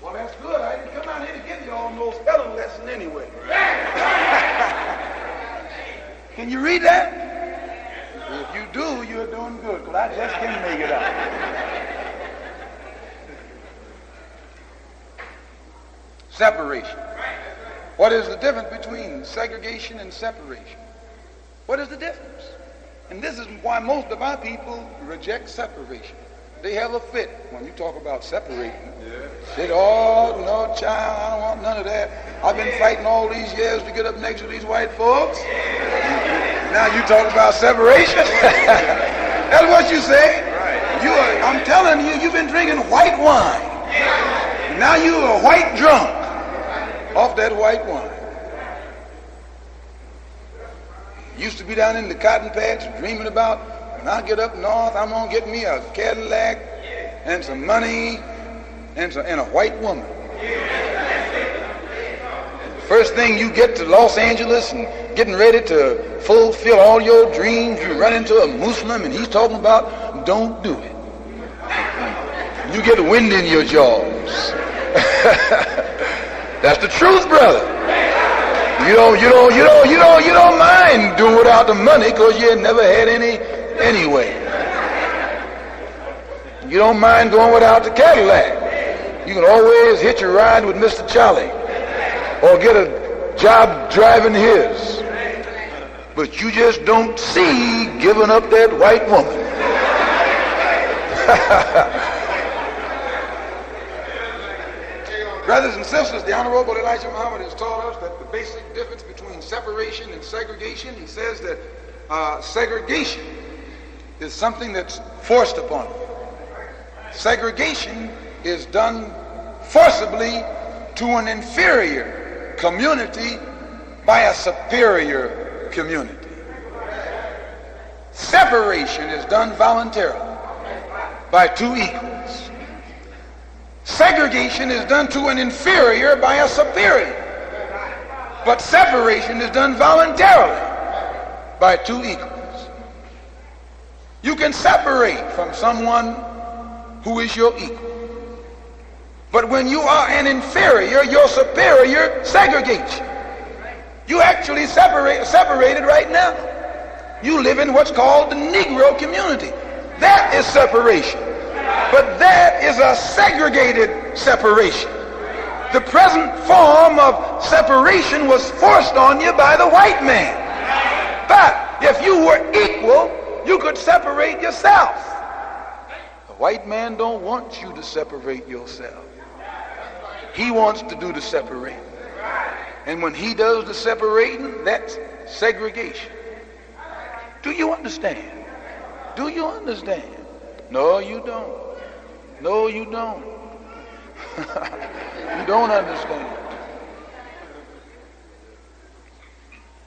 [SPEAKER 2] Well, that's good. I didn't come out here to give you all no spelling lesson anyway. Can you read that? If you do, you're doing good, because I just can't make it out. Separation. What is the difference between segregation and separation? What is the difference? And this is why most of our people reject separation. They have a fit when you talk about separating. Say, oh, no, child, I don't want none of that. I've been fighting all these years to get up next to these white folks. Now you talk about separation? That's what you say. I'm telling you, you've been drinking white wine. Now you're a white drunk off that white wine. Used to be down in the cotton patch dreaming about, when I get up north, I'm going to get me a Cadillac and some money and a white woman. First thing you get to Los Angeles and getting ready to fulfill all your dreams, you run into a Muslim and he's talking about, don't do it. You get wind in your jaws. That's the truth, brother. You don't mind doing without the money because you never had any anyway. You don't mind going without the Cadillac. You can always hitch a ride with Mr. Charlie or get a job driving his. But you just don't see giving up that white woman. Brothers and sisters, the Honorable Elijah Muhammad has taught us that the basic difference between separation and segregation, he says that segregation is something that's forced upon you. Segregation is done forcibly to an inferior community by a superior community. Separation is done voluntarily by two equals. Segregation is done to an inferior by a superior. But separation is done voluntarily by two equals. You can separate from someone who is your equal. But when you are an inferior, your superior segregates you. You actually separated right now. You live in what's called the Negro community. That is separation. But that is a segregated separation. The present form of separation was forced on you by the white man. But if you were equal, you could separate yourself. The white man don't want you to separate yourself. He wants to do the separating. And when he does the separating, that's segregation. Do you understand? Do you understand? No, you don't. No, you don't. You don't understand.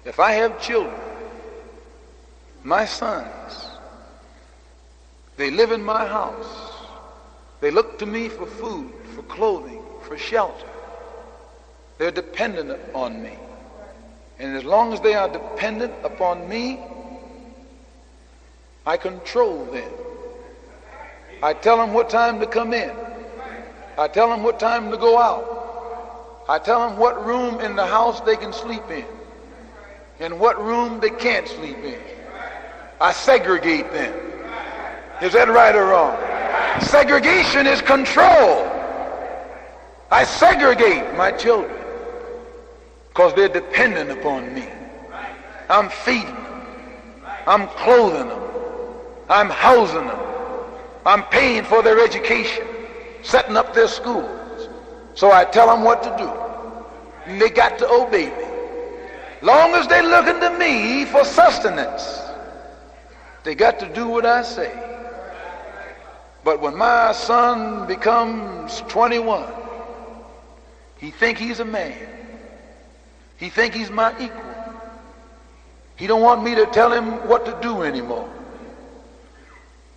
[SPEAKER 2] If I have children, my sons, they live in my house. They look to me for food, for clothing, for shelter. They're dependent on me. And as long as they are dependent upon me, I control them. I tell them what time to come in. I tell them what time to go out. I tell them what room in the house they can sleep in and what room they can't sleep in. I segregate them. Is that right or wrong? Segregation is control. I segregate my children because they're dependent upon me. I'm feeding them. I'm clothing them. I'm housing them. I'm paying for their education, setting up their schools. So I tell them what to do. And they got to obey me. Long as they looking to me for sustenance, they got to do what I say. But when my son becomes 21, he think he's a man. He think he's my equal. He don't want me to tell him what to do anymore.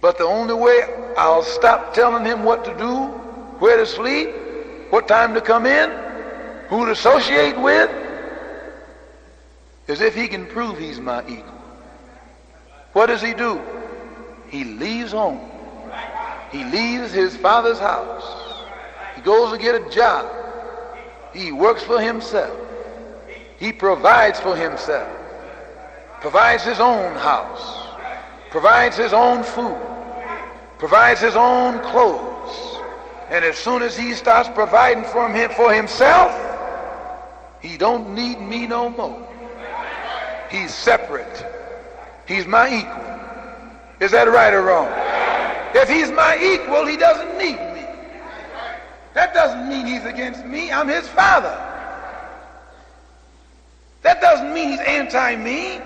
[SPEAKER 2] But the only way I'll stop telling him what to do, where to sleep, what time to come in, who to associate with, is if he can prove he's my equal. What does he do? He leaves home. He leaves his father's house. He goes to get a job. He works for himself. He provides for himself. Provides his own house. Provides his own food. Provides his own clothes. And as soon as he starts providing for himself, he don't need me no more. He's separate. He's my equal. Is that right or wrong? If he's my equal, he doesn't need me. That doesn't mean he's against me. I'm his father. That doesn't mean he's anti-me.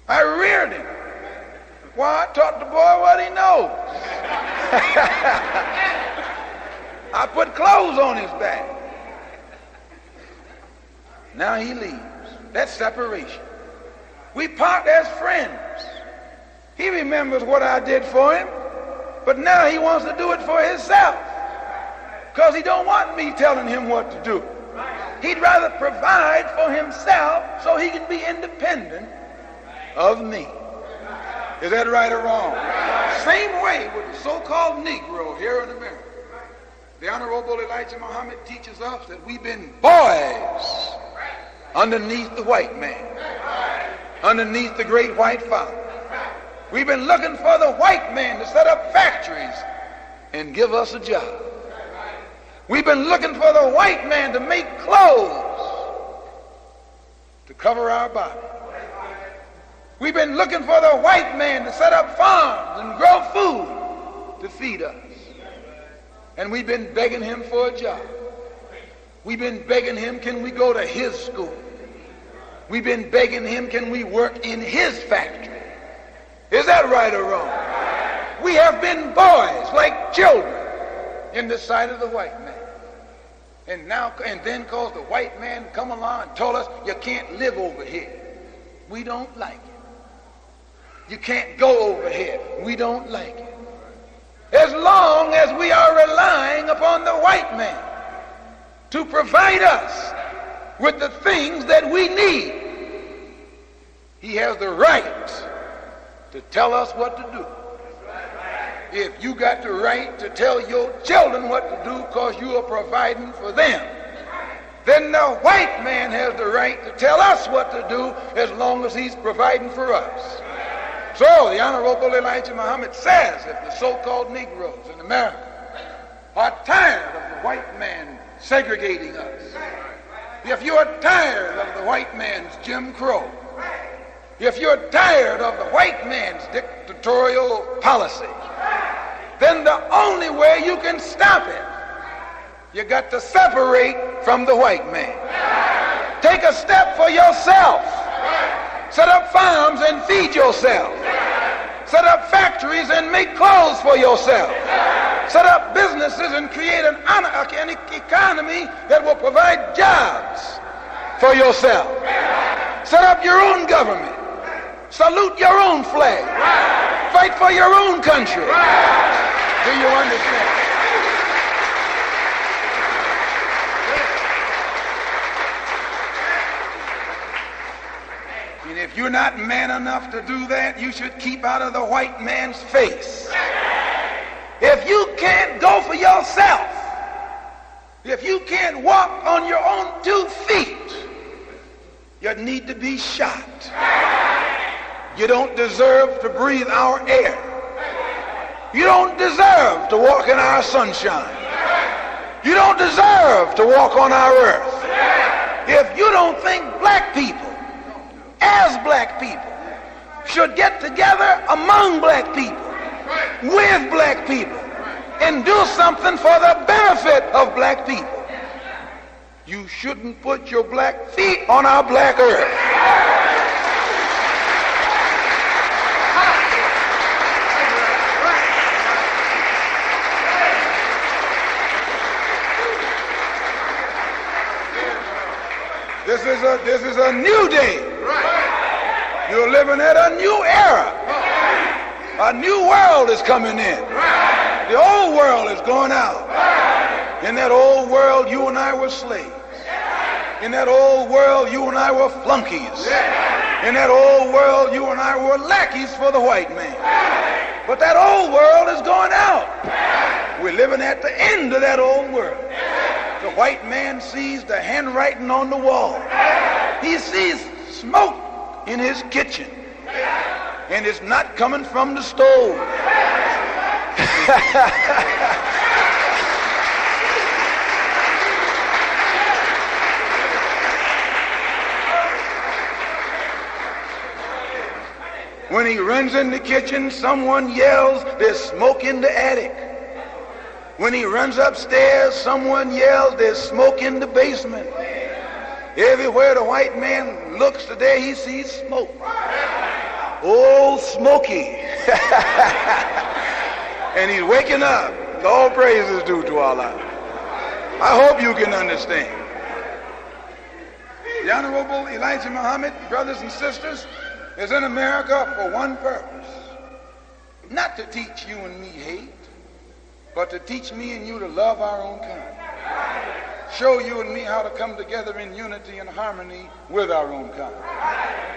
[SPEAKER 2] I reared him. Why? I taught the boy what he knows. I put clothes on his back. Now he leaves. That's separation. We part as friends. He remembers what I did for him, but now he wants to do it for himself because he don't want me telling him what to do. He'd rather provide for himself so he can be independent of me. Is that right or wrong? Same way with the so-called Negro here in America. The Honorable Elijah Muhammad teaches us that we've been boys underneath the white man, underneath the great white father. We've been looking for the white man to set up factories and give us a job. We've been looking for the white man to make clothes to cover our body. We've been looking for the white man to set up farms and grow food to feed us. And we've been begging him for a job. We've been begging him, can we go to his school? We've been begging him, can we work in his factory? Is that right or wrong? We have been boys like children in the sight of the white man.
[SPEAKER 3] And then cause the white man come along and told us you can't live over here. We don't like it. You can't go over here. We don't like it. As long as we are relying upon the white man to provide us with the things that we need, he has the right to tell us what to do. If you got the right to tell your children what to do because you are providing for them, then the white man has the right to tell us what to do as long as he's providing for us. So the Honorable Elijah Muhammad says if the so-called Negroes in America are tired of the white man segregating us, if you are tired of the white man's Jim Crow, if you're tired of the white man's dictatorial policy, then the only way you can stop it, you got to separate from the white man. Take a step for yourself. Set up farms and feed yourself. Set up factories and make clothes for yourself. Set up businesses and create an economy that will provide jobs for yourself. Set up your own government. Salute your own flag. Fight for your own country. Do you understand? And if you're not man enough to do that, you should keep out of the white man's face. If you can't go for yourself, if you can't walk on your own 2 feet, you need to be shot. You don't deserve to breathe our air. You don't deserve to walk in our sunshine. You don't deserve to walk on our earth. If you don't think black people, as black people, should get together among black people, with black people, and do something for the benefit of black people, you shouldn't put your black feet on our black earth. This is a new day. You're living at a new era. A new world is coming in. The old world is going out. In that old world, you and I were slaves. In that old world, you and I were flunkies. In that old world, you and I were lackeys for the white man. But that old world is going out. We're living at the end of that old world. The white man sees the handwriting on the wall. He sees smoke in his kitchen. And it's not coming from the stove. When he runs in the kitchen, someone yells, "There's smoke in the attic." When he runs upstairs, someone yells, "There's smoke in the basement." Everywhere the white man looks today, he sees smoke. Oh, smoky. And he's waking up. All praise is due to Allah. I hope you can understand. The Honorable Elijah Muhammad, brothers and sisters, is in America for one purpose. Not to teach you and me hate, but to teach me and you to love our own kind. Show you and me how to come together in unity and harmony with our own kind.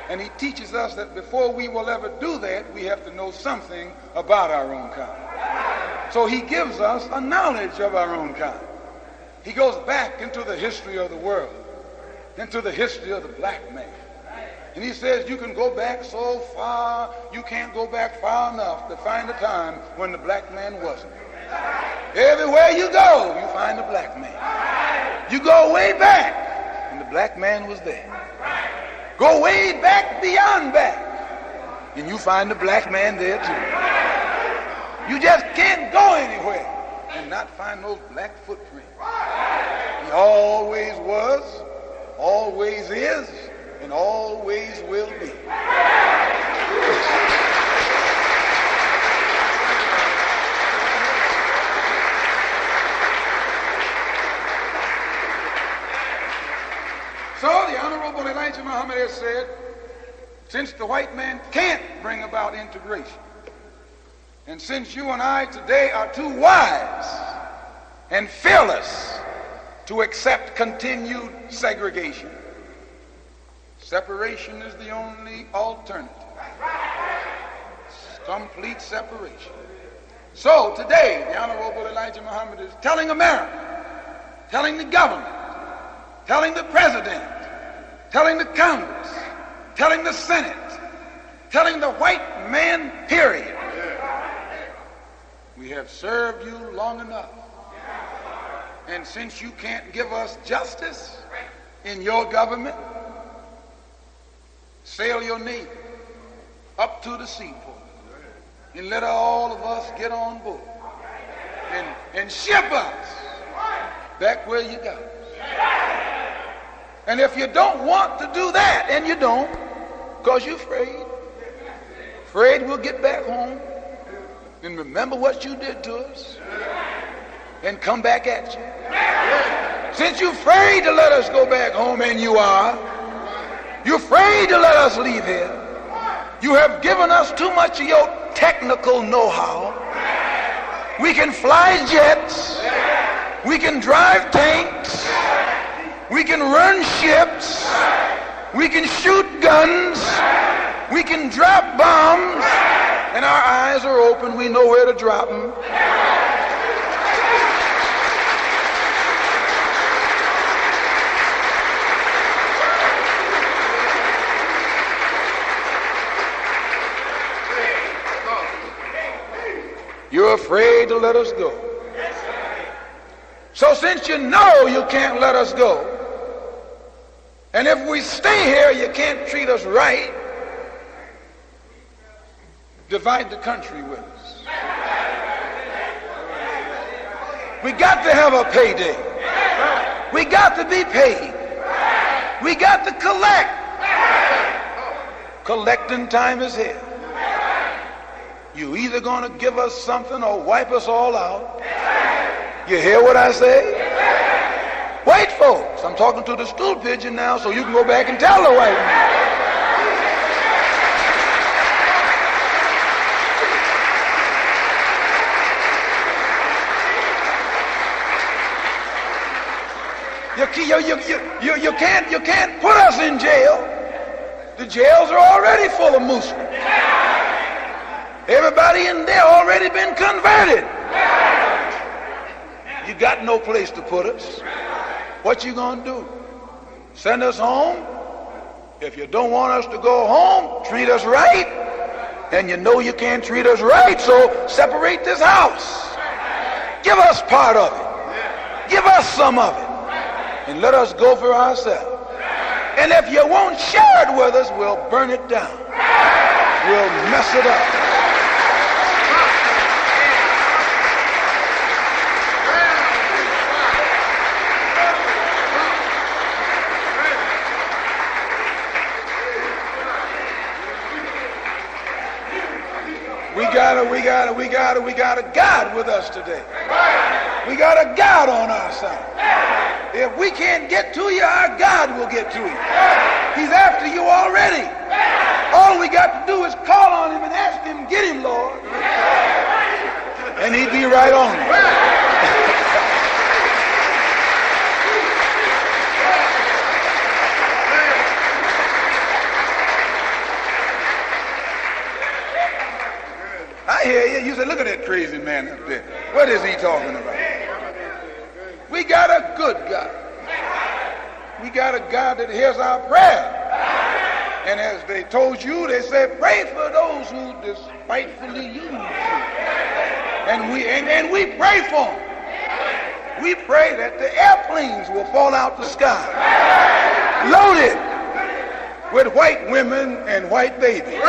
[SPEAKER 3] And he teaches us that before we will ever do that, we have to know something about our own kind. So he gives us a knowledge of our own kind. He goes back into the history of the world, into the history of the black man. And he says you can go back so far, you can't go back far enough to find a time when the black man wasn't. Everywhere you go, you find a black man. You go way back, and the black man was there. Go way back beyond back, and you find the black man there too. You just can't go anywhere and not find those black footprints. He always was, always is, and always will be. said, since the white man can't bring about integration, and since you and I today are too wise and fearless to accept continued segregation, separation is the only alternative. Complete separation. So today, the Honorable Elijah Muhammad is telling America, telling the government, telling the president, telling the Congress, telling the Senate, telling the white man, period. We have served you long enough. And since you can't give us justice in your government, sail your navy up to the seaport and let all of us get on board and ship us back where you got us. And if you don't want to do that, and you don't, because you're afraid we'll get back home and remember what you did to us and come back at you. Since you're afraid to let us go back home, and you're afraid to let us leave here, you have given us too much of your technical know-how. We can fly jets, we can drive tanks, we can run ships, we can shoot guns, we can drop bombs, and our eyes are open, we know where to drop them. You're afraid to let us go. So since you know you can't let us go, and if we stay here you can't treat us right, divide the country with us. We got to have a payday. We got to be paid. We got to collect. Collecting time is here. You either gonna give us something or wipe us all out. You hear what I say? White folks, I'm talking to the stool pigeon now, so you can go back and tell the white man. You can't put us in jail. The jails are already full of Muslims. Everybody in there already been converted. You got no place to put us. What you gonna do? Send us home? If you don't want us to go home, treat us right. And you know you can't treat us right, so separate this house. Give us part of it. Give us some of it. And let us go for ourselves. And if you won't share it with us, we'll burn it down. We'll mess it up. We got a God with us today. We got a God on our side. If we can't get to you, our God will get to you. He's after you already. All we got to do is call on him and ask him, get him, Lord. And he'd be right on it. I hear you. You say, look at that crazy man up there. What is he talking about? We got a good God. We got a God that hears our prayer. And as they told you, they said, pray for those who despitefully use you. And we pray for them. We pray that the airplanes will fall out the sky, loaded with white women and white babies.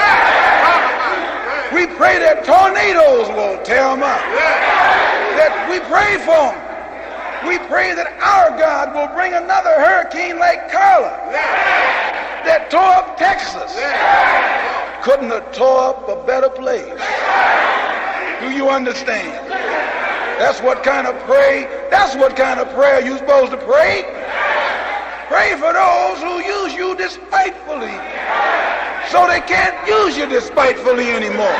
[SPEAKER 3] We pray that tornadoes will tear them up. That we pray for them. We pray that our God will bring another hurricane like Carla that tore up Texas. Couldn't have tore up a better place. Do you understand? That's what kind of prayer you're supposed to pray. Pray pray for those who use you despitefully, so they can't use you despitefully anymore.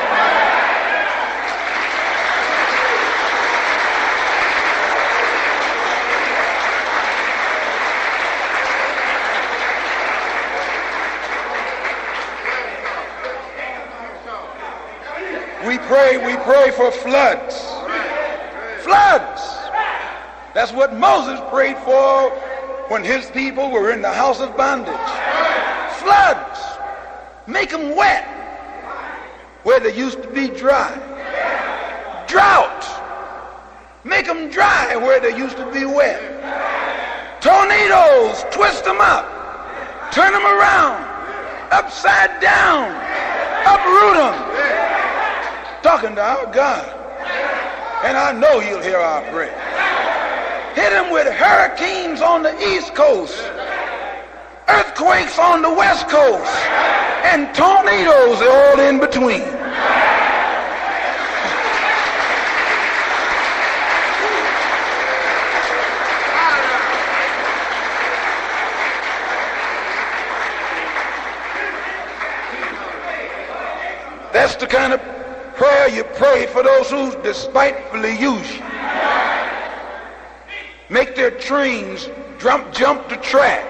[SPEAKER 3] We pray for floods. Floods. That's what Moses prayed for when his people were in the house of bondage. Floods. Make them wet where they used to be dry. Drought. Make them dry where they used to be wet. Tornadoes. Twist them up. Turn them around. Upside down. Uproot them. Talking to our God, and I know he'll hear our prayer. Hit him with hurricanes on the East Coast, earthquakes on the West Coast, and tornadoes all in between. That's the kind of prayer you pray for those who despitefully use you. Make their trains jump the track.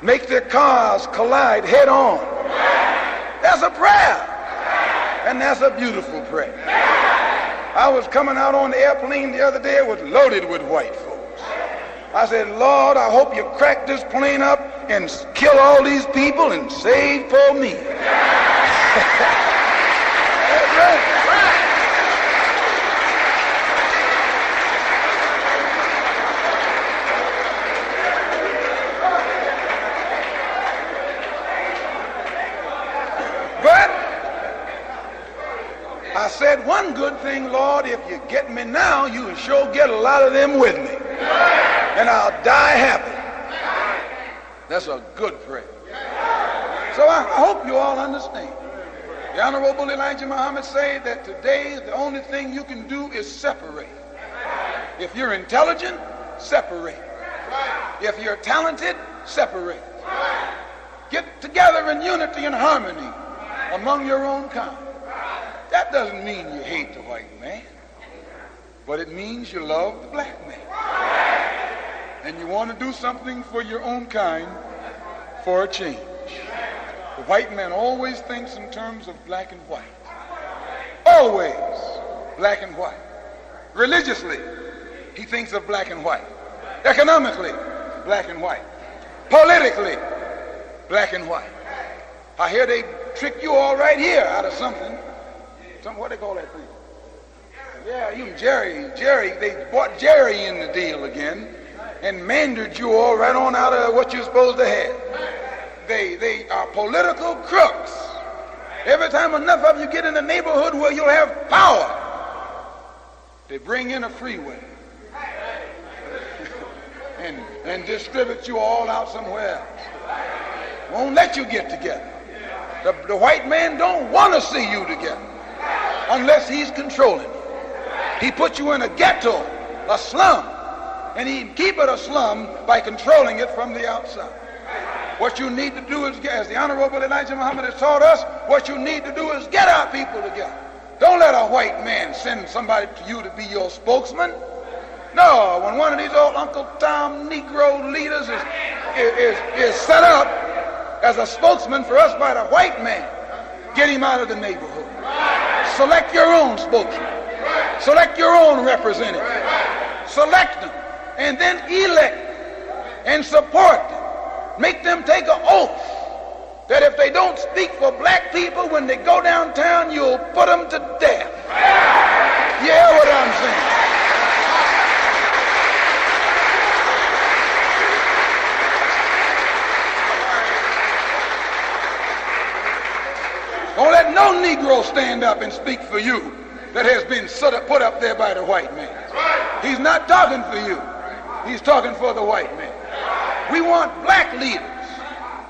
[SPEAKER 3] Make their cars collide head on. That's a prayer. And that's a beautiful prayer. I was coming out on the airplane the other day. It was loaded with white folks. I said, Lord, I hope you crack this plane up and kill all these people and save for me. But I said one good thing, Lord, if you get me now, you will sure get a lot of them with me. And I'll die happy. That's a good prayer. So I hope you all understand. The Honorable Elijah Muhammad said that today the only thing you can do is separate. If you're intelligent, separate. If you're talented, separate. Get together in unity and harmony among your own kind. That doesn't mean you hate the white man, but it means you love the black man. And you want to do something for your own kind for a change. The white man always thinks in terms of black and white. Always black and white. Religiously, he thinks of black and white. Economically, black and white. Politically, black and white. I hear they trick you all right here out of something. What do they call that thing? Yeah, Jerry, they bought Jerry in the deal again and mandated you all right on out of what you're supposed to have. They are political crooks. Every time enough of you get in a neighborhood where you'll have power, they bring in a freeway and distribute you all out somewhere else. Won't let you get together. The white man don't want to see you together unless he's controlling you. He put you in a ghetto, a slum, and he keep it a slum by controlling it from the outside. What you need to do is, as the Honorable Elijah Muhammad has taught us, what you need to do is get our people together. Don't let a white man send somebody to you to be your spokesman. No, when one of these old Uncle Tom Negro leaders is set up as a spokesman for us by the white man, get him out of the neighborhood. Select your own spokesman. Select your own representative. Select them and then elect and support them. Make them take an oath that if they don't speak for black people when they go downtown, you'll put them to death. Yeah, what I'm saying. Don't let no Negro stand up and speak for you that has been put up there by the white man. He's not talking for you. He's talking for the white man. We want black leaders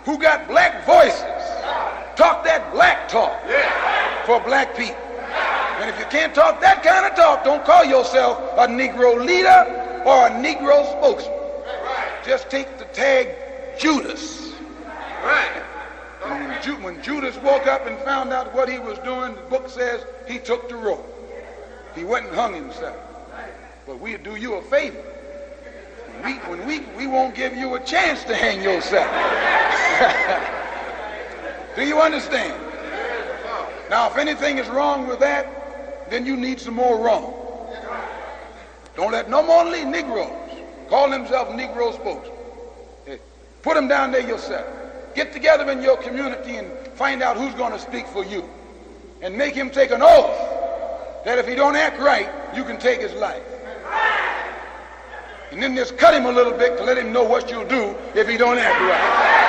[SPEAKER 3] who got black voices. Talk that black talk for black people. And if you can't talk that kind of talk, don't call yourself a Negro leader or a Negro spokesman. Just take the tag Judas. Right. And when Judas woke up and found out what he was doing, the book says he took the rope. He went and hung himself. But we'll do you a favor. We won't give you a chance to hang yourself. Do you understand? Now, if anything is wrong with that, then you need some more wrong. Don't let no more Negroes call themselves Negro spokesmen. Put them down there yourself. Get together in your community and find out who's going to speak for you. And make him take an oath that if he don't act right, you can take his life. And then just cut him a little bit to let him know what you'll do if he don't act right.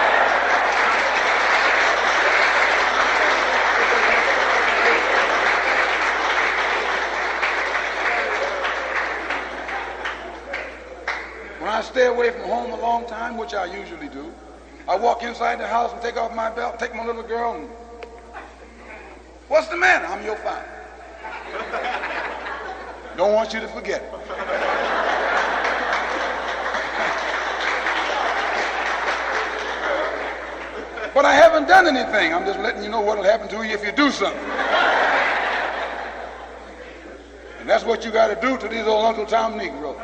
[SPEAKER 3] When I stay away from home a long time, which I usually do, I walk inside the house and take off my belt, take my little girl, and what's the matter? I'm your father. Don't want you to forget it. But I haven't done anything. I'm just letting you know what will happen to you if you do something. And that's what you got to do to these old Uncle Tom Negroes.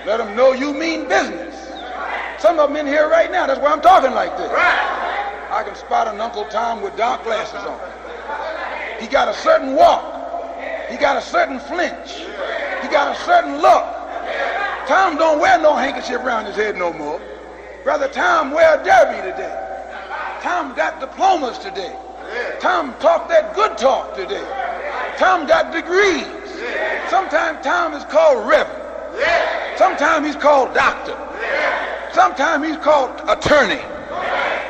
[SPEAKER 3] Let them know you mean business. Some of them in here right now, that's why I'm talking like this. I can spot an Uncle Tom with dark glasses on. He got a certain walk. He got a certain flinch. He got a certain look. Tom don't wear no handkerchief around his head no more. Brother Tom wear a derby today. Tom got diplomas today. Tom talked that good talk today. Tom got degrees. Sometimes Tom is called reverend. Sometimes he's called doctor. Sometimes he's called attorney.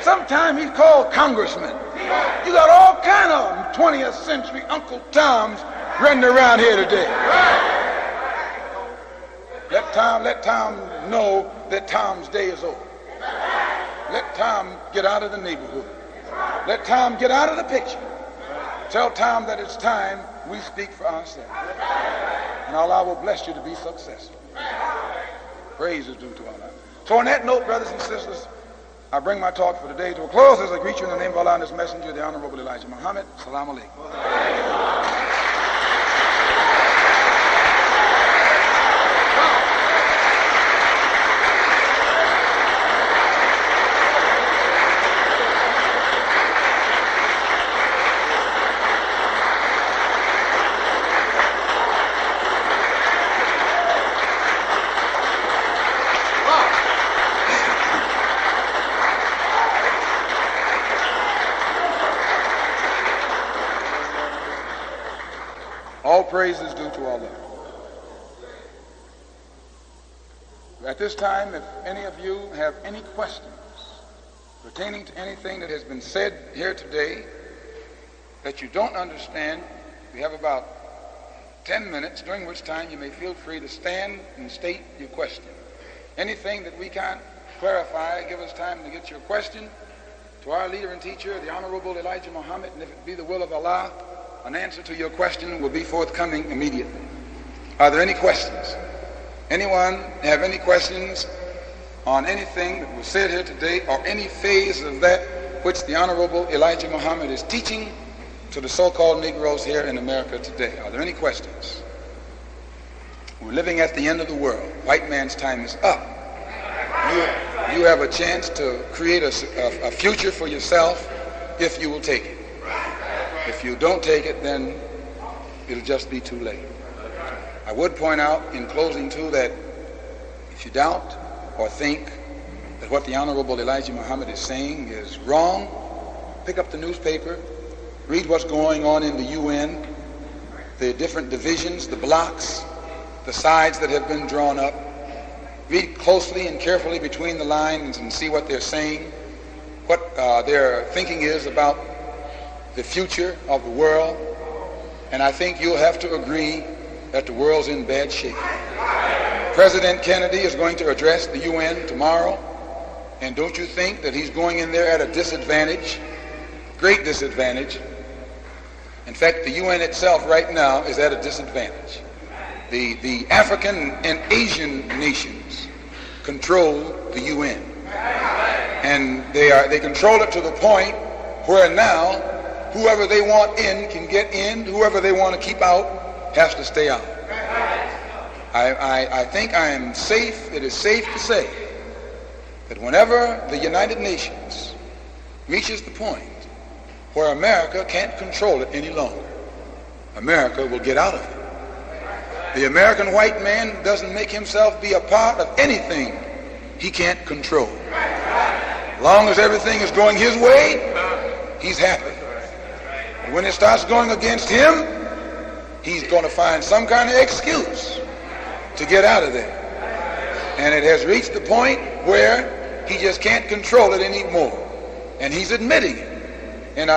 [SPEAKER 3] Sometimes he's called congressman. You got all kind of 20th century Uncle Toms running around here today. Let Tom know that Tom's day is over. Let Tom get out of the neighborhood. Let Tom get out of the picture. Tell Tom that it's time we speak for ourselves. And Allah will bless you to be successful. Praise is due to Allah. So on that note, brothers and sisters, I bring my talk for today to a close as I greet you in the name of Allah and His Messenger, the Honorable Elijah Muhammad. Assalamu alaikum. All praise is due to Allah. At this time, if any of you have any questions pertaining to anything that has been said here today that you don't understand, we have about 10 minutes, during which time you may feel free to stand and state your question. Anything that we can't clarify, give us time to get your question to our leader and teacher, the Honorable Elijah Muhammad, and if it be the will of Allah, an answer to your question will be forthcoming immediately. Are there any questions? Anyone have any questions on anything that was said here today or any phase of that which the Honorable Elijah Muhammad is teaching to the so-called Negroes here in America today? Are there any questions? We're living at the end of the world. White man's time is up. You have a chance to create a future for yourself if you will take it. If you don't take it, then it'll just be too late. I would point out in closing too that if you doubt or think that what the Honorable Elijah Muhammad is saying is wrong, pick up the newspaper, read what's going on in the UN, the different divisions, the blocks, the sides that have been drawn up. Read closely and carefully between the lines and see what they're saying, what their thinking is about the future of the world, and I think you'll have to agree that the world's in bad shape. President Kennedy is going to address the UN tomorrow, and don't you think that he's going in there at a disadvantage, great disadvantage? In fact, the UN itself right now is at a disadvantage. The African and Asian nations control the UN. And they control it to the point where now whoever they want in can get in, whoever they want to keep out has to stay out. I think it is safe to say that whenever the United Nations reaches the point where America can't control it any longer, America will get out of it. The American white man doesn't make himself be a part of anything he can't control. As long as everything is going his way, he's happy. But when it starts going against him, he's going to find some kind of excuse to get out of there. And it has reached the point where he just can't control it anymore. And he's admitting it. And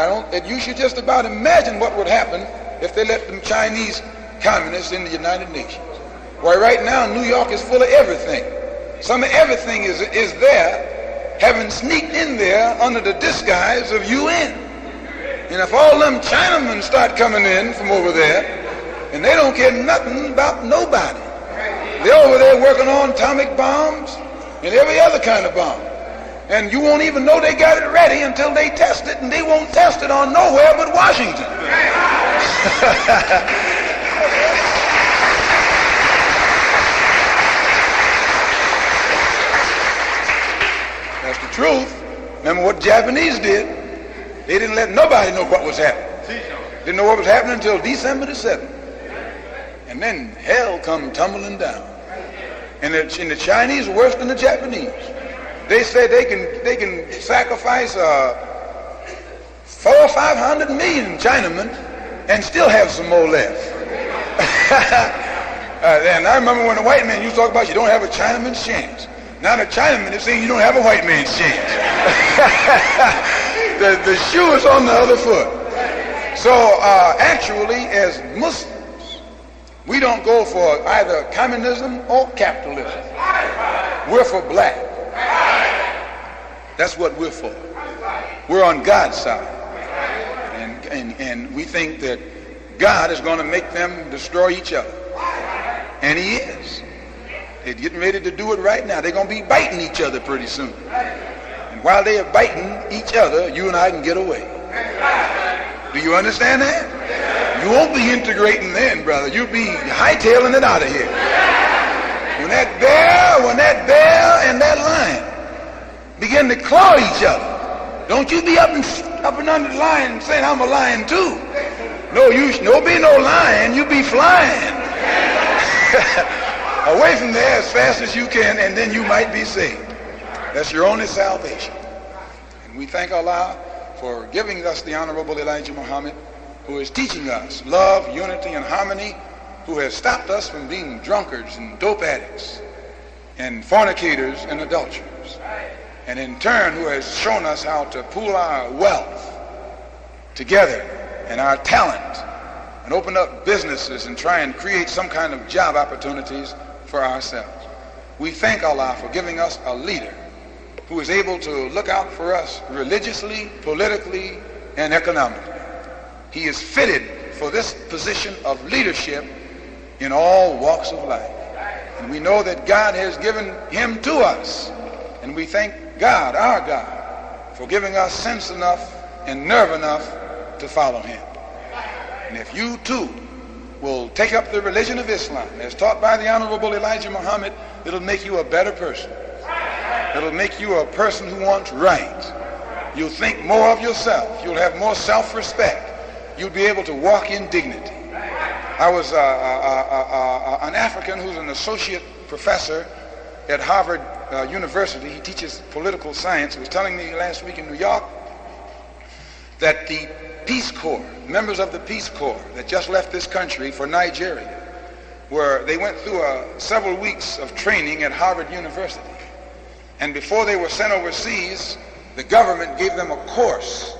[SPEAKER 3] you should just about imagine what would happen if they let them Chinese communists in the United Nations. Why, right now New York is full of everything. Some of everything is there, having sneaked in there under the disguise of UN. And if all them Chinamen start coming in from over there, and they don't care nothing about nobody, they're over there working on atomic bombs and every other kind of bomb. And you won't even know they got it ready until they test it, and they won't test it on nowhere but Washington. That's the truth. Remember what the Japanese did? They didn't let nobody know what was happening. Didn't know what was happening until December the 7th. And then hell come tumbling down. And the Chinese are worse than the Japanese. They said they can sacrifice 400 or 500 million Chinamen and still have some more left. And I remember when the white man used to talk about you don't have a Chinaman's chance. Now the Chinaman is saying you don't have a white man's chance. the shoe is on the other foot. So actually, as Muslims, we don't go for either communism or capitalism. We're for black. That's what we're for. We're on God's side. And we think that God is going to make them destroy each other. And he is. They're getting ready to do it right now. They're going to be biting each other pretty soon. And while they are biting each other, you and I can get away. Do you understand that? You won't be integrating then, brother. You'll be hightailing it out of here. When that bear and that lion begin to claw each other, don't you be up and under the lion saying, I'm a lion too. No, don't be no lion, you be flying. Away from there as fast as you can, and then you might be saved. That's your only salvation. And we thank Allah for giving us the Honorable Elijah Muhammad, who is teaching us love, unity, and harmony, who has stopped us from being drunkards and dope addicts and fornicators and adulterers, and in turn who has shown us how to pool our wealth together and our talent and open up businesses and try and create some kind of job opportunities for ourselves. We thank Allah for giving us a leader who is able to look out for us religiously, politically, and economically. He is fitted for this position of leadership in all walks of life. And we know that God has given him to us. And we thank God, our God, for giving us sense enough and nerve enough to follow him. And if you too will take up the religion of Islam as taught by the Honorable Elijah Muhammad, it'll make you a better person. It'll make you a person who wants right. You'll think more of yourself. You'll have more self-respect. You'll be able to walk in dignity. I was an African who's an associate professor at Harvard University. He teaches political science. He was telling me last week in New York that the Peace Corps, members of the Peace Corps that just left this country for Nigeria, they went through several weeks of training at Harvard University. And before they were sent overseas, the government gave them a course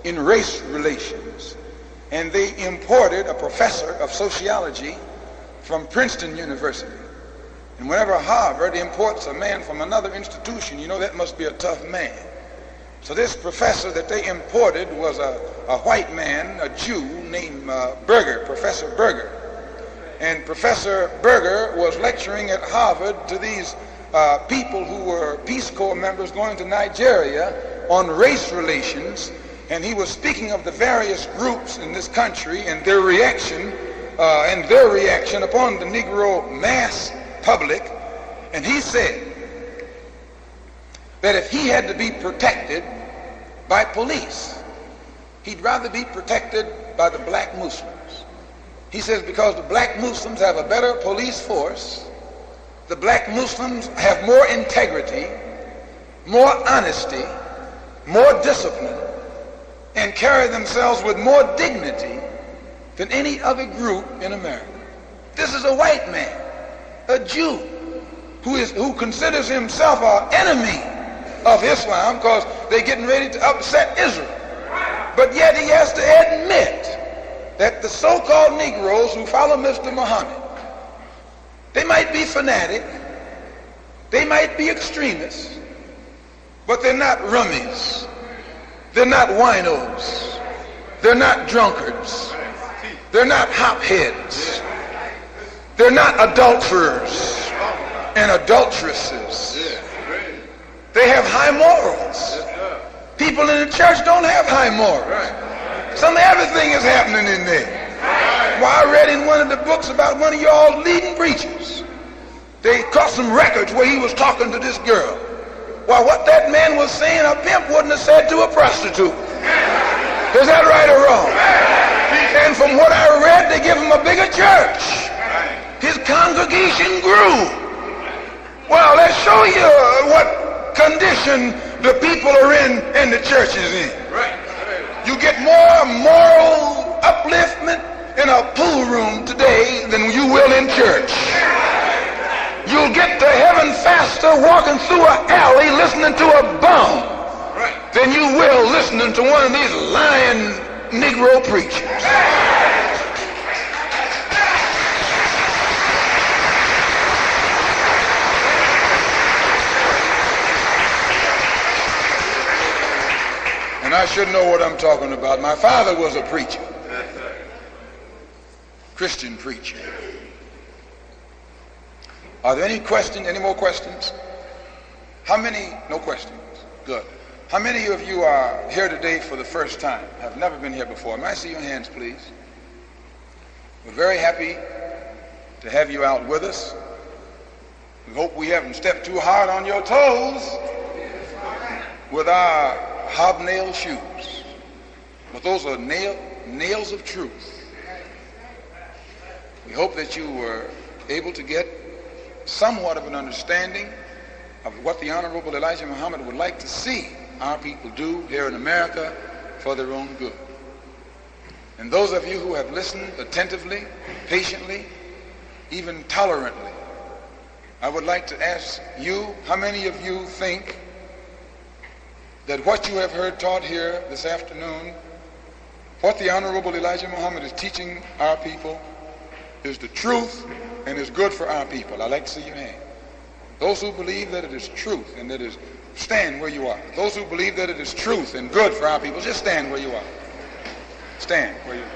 [SPEAKER 3] in race relations. And they imported a professor of sociology from Princeton University. And whenever Harvard imports a man from another institution, you know that must be a tough man. So this professor that they imported was a white man, a Jew named Berger, Professor Berger. And Professor Berger was lecturing at Harvard to these people who were Peace Corps members going to Nigeria on race relations, and he was speaking of the various groups in this country and their reaction upon the Negro mass public. And he said that if he had to be protected by police, he'd rather be protected by the black Muslims. He says because the black Muslims have a better police force, the black Muslims have more integrity, more honesty, more discipline, and carry themselves with more dignity than any other group in America. This is a white man, a Jew, who considers himself an enemy of Islam because they're getting ready to upset Israel. But yet he has to admit that the so-called Negroes who follow Mr. Muhammad, they might be fanatic, they might be extremists, but they're not rummies, they're not winos, they're not drunkards, they're not hopheads, they're not adulterers and adulteresses. They have high morals. People in the church don't have high morals. Some everything is happening in there. Well, I read in one of the books about one of y'all leading preachers. They caught some records where he was talking to this girl. Well, what that man was saying, a pimp wouldn't have said to a prostitute. Is that right or wrong? And from what I read, they give him a bigger church. His congregation grew. Well, let's show you what condition the people are in and the church is in. You get more moral upliftment in a pool room today than you will in church. You'll get to heaven faster walking through an alley listening to a bum than you will listening to one of these lying Negro preachers. And I should know what I'm talking about. My father was a preacher, Christian preacher. Are there any questions? Any more questions? How many? No questions. Good. How many of you are here today for the first time? Have never been here before? May I see your hands, please? We're very happy to have you out with us. We hope we haven't stepped too hard on your toes with our hobnail shoes. But those are nails of truth. We hope that you were able to get somewhat of an understanding of what the Honorable Elijah Muhammad would like to see our people do here in America for their own good. And those of you who have listened attentively, patiently, even tolerantly, I would like to ask you, how many of you think that what you have heard taught here this afternoon, what the Honorable Elijah Muhammad is teaching our people, is the truth and is good for our people? I'd like to see your hand. Those who believe that it is truth and that it is, stand where you are. Those who believe that it is truth and good for our people, just stand where you are. Stand where you are.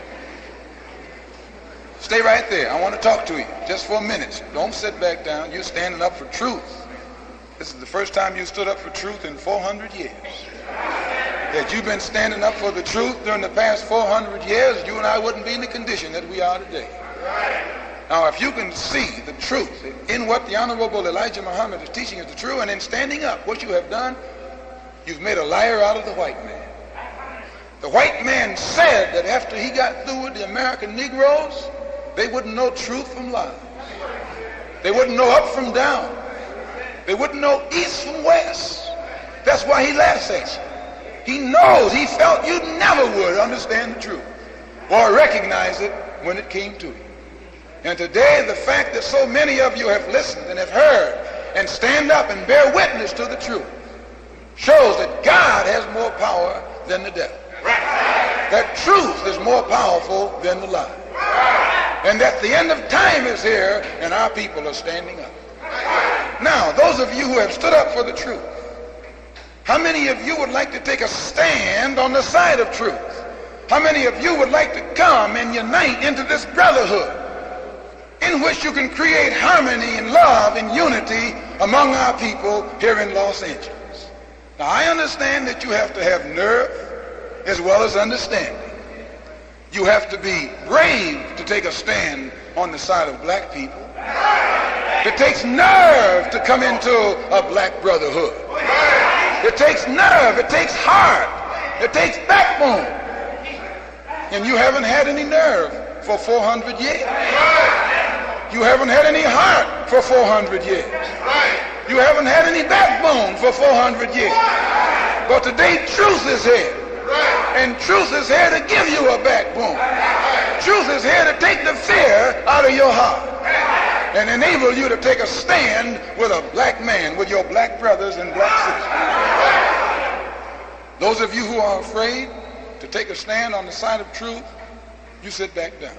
[SPEAKER 3] Stay right there. I want to talk to you just for a minute. Don't sit back down. You're standing up for truth. This is the first time you stood up for truth in 400 years. That you've been standing up for the truth during the past 400 years, you and I wouldn't be in the condition that we are today. Now, if you can see the truth in what the Honorable Elijah Muhammad is teaching is the truth, and in standing up, what you have done, you've made a liar out of the white man. The white man said that after he got through with the American Negroes, they wouldn't know truth from lies. They wouldn't know up from down. They wouldn't know east from west. That's why he laughs at you. He knows, he felt you never would understand the truth or recognize it when it came to you. And today, the fact that so many of you have listened and have heard and stand up and bear witness to the truth shows that God has more power than the devil. That truth is more powerful than the lie. And that the end of time is here and our people are standing up. Now, those of you who have stood up for the truth, how many of you would like to take a stand on the side of truth? How many of you would like to come and unite into this brotherhood, in which you can create harmony and love and unity among our people here in Los Angeles. Now, I understand that you have to have nerve as well as understanding. You have to be brave to take a stand on the side of black people. It takes nerve to come into a black brotherhood. It takes nerve, it takes heart, it takes backbone. And you haven't had any nerve for 400 years. You haven't had any heart for 400 years. You haven't had any backbone for 400 years. But today truth is here. And truth is here to give you a backbone. Truth is here to take the fear out of your heart and enable you to take a stand with a black man, with your black brothers and black sisters. Those of you who are afraid to take a stand on the side of truth, you sit back down.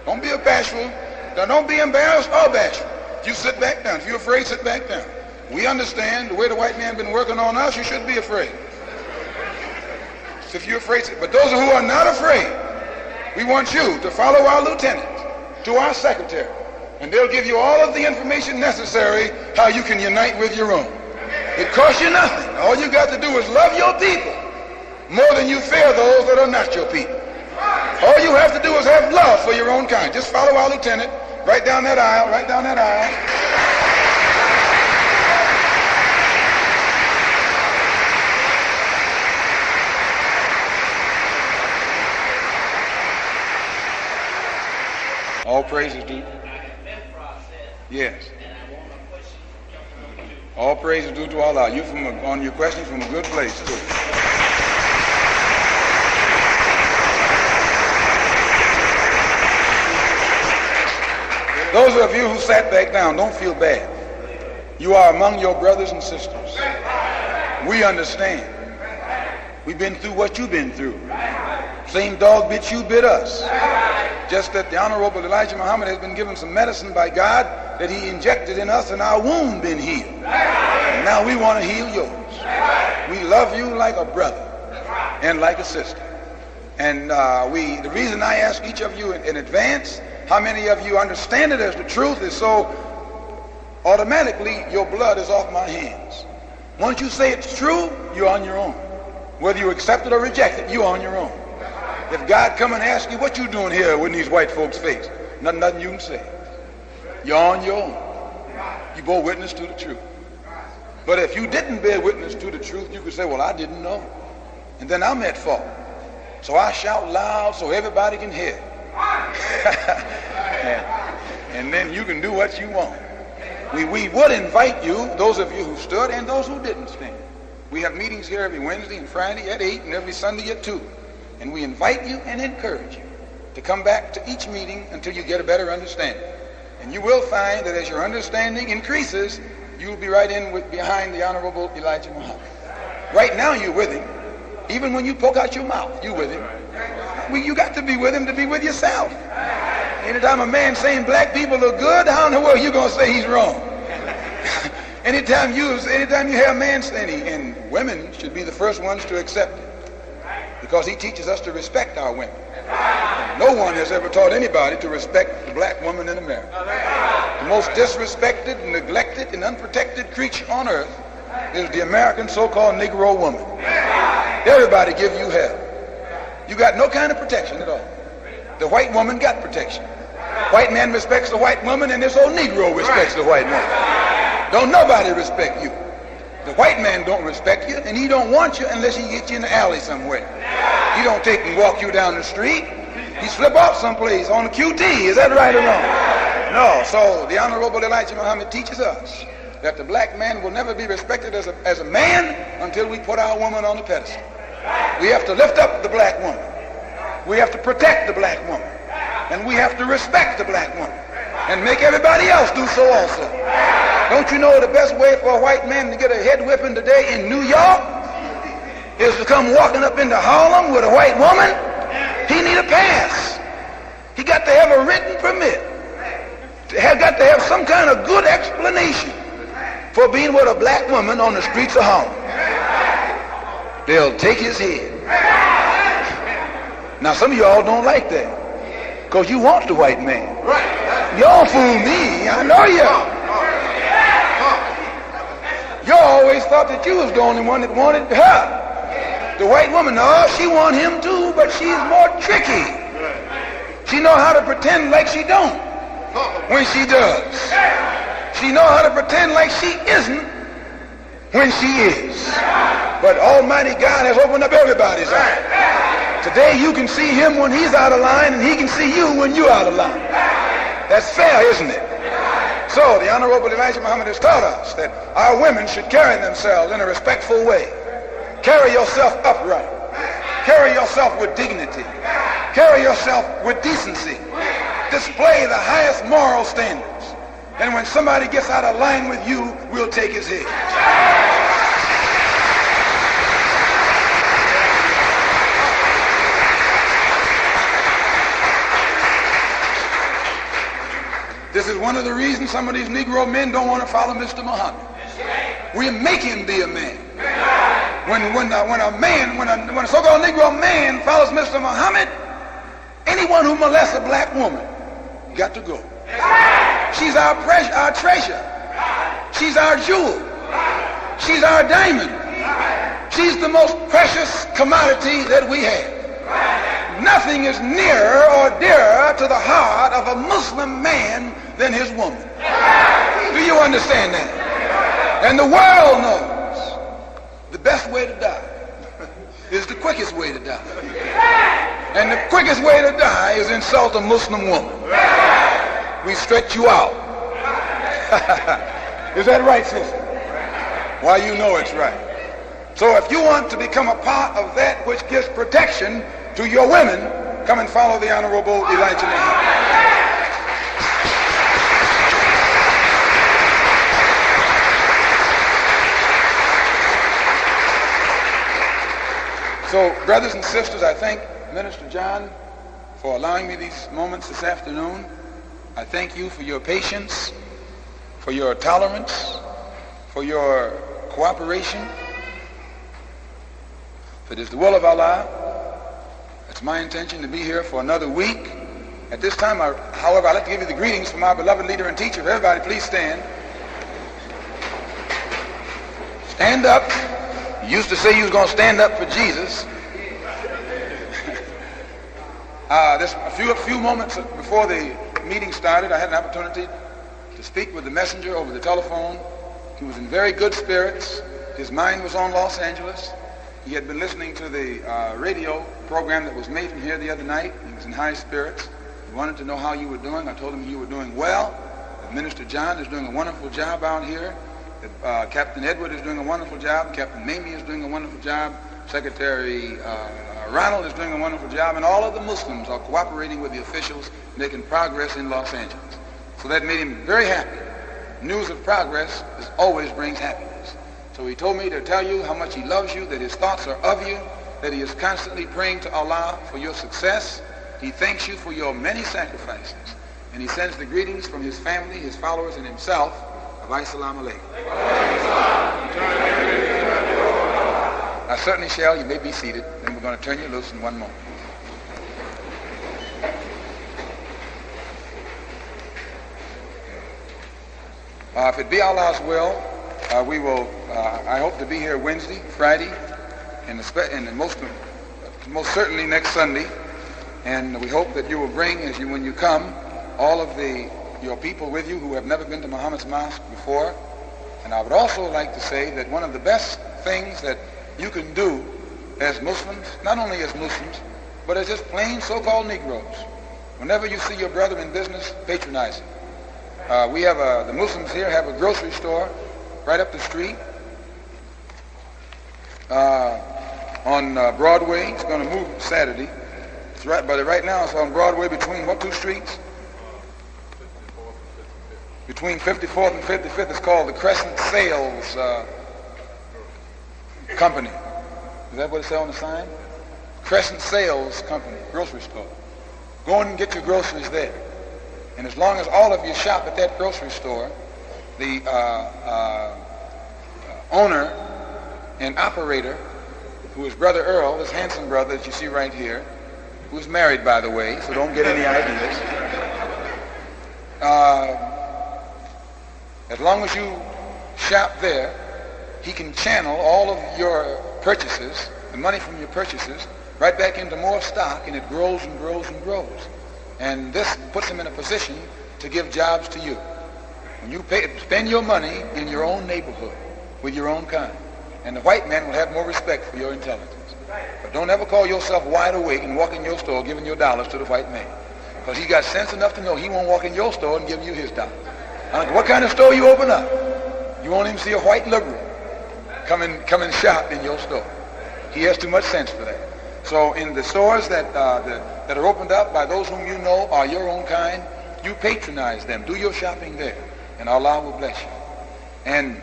[SPEAKER 3] Don't be bashful. Don't be embarrassed or bashful. You sit back down. If you're afraid, sit back down. We understand the way the white man been working on us, you shouldn't be afraid. If you're afraid, but those who are not afraid, we want you to follow our lieutenant to our secretary, and they'll give you all of the information necessary how you can unite with your own. It costs you nothing. All you got to do is love your people more than you fear those that are not your people. All you have to do is have love for your own kind. Just follow our lieutenant right down that aisle, right down that aisle. All praises due. Yes. All praises due to Allah. You on your questions from a good place too. Those of you who sat back down, don't feel bad. You are among your brothers and sisters. We understand. We've been through what you've been through. Same dog bit you, bit us. Just that the Honorable Elijah Muhammad has been given some medicine by God that he injected in us, and our wound been healed. And now we want to heal yours. We love you like a brother and like a sister. And the reason I ask each of you in advance how many of you understand it as the truth is so automatically your blood is off my hands. Once you say it's true, you're on your own. Whether you accept it or reject it, you're on your own. If God come and ask you, what you doing here in these white folks' face? Nothing you can say. You're on your own. You bore witness to the truth. But if you didn't bear witness to the truth, you could say, well, I didn't know. And then I'm at fault. So I shout loud so everybody can hear. And then you can do what you want. We would invite you, those of you who stood and those who didn't stand. We have meetings here every Wednesday and Friday at 8 and every Sunday at 2. And we invite you and encourage you to come back to each meeting until you get a better understanding. And you will find that as your understanding increases, you'll be right in behind the Honorable Elijah Muhammad. Right now you're with him. Even when you poke out your mouth, you're with him. Well, you got to be with him to be with yourself. Anytime a man saying black people are good, how in the world are you going to say he's wrong? Anytime you hear a man saying, and women should be the first ones to accept it, because he teaches us to respect our women. No one has ever taught anybody to respect the black woman in America. The most disrespected, neglected, and unprotected creature on earth is the American so-called Negro woman. Everybody give you hell. You got no kind of protection at all. The white woman got protection. White man respects the white woman, and this old Negro respects the white woman. Don't nobody respect you. The white man don't respect you, and he don't want you unless he gets you in the alley somewhere. He don't take and walk you down the street. He slip off someplace on a QT. Is that right or wrong? No. So the Honorable Elijah Muhammad teaches us that the black man will never be respected as a man until we put our woman on the pedestal. We have to lift up the black woman. We have to protect the black woman. And we have to respect the black woman. And make everybody else do so also. Don't you know the best way for a white man to get a head whipping today in New York is to come walking up into Harlem with a white woman? He need a pass. He got to have a written permit. Got to have some kind of good explanation for being with a black woman on the streets of Harlem. They'll take his head. Now some of y'all don't like that because you want the white man. You don't fool me. I know you. You always thought that you was the only one that wanted her. The white woman, no, she want him too, but she's more tricky. She know how to pretend like she don't when she does. She know how to pretend like she isn't when she is. But Almighty God has opened up everybody's eyes. Today you can see him when he's out of line, and he can see you when you're out of line. That's fair, isn't it? So the Honorable Elijah Muhammad has taught us that our women should carry themselves in a respectful way. Carry yourself upright. Carry yourself with dignity. Carry yourself with decency. Display the highest moral standards. And when somebody gets out of line with you, we'll take his head. This is one of the reasons some of these Negro men don't want to follow Mr. Muhammad. We make him be a man. When a so-called Negro man follows Mr. Muhammad, anyone who molests a black woman got to go. She's our treasure. She's our jewel. She's our diamond. She's the most precious commodity that we have. Nothing is nearer or dearer to the heart of a Muslim man than his woman. Do you understand that? And the world knows the best way to die is the quickest way to die. And the quickest way to die is insult a Muslim woman. We stretch you out. Is that right, sister? Why, you know it's right. So if you want to become a part of that which gives protection to your women, come and follow the Honorable Elijah Muhammad. So, brothers and sisters, I thank Minister John for allowing me these moments this afternoon. I thank you for your patience, for your tolerance, for your cooperation. If it is the will of Allah, it's my intention to be here for another week. At this time, however, I'd like to give you the greetings from our beloved leader and teacher. Everybody, please stand. Stand up. You used to say you was going to stand up for Jesus. There's a few moments before the meeting started, I had an opportunity to speak with the messenger over the telephone. He was in very good spirits. His mind was on Los Angeles. He had been listening to the radio program that was made from here the other night. He was in high spirits. He wanted to know how you were doing. I told him you were doing well. That Minister John is doing a wonderful job out here. That Captain Edward is doing a wonderful job. Captain Mamie is doing a wonderful job. Secretary Ronald is doing a wonderful job. And all of the Muslims are cooperating with the officials, making progress in Los Angeles. So that made him very happy. News of progress always brings happiness. So he told me to tell you how much he loves you, that his thoughts are of you, that he is constantly praying to Allah for your success. He thanks you for your many sacrifices. And he sends the greetings from his family, his followers, and himself. Assalamu alaikum. I certainly shall. You may be seated. Then we're going to turn you loose in one moment. If it be Allah's will, we will, I hope to be here Wednesday, Friday, and most certainly next Sunday. And we hope that you will bring, when you come, all of your people with you who have never been to Muhammad's mosque before. And I would also like to say that one of the best things that you can do as Muslims, not only as Muslims, but as just plain so-called Negroes, whenever you see your brother in business, patronize him. We have the Muslims here have a grocery store right up the street on Broadway. It's going to move Saturday. It's right, but right now it's on Broadway between what two streets? Between 54th and 55th. It's called the Crescent Sales Company. Is that what it says on the sign? Crescent Sales Company, grocery store. Go in and get your groceries there. And as long as all of you shop at that grocery store, the owner and operator, who is Brother Earl, this handsome brother that you see right here, who is married, by the way, so don't get any ideas. As long as you shop there, he can channel all of your purchases, the money from your purchases, right back into more stock, and it grows and grows and grows. And this puts him in a position to give jobs to you. When you spend your money in your own neighborhood with your own kind, and the white man will have more respect for your intelligence. But don't ever call yourself wide awake and walk in your store giving your dollars to the white man, because he got sense enough to know he won't walk in your store and give you his dollars. I don't care what kind of store you open up, you won't even see a white liberal come and shop in your store. He has too much sense for that. So in the stores that are opened up by those whom you know are your own kind, you patronize them. Do your shopping there, and Allah will bless you. And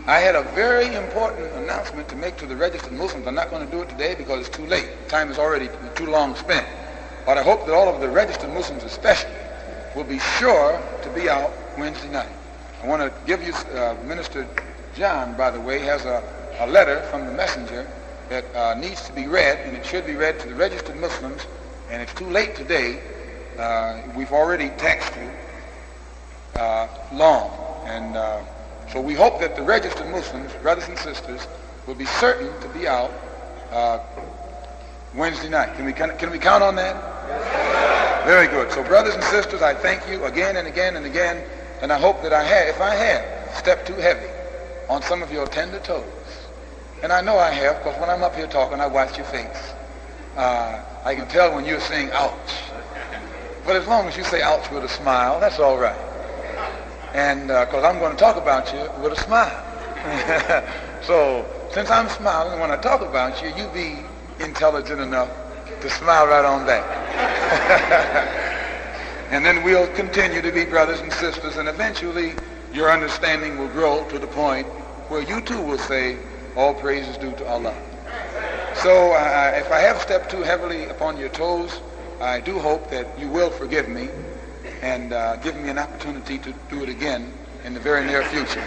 [SPEAKER 3] I had a very important announcement to make to the registered Muslims. I'm not going to do it today because it's too late. Time is already too long spent. But I hope that all of the registered Muslims especially will be sure to be out Wednesday night. I want to give you, Minister John, by the way, has a letter from the messenger that needs to be read, and it should be read to the registered Muslims, and it's too late today. We've already texted you long, and so we hope that the registered Muslims, brothers and sisters, will be certain to be out Wednesday night. Can we count on that? Yes. Very good. So brothers and sisters, I thank you again and again and again, and I hope that if I have stepped too heavy on some of your tender toes, and I know I have, because when I'm up here talking, I watch your face. I can tell when you're saying ouch. But as long as you say ouch with a smile, that's all right. And because I'm going to talk about you with a smile. So since I'm smiling, when I talk about you, you be intelligent enough to smile right on back. And then we'll continue to be brothers and sisters, and eventually your understanding will grow to the point where you too will say, all praise is due to Allah. So if I have stepped too heavily upon your toes, I do hope that you will forgive me and give me an opportunity to do it again in the very near future.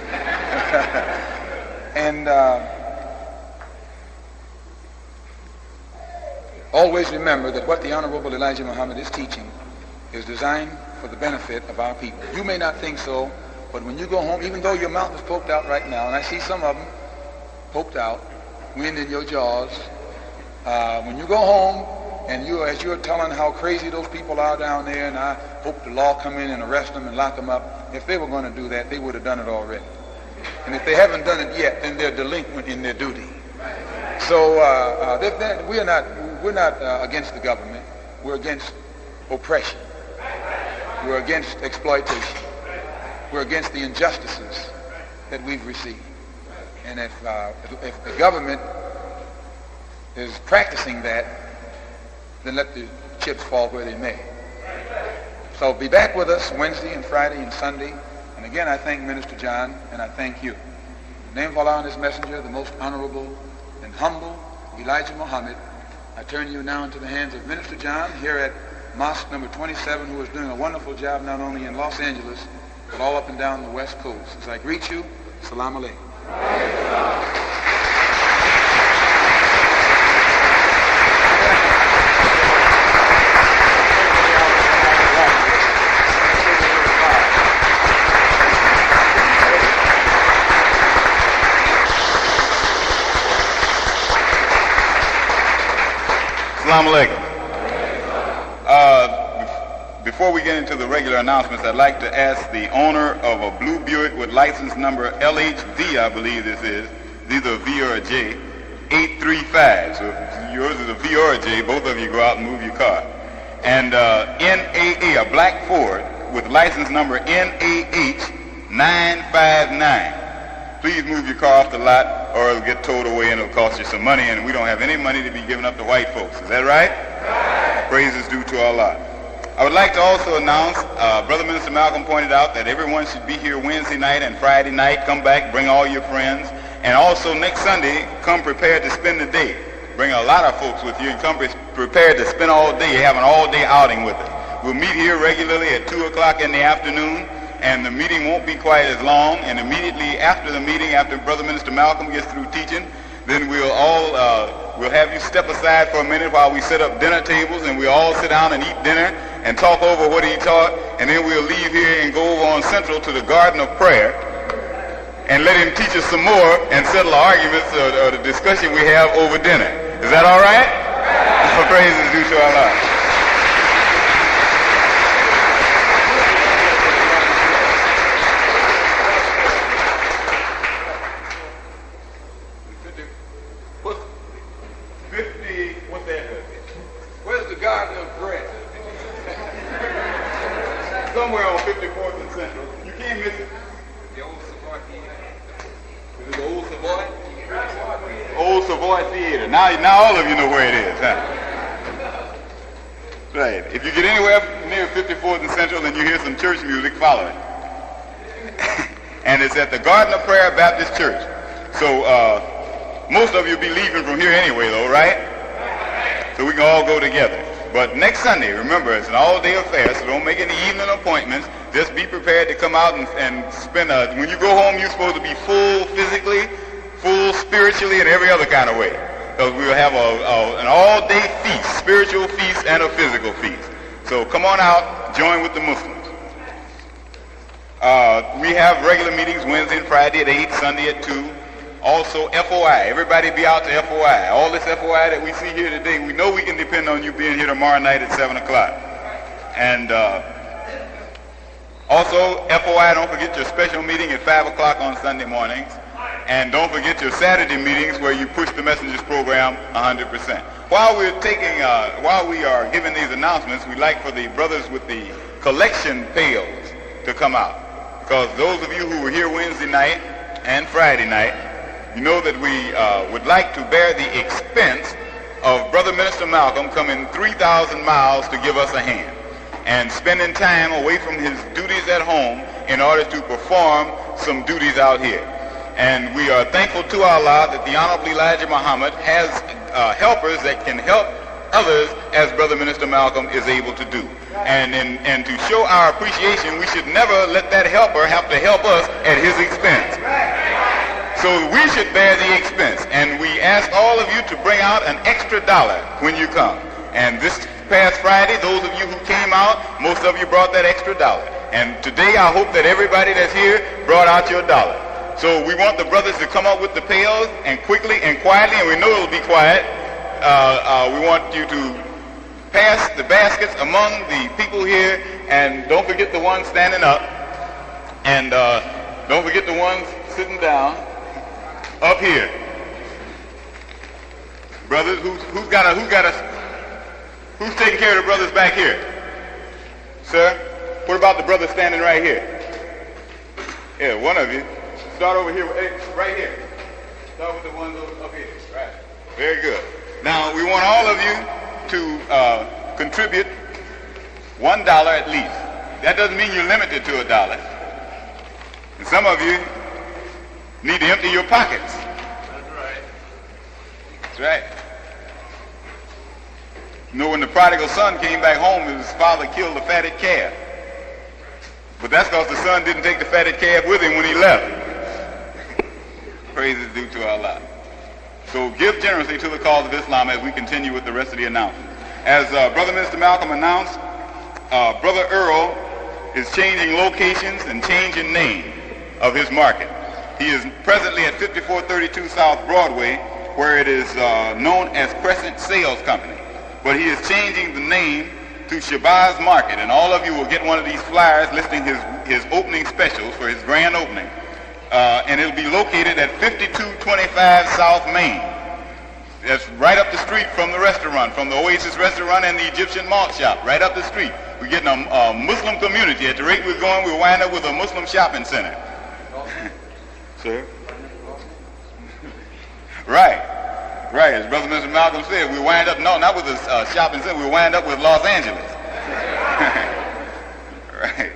[SPEAKER 3] And always remember that what the Honorable Elijah Muhammad is teaching is designed for the benefit of our people. You may not think so, but when you go home, even though your mouth is poked out right now, and I see some of them poked out, wind in your jaws, when you go home and as you're telling how crazy those people are down there, and I hope the law come in and arrest them and lock them up, if they were going to do that, they would have done it already. And if they haven't done it yet, then they're delinquent in their duty. So we're not against the government. We're against oppression. We're against exploitation. We're against the injustices that we've received. And if the government is practicing that, then let the chips fall where they may. So be back with us Wednesday and Friday and Sunday. And again, I thank Minister John, and I thank you. In the name of Allah and His Messenger, the most honorable and humble Elijah Muhammad, I turn you now into the hands of Minister John here at Mosque number 27, who is doing a wonderful job not only in Los Angeles, but all up and down the West Coast. As I greet you, Assalamu alaikum.
[SPEAKER 4] Assalamu alaikum. Before we get into the regular announcements, I'd like to ask the owner of a blue Buick with license number LHV, I believe this is, it's either a V or a J, 835. So if yours is a V or a J, both of you go out and move your car. And NAA, a black Ford with license number NAH 959. Please move your car off the lot or it'll get towed away and it'll cost you some money, and we don't have any money to be giving up to white folks. Is that right? Right. Praise is due to Allah. I would like to also announce, Brother Minister Malcolm pointed out that everyone should be here Wednesday night and Friday night. Come back, bring all your friends. And also next Sunday, come prepared to spend the day. Bring a lot of folks with you and come prepared to spend all day, have an all-day outing with us. We'll meet here regularly at 2 o'clock in the afternoon, and the meeting won't be quite as long. And immediately after the meeting, after Brother Minister Malcolm gets through teaching, then we'll have you step aside for a minute while we set up dinner tables, and we'll all sit down and eat dinner and talk over what he taught, and then we'll leave here and go over on Central to the Garden of Prayer and let him teach us some more and settle the arguments or the discussion we have over dinner. Is that all right? Praise is due to Allah.
[SPEAKER 2] What's that? Where's the Garden of Prayer?
[SPEAKER 4] Somewhere on 54th and Central. You can't miss it.
[SPEAKER 2] The old Savoy Theater.
[SPEAKER 4] Is it the Old Savoy? Old Savoy Theater. Now all of you know where it is, huh? Right. If you get anywhere near 54th and Central and you hear some church music, follow it. And it's at the Garden of Prayer Baptist Church. So most of you will be leaving from here anyway, though, right? So we can all go together. But next Sunday, remember, it's an all-day affair, so don't make any evening appointments. Just be prepared to come out and spend when you go home, you're supposed to be full physically, full spiritually, and every other kind of way. Because we will have an all-day feast, spiritual feast and a physical feast. So come on out, join with the Muslims. We have regular meetings Wednesday and Friday at 8, Sunday at 2. Also FOI, everybody be out to FOI. All this FOI that we see here today, we know we can depend on you being here tomorrow night at 7 o'clock. And also FOI, don't forget your special meeting at 5 o'clock on Sunday mornings. And don't forget your Saturday meetings where you push the Messengers program 100%. While we are giving these announcements, we'd like for the brothers with the collection pails to come out. Because those of you who were here Wednesday night and Friday night, you know that we would like to bear the expense of Brother Minister Malcolm coming 3,000 miles to give us a hand and spending time away from his duties at home in order to perform some duties out here. And we are thankful to Allah that the Honorable Elijah Muhammad has helpers that can help others as Brother Minister Malcolm is able to do. And to show our appreciation, we should never let that helper have to help us at his expense. So we should bear the expense, and we ask all of you to bring out an extra $1 when you come. And this past Friday, those of you who came out, most of you brought that extra $1. And today I hope that everybody that's here brought out your $1. So we want the brothers to come up with the pails and quickly and quietly, and we know it'll be quiet. We want you to pass the baskets among the people here, and don't forget the ones standing up, and don't forget the ones sitting down. Up here, brothers, who's taking care of the brothers back here? Sir, what about the brother standing right here? Yeah, one of you. Start over here, right here. Start with the ones up here, right? Very good. Now, we want all of you to contribute $1 at least. That doesn't mean you're limited to $1. And some of you need to empty your pockets.
[SPEAKER 2] That's right.
[SPEAKER 4] That's right. You know, when the prodigal son came back home, his father killed the fatted calf. But that's because the son didn't take the fatted calf with him when he left. Praise is due to Allah. So give generously to the cause of Islam as we continue with the rest of the announcements. As Brother Minister Malcolm announced, Brother Earl is changing locations and changing name of his market. He is presently at 5432 South Broadway, where it is known as Crescent Sales Company. But he is changing the name to Shabazz Market, and all of you will get one of these flyers listing his opening specials for his grand opening. And it'll be located at 5225 South Main. That's right up the street from the restaurant, from the Oasis Restaurant and the Egyptian Malt Shop, right up the street. We're getting a Muslim community. At the rate we're going, we'll wind up with a Muslim shopping center. Sir? Right. As Brother Mr. Malcolm said, we wind up, no, not with a shopping center, we wind up with Los Angeles. Right.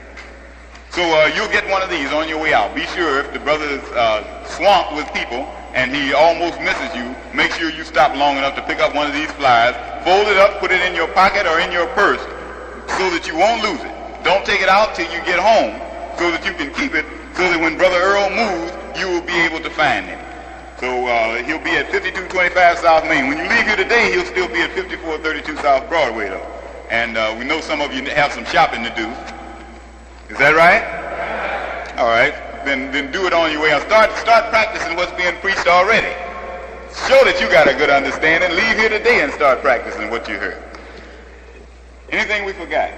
[SPEAKER 4] So you'll get one of these on your way out. Be sure if the brother is swamped with people and he almost misses you, make sure you stop long enough to pick up one of these flyers, fold it up, put it in your pocket or in your purse so that you won't lose it. Don't take it out till you get home so that you can keep it, so that when Brother Earl moves, you will be able to find him. So he'll be at 5225 South Main. When you leave here today, he'll still be at 5432 South Broadway, though. And we know some of you have some shopping to do. Is that right? All right. Then do it on your way. Start practicing what's being preached already. Show that you got a good understanding. Leave here today and start practicing what you heard. Anything we forgot?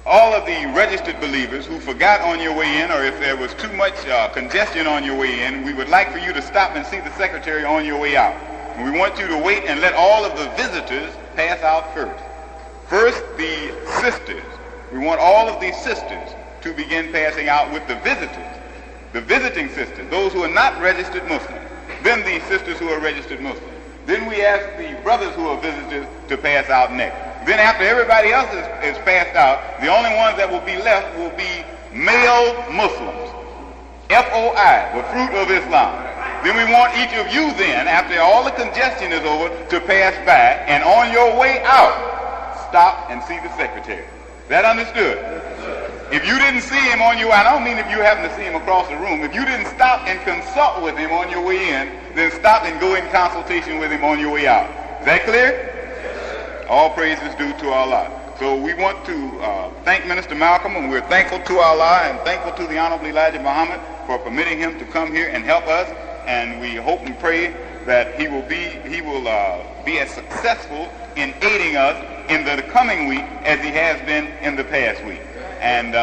[SPEAKER 4] All of the registered believers who forgot on your way in, or if there was too much congestion on your way in, we would like for you to stop and see the secretary on your way out. And we want you to wait and let all of the visitors pass out first. First, the sisters. We want all of these sisters to begin passing out with the visitors, the visiting sisters, those who are not registered Muslims. Then the sisters who are registered Muslims. Then we ask the brothers who are visitors to pass out next. Then after everybody else is passed out, the only ones that will be left will be male Muslims. F-O-I, the fruit of Islam. Then we want each of you then, after all the congestion is over, to pass by, and on your way out, stop and see the secretary. Is that understood? If you didn't see him on your way out, I don't mean if you happen to see him across the room, if you didn't stop and consult with him on your way in, then stop and go in consultation with him on your way out. Is that clear? All praise is due to Allah. So we want to thank Minister Malcolm, and we're thankful to Allah and thankful to the Honorable Elijah Muhammad for permitting him to come here and help us. And we hope and pray that he will be as successful in aiding us in the coming week as he has been in the past week. And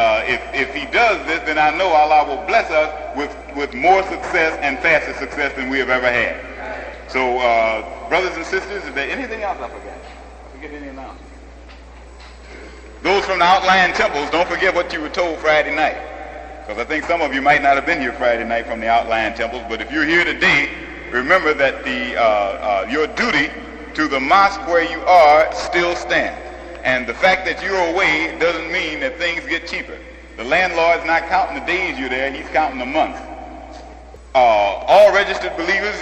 [SPEAKER 4] if he does this, then I know Allah will bless us with more success and faster success than we have ever had. So, brothers and sisters, is there anything else I forgot? Forget any announcements. Those from the outlying temples, don't forget what you were told Friday night. Because I think some of you might not have been here Friday night from the outlying temples, but if you're here today, remember that your duty to the mosque where you are still stands. And the fact that you're away doesn't mean that things get cheaper. The landlord's not counting the days you're there, he's counting the months. All registered believers,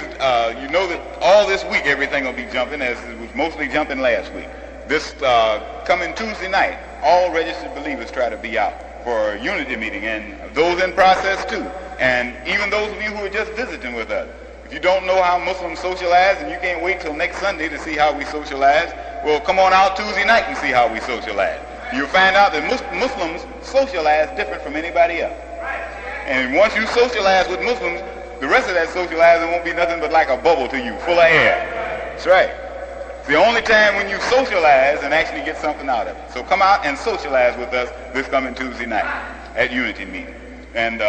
[SPEAKER 4] you know that all this week everything will be jumping, as it was mostly jumping last week. This coming Tuesday night, all registered believers try to be out for a unity meeting, and those in process too. And even those of you who are just visiting with us. If you don't know how Muslims socialize and you can't wait till next Sunday to see how we socialize, well, come on out Tuesday night and see how we socialize. You'll find out that Muslims socialize different from anybody else. And once you socialize with Muslims, the rest of that socializing won't be nothing but like a bubble to you, full of air. That's right. It's the only time when you socialize and actually get something out of it. So come out and socialize with us this coming Tuesday night at Unity meeting. And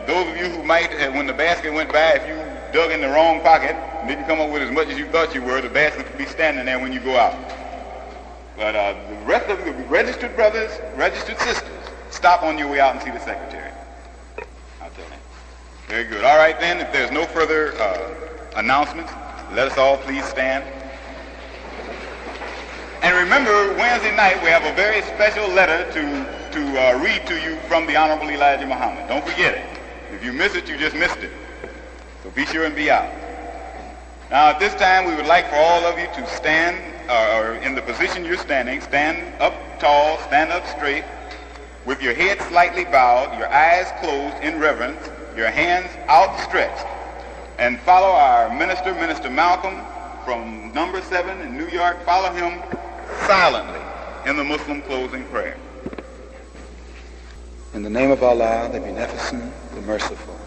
[SPEAKER 4] those of you who might, when the basket went by, if you dug in the wrong pocket and didn't come up with as much as you thought you were, the basket could be standing there when you go out. But the rest of you, registered brothers, registered sisters, stop on your way out and see the secretary. I'll tell him. Very good. All right then, if there's no further announcements, let us all please stand. And remember, Wednesday night we have a very special letter to read to you from the Honorable Elijah Muhammad. Don't forget it. If you miss it, you just missed it. So be sure and be out. Now at this time we would like for all of you to stand, or in the position you're standing, stand up tall, stand up straight, with your head slightly bowed, your eyes closed in reverence, your hands outstretched, and follow our minister, Minister Malcolm, from number 7 in New York. Follow him silently in the Muslim closing prayer.
[SPEAKER 3] In the name of Allah, the Beneficent, the Merciful.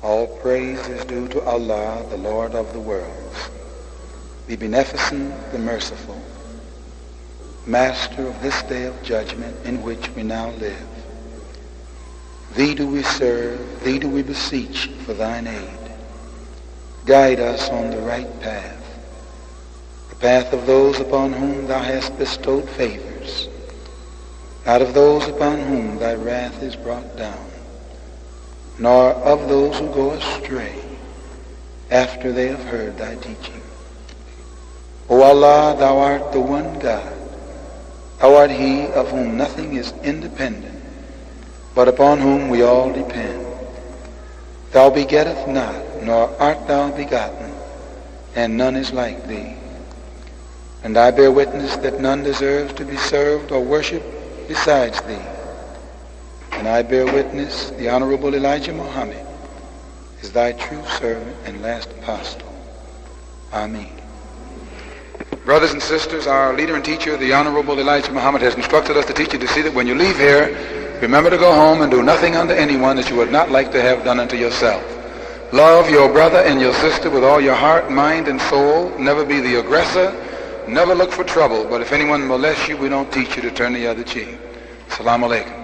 [SPEAKER 3] All praise is due to Allah, the Lord of the worlds, the Beneficent, the Merciful, Master of this day of judgment in which we now live. Thee do we serve, thee do we beseech for thine aid. Guide us on the right path, the path of those upon whom thou hast bestowed favors, not of those upon whom thy wrath is brought down, nor of those who go astray after they have heard thy teaching. O Allah, thou art the one God. Thou art he of whom nothing is independent, but upon whom we all depend. Thou begettest not, nor art thou begotten, and none is like thee. And I bear witness that none deserves to be served or worshipped besides thee. And I bear witness the Honorable Elijah Muhammad is thy true servant and last apostle. Ameen. Brothers and sisters, our leader and teacher, the Honorable Elijah Muhammad, has instructed us to teach you to see that when you leave here, remember to go home and do nothing unto anyone that you would not like to have done unto yourself. Love your brother and your sister with all your heart, mind, and soul. Never be the aggressor. Never look for trouble. But if anyone molests you, we don't teach you to turn the other cheek. Assalamu alaikum.